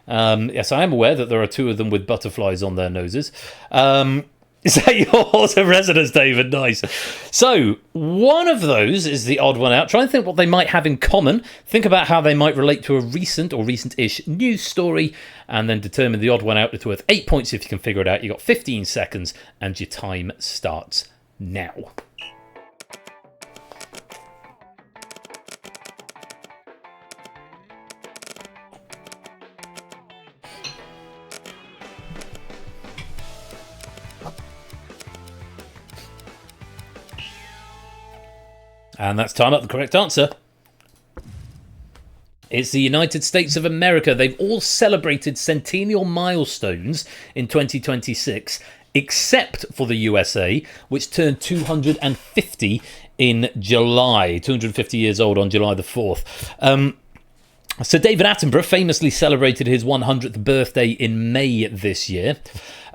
Yes, I am aware that there are 2 of them with butterflies on their noses. Is that your horse of residence, David? Nice. So, one of those is the odd one out. Try and think what they might have in common. Think about how they might relate to a recent or recent-ish news story, and then determine the odd one out. It's worth 8 points if you can figure it out. You've got 15 seconds, and your time starts now. And that's time up. The correct answer. It's the United States of America. They've all celebrated centennial milestones in 2026, except for the USA, which turned 250 in July. 250 years old on July the 4th. Sir David Attenborough famously celebrated his 100th birthday in May this year.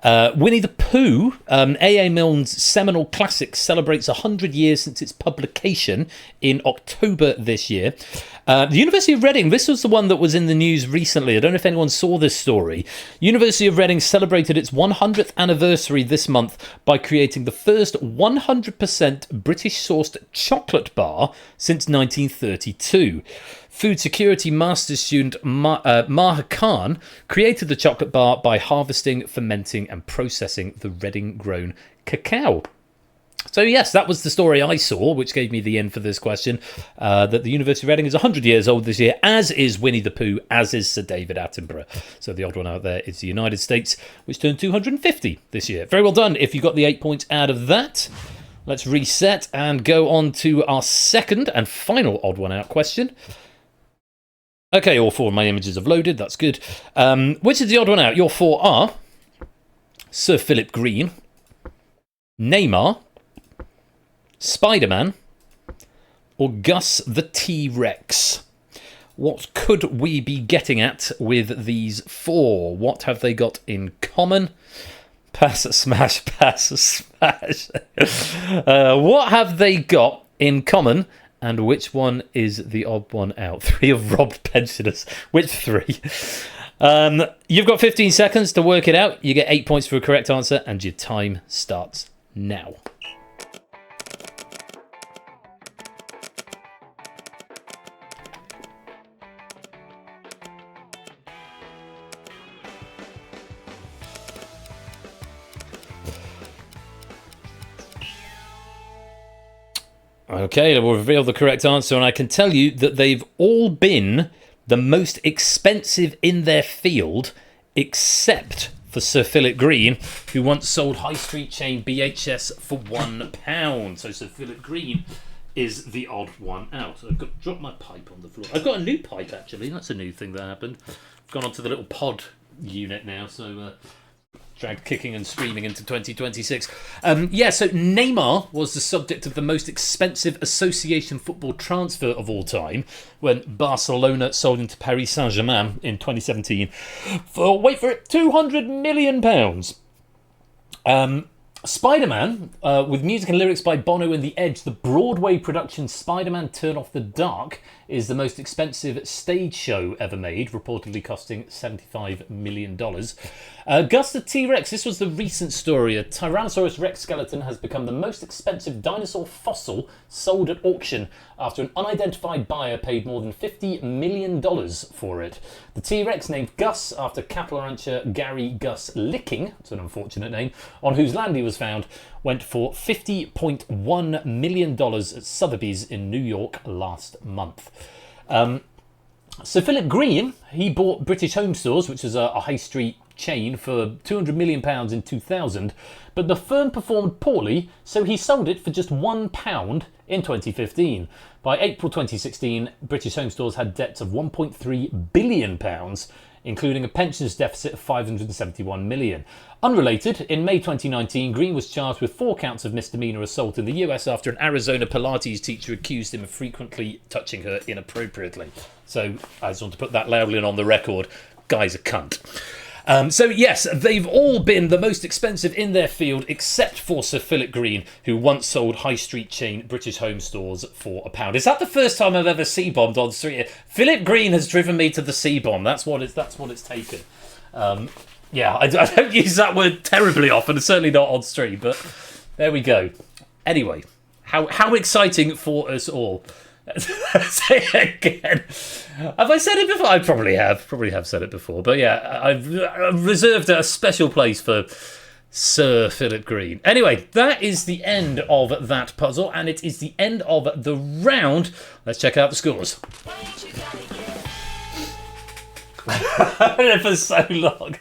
Winnie the Pooh, A.A. Milne's seminal classic, celebrates 100 years since its publication in October this year. The University of Reading, this was the one that was in the news recently. I don't know if anyone saw this story. University of Reading celebrated its 100th anniversary this month by creating the first 100% British-sourced chocolate bar since 1932. Food security master's student Maha Khan created the chocolate bar by harvesting, fermenting and processing the Reading-grown cacao. So yes, that was the story I saw, which gave me the end for this question, that the University of Reading is 100 years old this year, as is Winnie the Pooh, as is Sir David Attenborough. So the odd one out there is the United States, which turned 250 this year. Very well done if you got the 8 points out of that. Let's reset and go on to our second and final odd one out question. Okay, all 4 of my images have loaded. That's good. Which is the odd one out? Your 4 are Sir Philip Green, Neymar, Spider-Man, or Gus the T-Rex. What could we be getting at with these 4? What have they got in common? Pass, smash, pass, smash. What have they got in common, and which one is the odd one out? 3 of robbed pensioners. Which 3? You've got 15 seconds to work it out. You get 8 points for a correct answer, and your time starts now. Okay, I will reveal the correct answer, and I can tell you that they've all been the most expensive in their field, except for Sir Philip Green, who once sold high street chain BHS for £1. So Sir Philip Green is the odd one out. I've got dropped my pipe on the floor. I've got a new pipe, actually. That's a new thing that happened. I've gone onto the little pod unit now, so dragged kicking and screaming into 2026. So Neymar was the subject of the most expensive association football transfer of all time when Barcelona sold him to Paris Saint-Germain in 2017 for, wait for it, £200 million. Spider-Man, with music and lyrics by Bono and The Edge, the Broadway production Spider-Man Turn Off the Dark is the most expensive stage show ever made, reportedly costing $75 million. Gus the T-Rex, this was the recent story. A Tyrannosaurus Rex skeleton has become the most expensive dinosaur fossil sold at auction after an unidentified buyer paid more than $50 million for it. The T-Rex, named Gus after cattle rancher Gary Gus Licking, that's an unfortunate name, on whose land he was found, went for $50.1 million at Sotheby's in New York last month. So Philip Green, he bought British Home Stores, which is a high street chain, for £200 million in 2000, but the firm performed poorly, so he sold it for just £1 in 2015. By April 2016, British Home Stores had debts of £1.3 billion, including a pensions deficit of £571 million. Unrelated, in May 2019, Green was charged with 4 counts of misdemeanor assault in the US after an Arizona Pilates teacher accused him of frequently touching her inappropriately. So I just want to put that loudly on the record. Guy's a cunt. So yes, they've all been the most expensive in their field, except for Sir Philip Green, who once sold high street chain British Home Stores for £1. Is that the first time I've ever C-bombed on street? Philip Green has driven me to the C-bomb. That's what it's taken. I don't use that word terribly often, certainly not on stream, but there we go. Anyway, how exciting for us all. Say it again. Have I said it before? I probably have said it before, but yeah, I've reserved a special place for Sir Philip Green. Anyway, that is the end of that puzzle, and it is the end of the round. Let's check out the scores. For so long.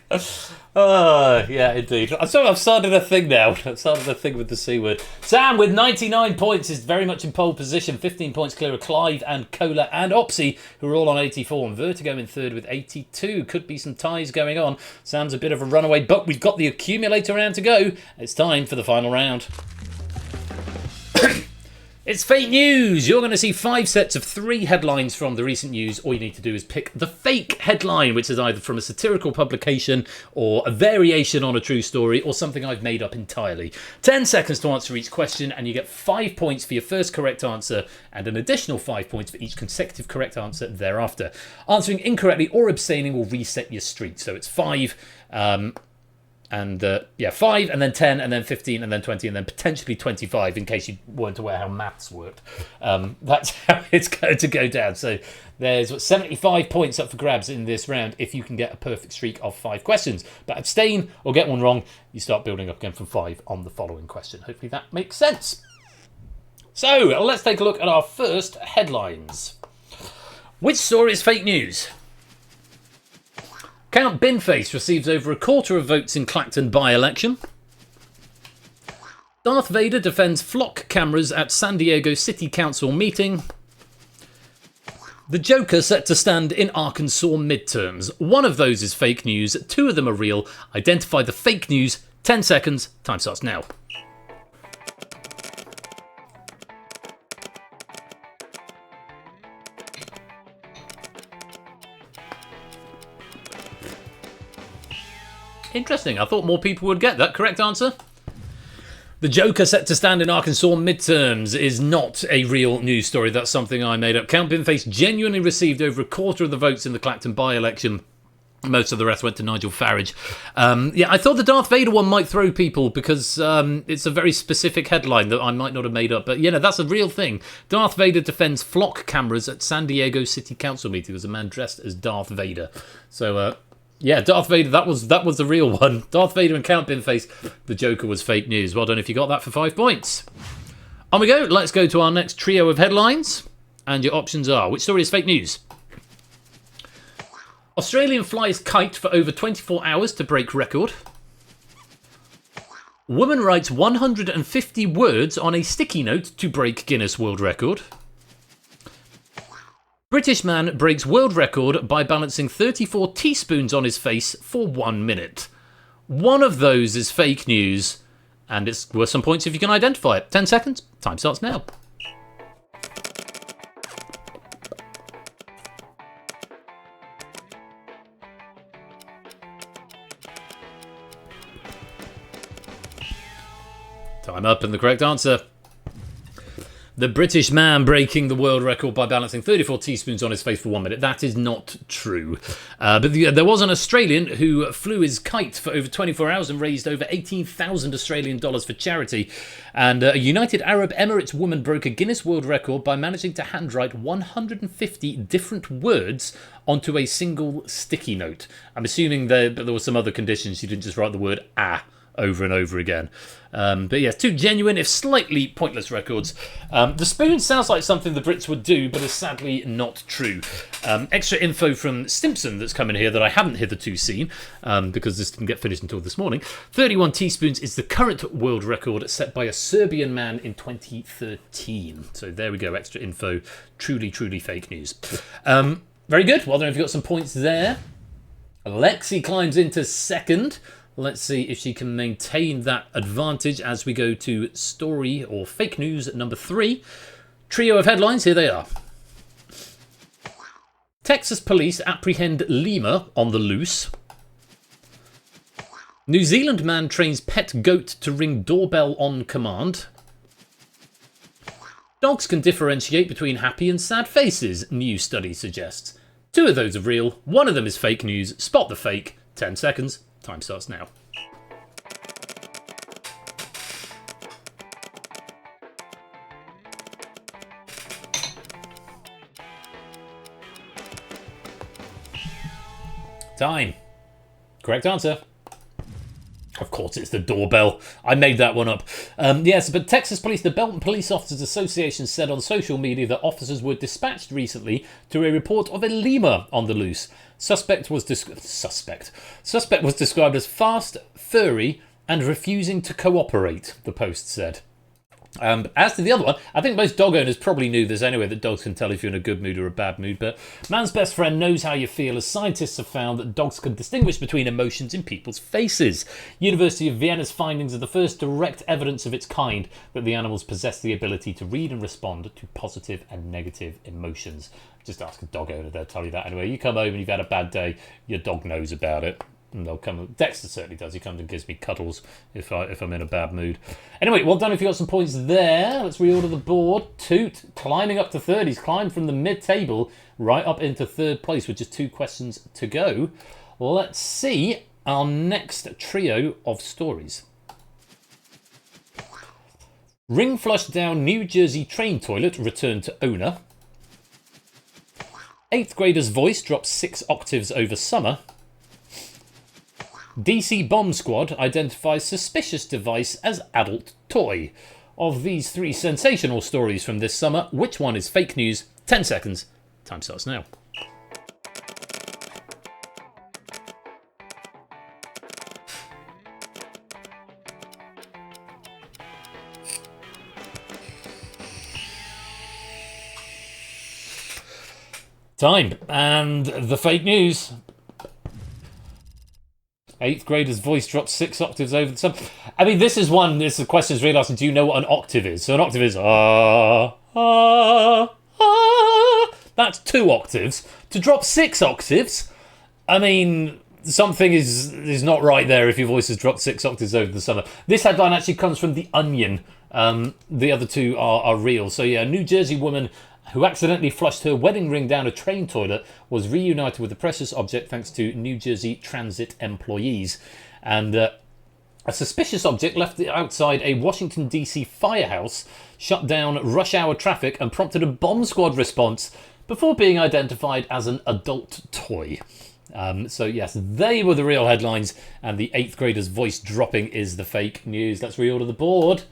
Oh, yeah, indeed. I've started a thing now. I've started a thing with the C word. Sam, with 99 points, is very much in pole position. 15 points clear of Clive and Cola and Opsy, who are all on 84. And Vertigo in third with 82. Could be some ties going on. Sam's a bit of a runaway, but we've got the accumulator round to go. It's time for the final round. It's fake news! You're going to see 5 sets of 3 headlines from the recent news. All you need to do is pick the fake headline, which is either from a satirical publication or a variation on a true story or something I've made up entirely. 10 seconds to answer each question, and you get 5 points for your first correct answer and an additional 5 points for each consecutive correct answer thereafter. Answering incorrectly or abstaining will reset your streak. So it's 5... 5 and then 10 and then 15 and then 20 and then potentially 25 in case you weren't aware how maths worked. That's how it's going to go down. So there's 75 points up for grabs in this round if you can get a perfect streak of 5 questions. But abstain or get one wrong, you start building up again from 5 on the following question. Hopefully that makes sense. So let's take a look at our first headlines. Which story is fake news? Count Binface receives over a quarter of votes in Clacton by-election. Darth Vader defends flock cameras at San Diego City Council meeting. The Joker set to stand in Arkansas midterms. One of those is fake news, 2 of them are real. Identify the fake news. 10 seconds. Time starts now. Interesting. I thought more people would get that. Correct answer? The Joker set to stand in Arkansas midterms is not a real news story. That's something I made up. Count Binface genuinely received over a quarter of the votes in the Clacton by-election. Most of the rest went to Nigel Farage. I thought the Darth Vader one might throw people because it's a very specific headline that I might not have made up. But, that's a real thing. Darth Vader defends flock cameras at San Diego City Council meeting. There's a man dressed as Darth Vader. So, Darth Vader, that was the real one. Darth Vader and Count Binface. The Joker was fake news. Well done if you got that for 5 points. On we go. Let's go to our next trio of headlines. And your options are, which story is fake news? Australian flies kite for over 24 hours to break record. Woman writes 150 words on a sticky note to break Guinness World Record. British man breaks world record by balancing 34 teaspoons on his face for 1 minute. One of those is fake news, and it's worth some points if you can identify it. 10 seconds. Time starts now. Time up, and the correct answer. The British man breaking the world record by balancing 34 teaspoons on his face for 1 minute. That is not true. But there was an Australian who flew his kite for over 24 hours and raised over 18,000 Australian dollars for charity. And a United Arab Emirates woman broke a Guinness World Record by managing to handwrite 150 different words onto a single sticky note. I'm assuming there were some other conditions. She didn't just write the word "ah" over and over again. But yes, two genuine, if slightly pointless records. The spoon sounds like something the Brits would do, but is sadly not true. Extra info from Stimson that's come in here that I haven't hitherto seen, because this didn't get finished until this morning. 31 teaspoons is the current world record set by a Serbian man in 2013. So there we go, extra info. Truly, truly fake news. Very good. Well done if you've got some points there. Lexi climbs into second. Let's see if she can maintain that advantage as we go to story or fake news number 3. Trio of headlines, here they are. Texas police apprehend lemur on the loose. New Zealand man trains pet goat to ring doorbell on command. Dogs can differentiate between happy and sad faces, new study suggests. 2 of those are real, 1 of them is fake news. Spot the fake. 10 seconds. Time starts now. Time. Correct answer. Of course, it's the doorbell. I made that one up. Yes, but Texas Police, the Belton Police Officers Association, said on social media that officers were dispatched recently to a report of a lemur on the loose. Suspect was described as fast, furry, and refusing to cooperate, the Post said. As to the other one, I think most dog owners probably knew this anyway, that dogs can tell if you're in a good mood or a bad mood, but man's best friend knows how you feel, as scientists have found that dogs can distinguish between emotions in people's faces. University of Vienna's findings are the first direct evidence of its kind that the animals possess the ability to read and respond to positive and negative emotions. Just ask a dog owner, they'll tell you that anyway. You come home and you've had a bad day, your dog knows about it. And they'll come. Dexter certainly does. He comes and gives me cuddles if I'm in a bad mood. Anyway, well done if you got some points there. Let's reorder the board. Toot climbing up to third. He's climbed from the mid-table right up into third place with just 2 questions to go. Let's see our next trio of stories. Ring flushed down New Jersey train toilet returned to owner. 8th grader's voice drops 6 octaves over summer. DC Bomb Squad identifies suspicious device as adult toy. Of these 3 sensational stories from this summer, which one is fake news? 10 seconds. Time starts now. Time. And the fake news. 8th grader's voice drops 6 octaves over the sum. I mean, this is the question is really asking, do you know what an octave is? So an octave is That's 2 octaves. To drop 6 octaves, I mean, something is not right there if your voice has dropped 6 octaves over the summer. This headline actually comes from The Onion. The other two are real. So yeah, a New Jersey woman who accidentally flushed her wedding ring down a train toilet was reunited with the precious object thanks to New Jersey Transit employees. And a suspicious object left outside a Washington, D.C. firehouse shut down rush hour traffic and prompted a bomb squad response before being identified as an adult toy. So yes, they were the real headlines, and the 8th grader's voice dropping is the fake news. Let's reorder the board.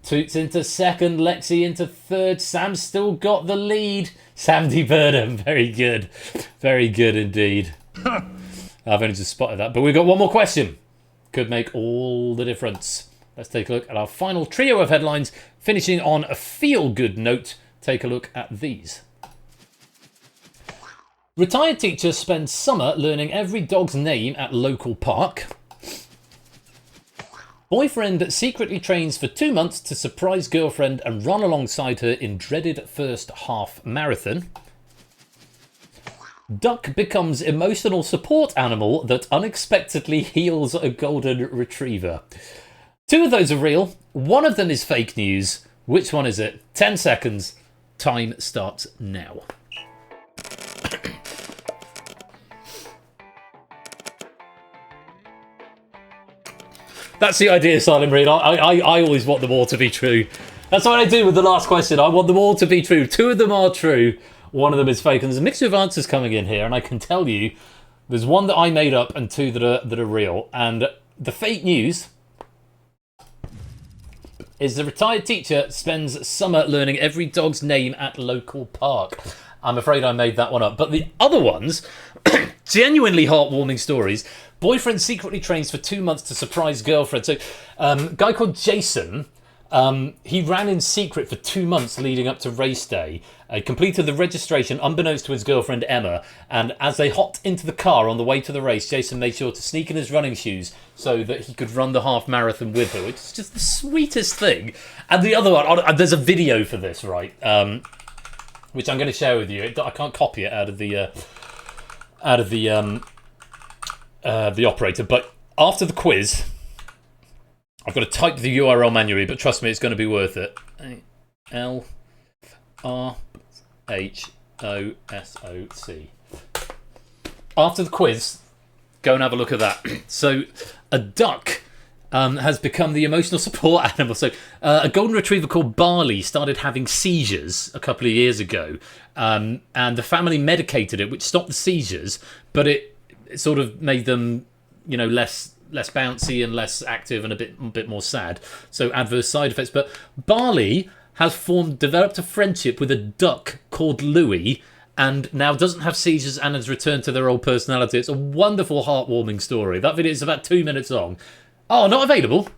Toots into second, Lexi into third. Sam's still got the lead. Sandy Burnham, very good. Very good indeed. I've only just spotted that, but we've got one more question. Could make all the difference. Let's take a look at our final trio of headlines, finishing on a feel-good note. Take a look at these. Retired teacher spends summer learning every dog's name at local park. Boyfriend secretly trains for 2 months to surprise girlfriend and run alongside her in dreaded first half marathon. Duck becomes emotional support animal that unexpectedly heals a golden retriever. 2 of those are real. 1 of them is fake news. Which one is it? 10 seconds. Time starts now. That's the idea, Silent Breed. I always want them all to be true. That's what I do with the last question. I want them all to be true. 2 of them are true. 1 of them is fake. And there's a mixture of answers coming in here. And I can tell you, there's 1 that I made up and 2 that are real. And the fake news is the retired teacher spends summer learning every dog's name at local park. I'm afraid I made that one up. But the other ones, genuinely heartwarming stories. Boyfriend secretly trains for 2 months to surprise girlfriend. So, guy called Jason, he ran in secret for 2 months leading up to race day. He completed the registration unbeknownst to his girlfriend Emma. And as they hopped into the car on the way to the race, Jason made sure to sneak in his running shoes so that he could run the half marathon with her, which is just the sweetest thing. And the other one, there's a video for this, right? Which I'm going to share with you. I can't copy it out of the operator, but after the quiz, I've got to type the URL manually, but trust me, it's going to be worth it. LRHOSOC. After the quiz, go and have a look at that. So, a duck has become the emotional support animal. So, a golden retriever called Barley started having seizures a couple of years ago, and the family medicated it, which stopped the seizures, but it sort of made them, less bouncy and less active and a bit more sad. So adverse side effects. But Barley has developed a friendship with a duck called Louie, and now doesn't have seizures and has returned to their old personality. It's a wonderful, heartwarming story. That video is about 2 minutes long. Oh, not available.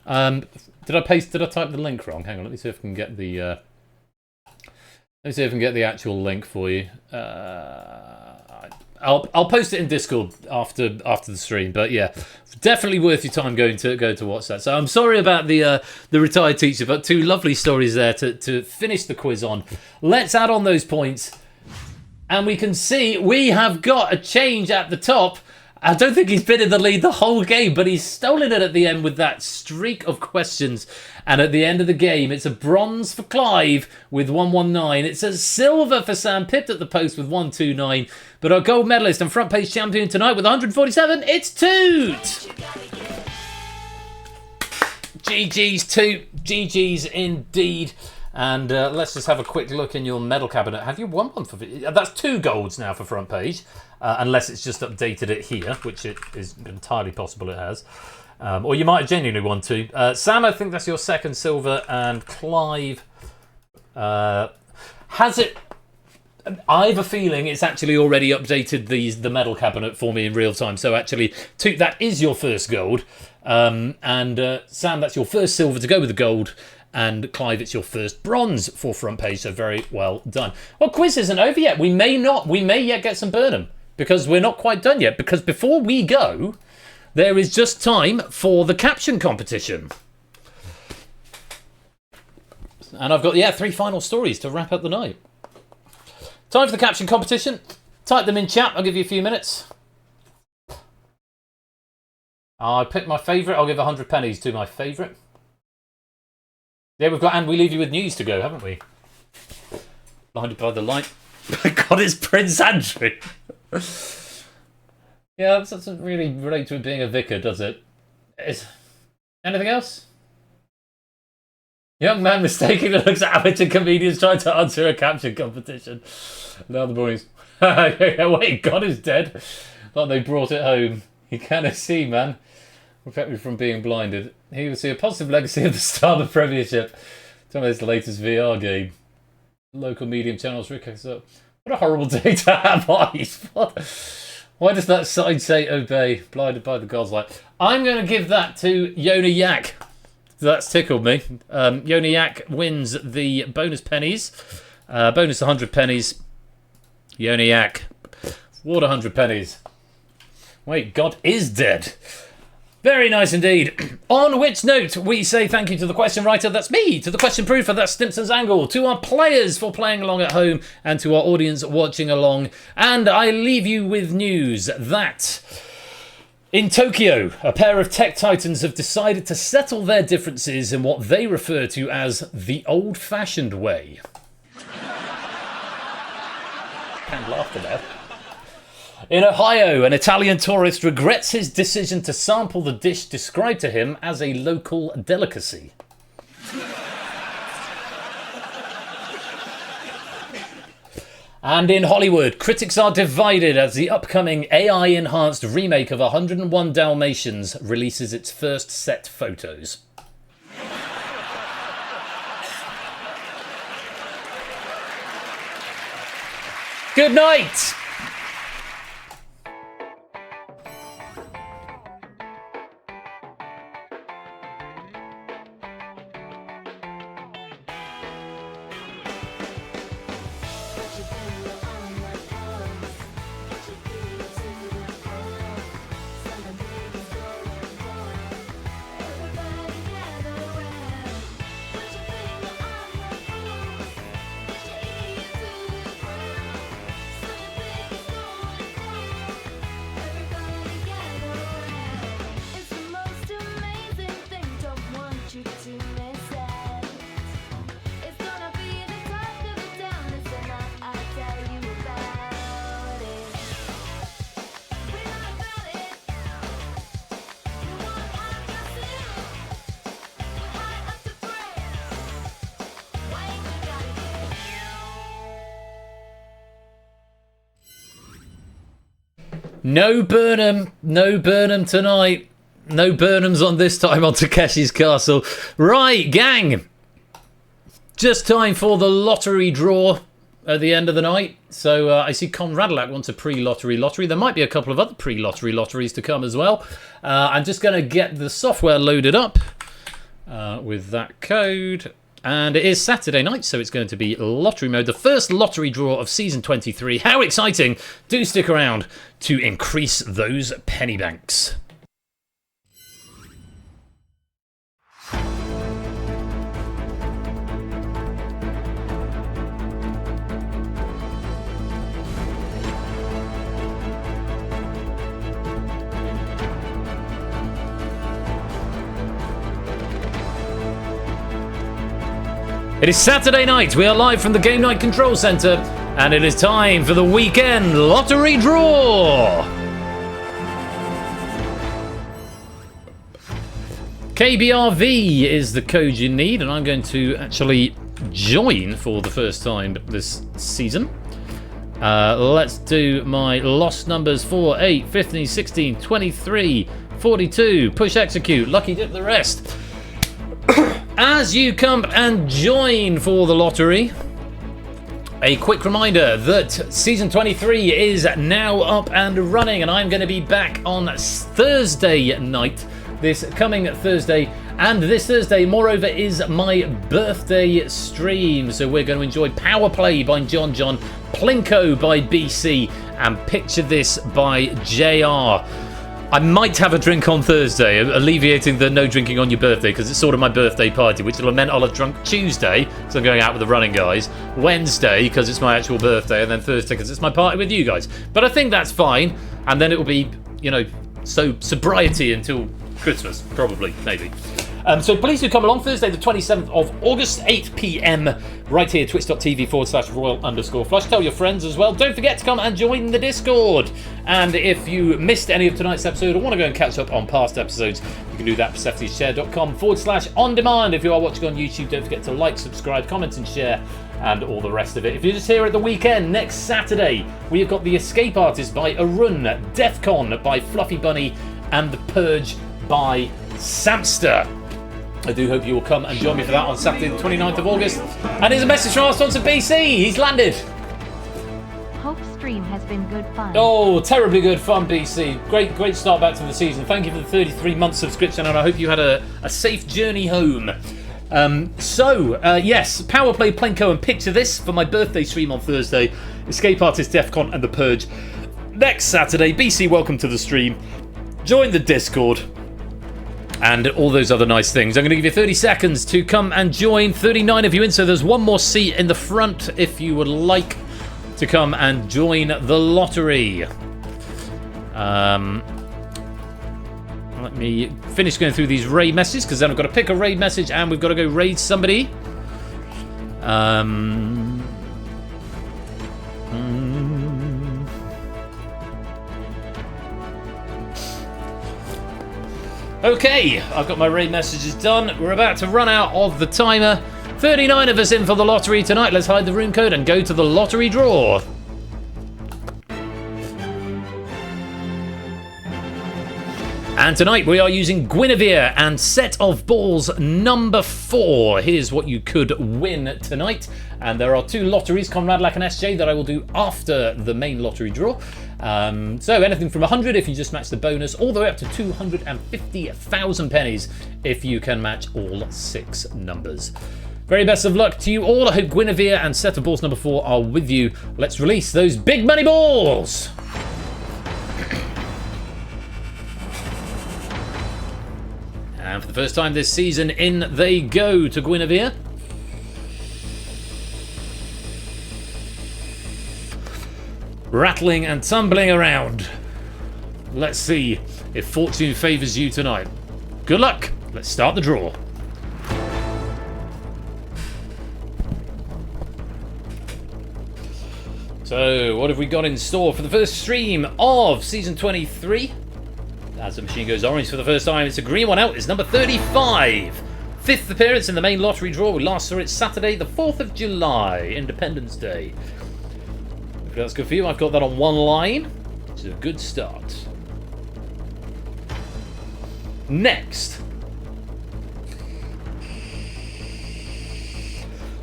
Did I type the link wrong? Hang on, let me see if I can get the actual link for you. I'll post it in Discord after the stream, but yeah, definitely worth your time going to watch that. So I'm sorry about the retired teacher, but 2 lovely stories there to finish the quiz on. Let's add on those points, and we can see we have got a change at the top. I don't think he's been in the lead the whole game, but he's stolen it at the end with that streak of questions. And at the end of the game, it's a bronze for Clive with 119. It's a silver for Sam, pipped at the post with 129. But our gold medalist and front page champion tonight with 147, it's Toot! GG's Toot, GG's indeed. And let's just have a quick look in your medal cabinet. Have you won one for... That's 2 golds now for front page. Unless it's just updated it here, which it is entirely possible it has. Or you might have genuinely won 2. Sam, I think that's your 2nd silver. And Clive has it... I have a feeling it's actually already updated the medal cabinet for me in real time. So actually, Toot, that is your 1st gold. And Sam, that's your 1st silver to go with the gold. And Clive, it's your 1st bronze for front page, so very well done. Well, quiz isn't over yet. We may yet get some Burnham, because we're not quite done yet. Because before we go, there is just time for the caption competition. And I've got, 3 final stories to wrap up the night. Time for the caption competition. Type them in chat, I'll give you a few minutes. I picked my favourite. I'll give 100 pennies to my favourite. Yeah, we've got And We Leave You With News to go, haven't we? Blinded by the Light. God, it's Prince Andrew. Yeah, that doesn't really relate to it being a vicar, does it? Anything else? Young man mistakenly looks at amateur comedians trying to answer a caption competition. Now the boys. Wait, God is dead. Thought they brought it home. You cannot see, man. Protect me from being blinded. He will see a positive legacy of the start of the Premiership. Tell me it's the latest VR game. Local medium channels. What a horrible day to have eyes. Why does that sign say obey? Blinded by the God's light. I'm going to give that to Yona Yak. That's tickled me. Yona Yak wins the bonus pennies. Bonus 100 pennies. Yona Yak. What 100 pennies? Wait, God is dead. Very nice indeed. On which note, we say thank you to the question writer, that's me, to the question proofer, that's Stimpson's Angle, to our players for playing along at home, and to our audience watching along. And I leave you with news that in Tokyo, a pair of tech titans have decided to settle their differences in what they refer to as the old-fashioned way. Canned laughter there. In Ohio, an Italian tourist regrets his decision to sample the dish described to him as a local delicacy. And in Hollywood, critics are divided as the upcoming AI-enhanced remake of 101 Dalmatians releases its first set photos. Good night! No Burnham tonight. No Burnhams on this time on Takeshi's Castle. Right, gang. Just time for the lottery draw at the end of the night. So I see Conradlac wants a pre-lottery lottery. There might be a couple of other pre-lottery lotteries to come as well. I'm just going to get the software loaded up with that code. And it is Saturday night, so it's going to be lottery mode. The first lottery draw of season 23. How exciting! Do stick around to increase those penny banks. It is Saturday night, we are live from the Game Night Control Centre, and it is time for the weekend lottery draw! KBRV is the code you need, and I'm going to actually join for the first time this season. Let's do my lost numbers 4, 8, 15, 16, 23, 42, push execute, lucky dip the rest. As you come and join for the lottery, a quick reminder that season 23 is now up and running, and I'm going to be back on Thursday night, this coming Thursday. And this Thursday, moreover, is my birthday stream. So we're going to enjoy Power Play by John, Plinko by BC, and Picture This by JR. I might have a drink on Thursday, alleviating the no drinking on your birthday, because it's sort of my birthday party, which will have meant I'll have drunk Tuesday, because I'm going out with the running guys, Wednesday, because it's my actual birthday, and then Thursday, because it's my party with you guys. But I think that's fine, and then it will be, So sobriety until Christmas, probably, maybe. So please do come along Thursday the 27th of August, 8 p.m. right here, twitch.tv/royal_flush. Tell your friends as well. Don't forget to come and join the Discord. And if you missed any of tonight's episode or want to go and catch up on past episodes, you can do that at perceptiveshare.com/on-demand. If you are watching on YouTube, don't forget to like, subscribe, comment and share and all the rest of it. If you're just here at the weekend, next Saturday, we have got The Escape Artist by Arun, Defcon by Fluffy Bunny, and The Purge by Samster. I do hope you will come and join me for that on Saturday the 29th of August. And here's a message from our sponsor BC. He's landed. Hope stream has been good fun. Oh, terribly good fun, BC. Great start back to the season. Thank you for the 33-month subscription, and I hope you had a safe journey home. Yes, Powerplay, Plinko, and Picture This for my birthday stream on Thursday. Escape Artist, Defcon, and The Purge next Saturday. BC, welcome to the stream. Join the Discord. And all those other nice things. I'm going to give you 30 seconds to come and join. 39 of you in, so there's one more seat in the front if you would like to come and join the lottery. Let me finish going through these raid messages, because then I've got to pick a raid message and we've got to go raid somebody. Okay, I've got my raid messages done. We're about to run out of the timer. 39 of us in for the lottery tonight. Let's hide the room code and go to the lottery draw. And tonight we are using Guinevere and set of balls number 4. Here's what you could win tonight. And there are 2 lotteries, Conrad, Lack and SJ, that I will do after the main lottery draw. So anything from 100 if you just match the bonus, all the way up to 250,000 pennies if you can match all 6 numbers. Very best of luck to you all. I hope Guinevere and set of balls number 4 are with you. Let's release those big money balls. And for the first time this season, in they go to Guinevere. Rattling and tumbling around. Let's see if fortune favours you tonight. Good luck. Let's start the draw. So, what have we got in store for the first stream of Season 23? As the machine goes orange for the first time, it's a green one out. It's number 35. 5th appearance in the main lottery draw. We last saw it Saturday, the 4th of July, Independence Day. If that's good for you, I've got that on one line, which is a good start. Next.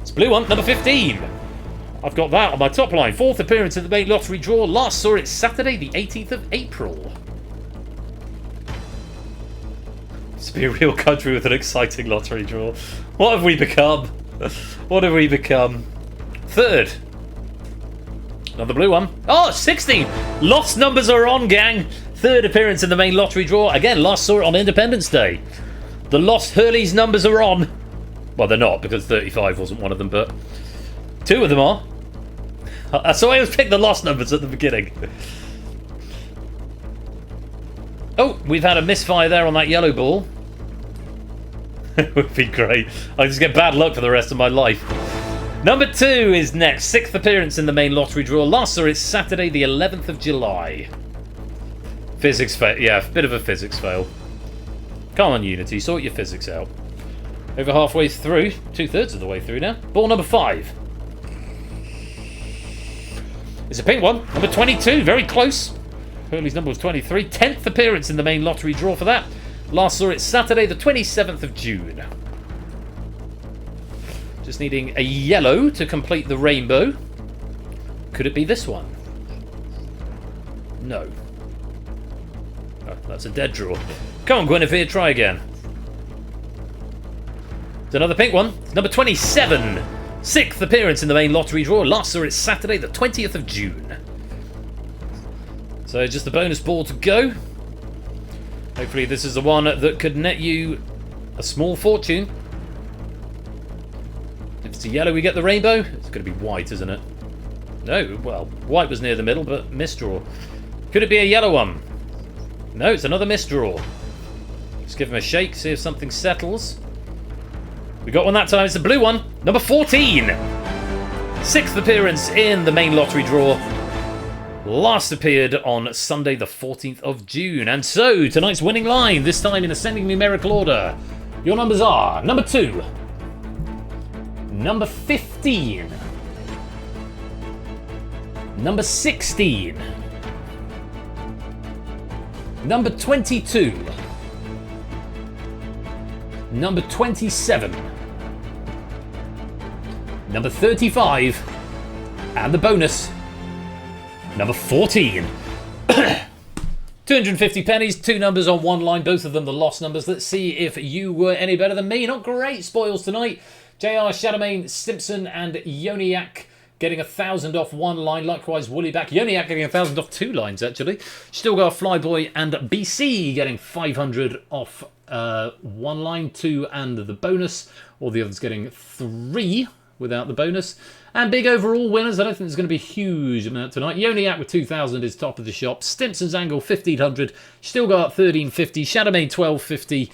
It's a blue one, number 15. I've got that on my top line. 4th appearance in the main lottery draw. Last saw it Saturday, the 18th of April. To be a real country with an exciting lottery draw. What have we become? What have we become? 3rd. Another blue one. Oh, 16! Lost numbers are on, gang. 3rd appearance in the main lottery draw. Again, last saw it on Independence Day. The Lost Hurley's numbers are on. Well, they're not, because 35 wasn't one of them, but 2 of them are. So I always pick the lost numbers at the beginning. Oh, we've had a misfire there on that yellow ball. It would be great. I just get bad luck for the rest of my life. Number 2 is next. 6th appearance in the main lottery draw. Last saw it Saturday, the 11th of July. Physics fail. Yeah, a bit of a physics fail. Come on, Unity, sort your physics out. Over halfway through. 2/3 of the way through now. Ball number 5. It's a pink one. Number 22. Very close. Hurley's number was 23. 10th appearance in the main lottery draw for that. Last saw it Saturday, the 27th of June. Just needing a yellow to complete the rainbow. Could it be this one? No. Oh, that's a dead draw. Come on, Guinevere, try again. It's another pink one. It's number 27. 6th appearance in the main lottery draw. Last saw it Saturday, the 20th of June. So just the bonus ball to go. Hopefully this is the one that could net you a small fortune. If it's a yellow, we get the rainbow. It's going to be white, isn't it? No, well, white was near the middle, but misdraw. Could it be a yellow one? No, it's another misdraw. Let's give him a shake, see if something settles. We got one that time. It's the blue one. Number 14. 6th appearance in the main lottery draw. Last appeared on Sunday the 14th of June. And so, tonight's winning line, this time in ascending numerical order. Your numbers are number 2, number 15, number 16, number 22, number 27, number 35, and the bonus, number 14. 250 pennies, 2 numbers on one line, both of them the lost numbers. Let's see if you were any better than me. Not great spoils tonight. JR, Shadowmane, Simpson, and Yoniak getting 1,000 off one line. Likewise, Woollyback. Yoniak getting 1,000 off 2 lines, actually. Still got Flyboy and BC getting 500 off 1 line, 2 and the bonus. All the others getting 3 without the bonus. And big overall winners, I don't think there's going to be a huge amount tonight. Yoniak with 2,000 is top of the shop. Stimpson's Angle 1,500. Still got 1,350. Shadowmane 1,250.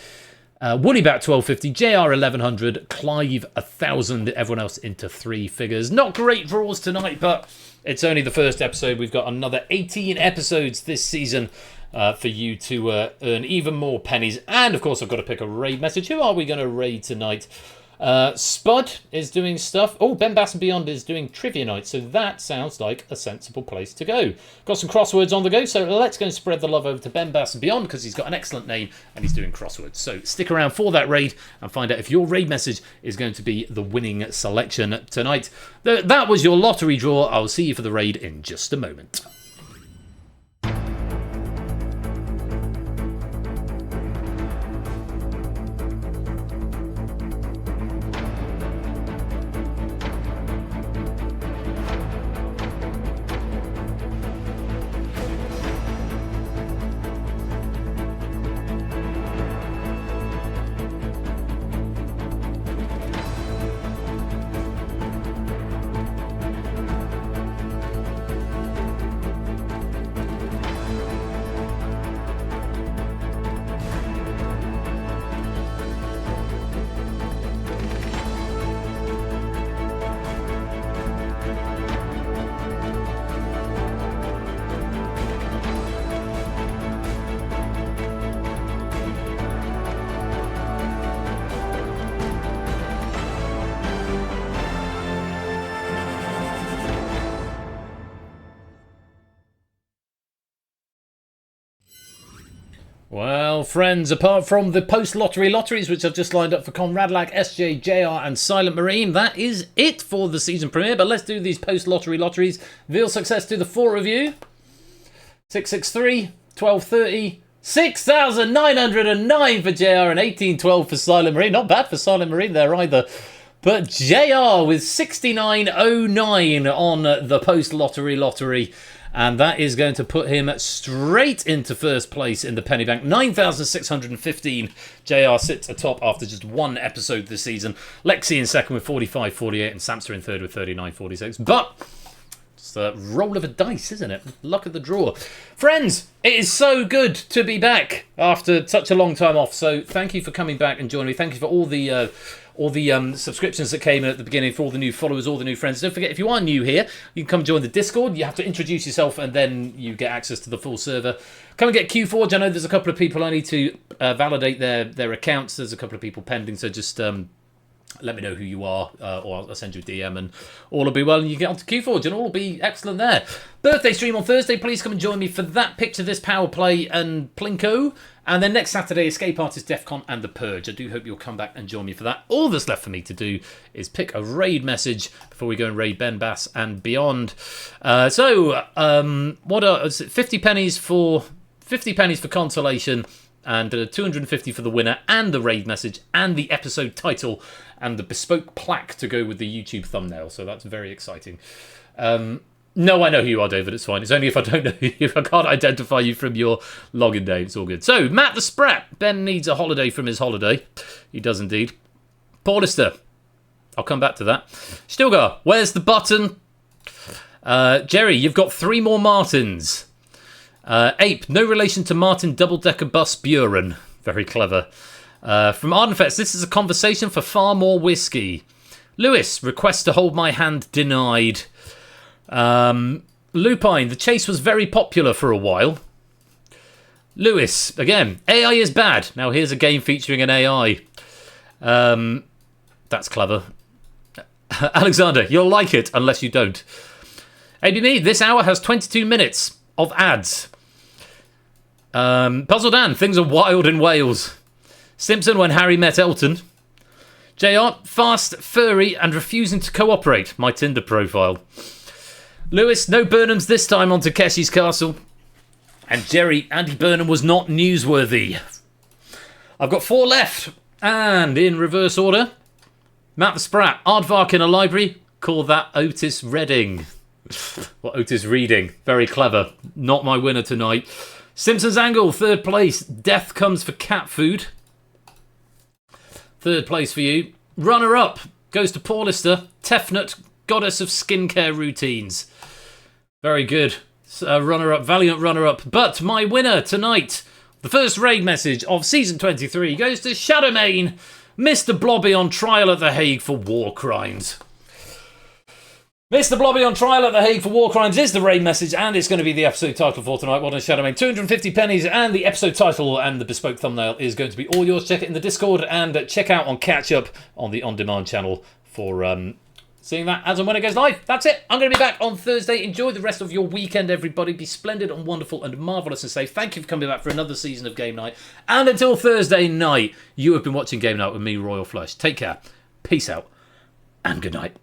Woollyback 1,250. JR 1,100. Clive 1,000. Everyone else into 3 figures. Not great draws tonight, but it's only the first episode. We've got another 18 episodes this season for you to earn even more pennies. And of course, I've got to pick a raid message. Who are we going to raid tonight? Spud is doing stuff. Oh, Ben Bass and Beyond is doing trivia night, so that sounds like a sensible place to go. Got some crosswords on the go, so let's go and spread the love over to Ben Bass and Beyond because he's got an excellent name and he's doing crosswords. So stick around for that raid and find out if your raid message is going to be the winning selection tonight. That was your lottery draw. I'll see you for the raid in just a moment. Well, friends, apart from the post-lottery lotteries, which I've just lined up for Conradlac, SJ, JR and Silent Marine, that is it for the season premiere. But let's do these post-lottery lotteries. Veal success to the 4 of you. 663, 1230, 6,909 for JR and 1812 for Silent Marine. Not bad for Silent Marine there either. But JR with 6909 on the post-lottery lottery. And that is going to put him straight into first place in the Penny Bank. 9,615. JR sits atop after just 1 episode this season. Lexi in second with 45.48 and Samster in third with 39.46. But it's a roll of a dice, isn't it? Luck of the draw. Friends, it is so good to be back after such a long time off. So thank you for coming back and joining me. Thank you for all the subscriptions that came in at the beginning, for all the new followers, all the new friends. Don't forget, if you are new here, you can come join the Discord. You have to introduce yourself and then you get access to the full server. Come and get Q4. I know there's a couple of people I need to validate their accounts. There's a couple of people pending, so just let me know who you are, or I'll send you a DM and all will be well and you get onto Q4 and all will be excellent there. Birthday stream on Thursday. Please come and join me for that. Picture This, Power Play and Plinko. And then next Saturday, Escape Artist, DEFCON and The Purge. I do hope you'll come back and join me for that. All that's left for me to do is pick a raid message before we go and raid Ben Bass and Beyond. What are 50 pennies for consolation, and 250 for the winner, and the raid message, and the episode title, and the bespoke plaque to go with the YouTube thumbnail. So that's very exciting. No, I know who you are, David. It's fine. It's only if I don't know you, if I can't identify you from your login name. It's all good. So, Matt the Sprat. Ben needs a holiday from his holiday. He does indeed. Paulister. I'll come back to that. Stilgar. Where's the button? Jerry, you've got 3 more Martins. Ape, no relation to Martin Double-Decker Bus Buren. Very clever. From Ardenfest, this is a conversation for far more whiskey. Lewis, request to hold my hand denied. Lupine, the chase was very popular for a while. Lewis, again, AI is bad. Now here's a game featuring an AI. That's clever. Alexander, you'll like it unless you don't. AB Me, this hour has 22 minutes of ads. Puzzle Dan, things are wild in Wales. Simpson, when Harry met Elton. JR, fast, furry, and refusing to cooperate. My Tinder profile. Lewis, no Burnhams this time on Takeshi's Castle. And Jerry, Andy Burnham was not newsworthy. I've got 4 left. And in reverse order, Matt the Sprat, Aardvark in a library. Call that Otis Redding. Or Otis Reading. Very clever. Not my winner tonight. Simpsons Angle, 3rd place. Death comes for cat food. 3rd place for you. Runner-up goes to Paulister, Tefnut, Goddess of Skincare Routines. Very good. Runner-up, valiant runner-up. But my winner tonight, the first raid message of Season 23, goes to Shadowmane, Mr. Blobby on trial at The Hague for war crimes. Mr. Blobby on trial at The Hague for war crimes is the raid message, and it's going to be the episode title for tonight. Well done, Shadowmane. 250 pennies, and the episode title and the bespoke thumbnail is going to be all yours. Check it in the Discord, and check out on Catch Up on the On Demand channel for seeing that as and when it goes live. That's it. I'm going to be back on Thursday. Enjoy the rest of your weekend, everybody. Be splendid and wonderful and marvellous and safe. Thank you for coming back for another season of Game Night. And until Thursday night, you have been watching Game Night with me, Royal Flush. Take care. Peace out. And good night.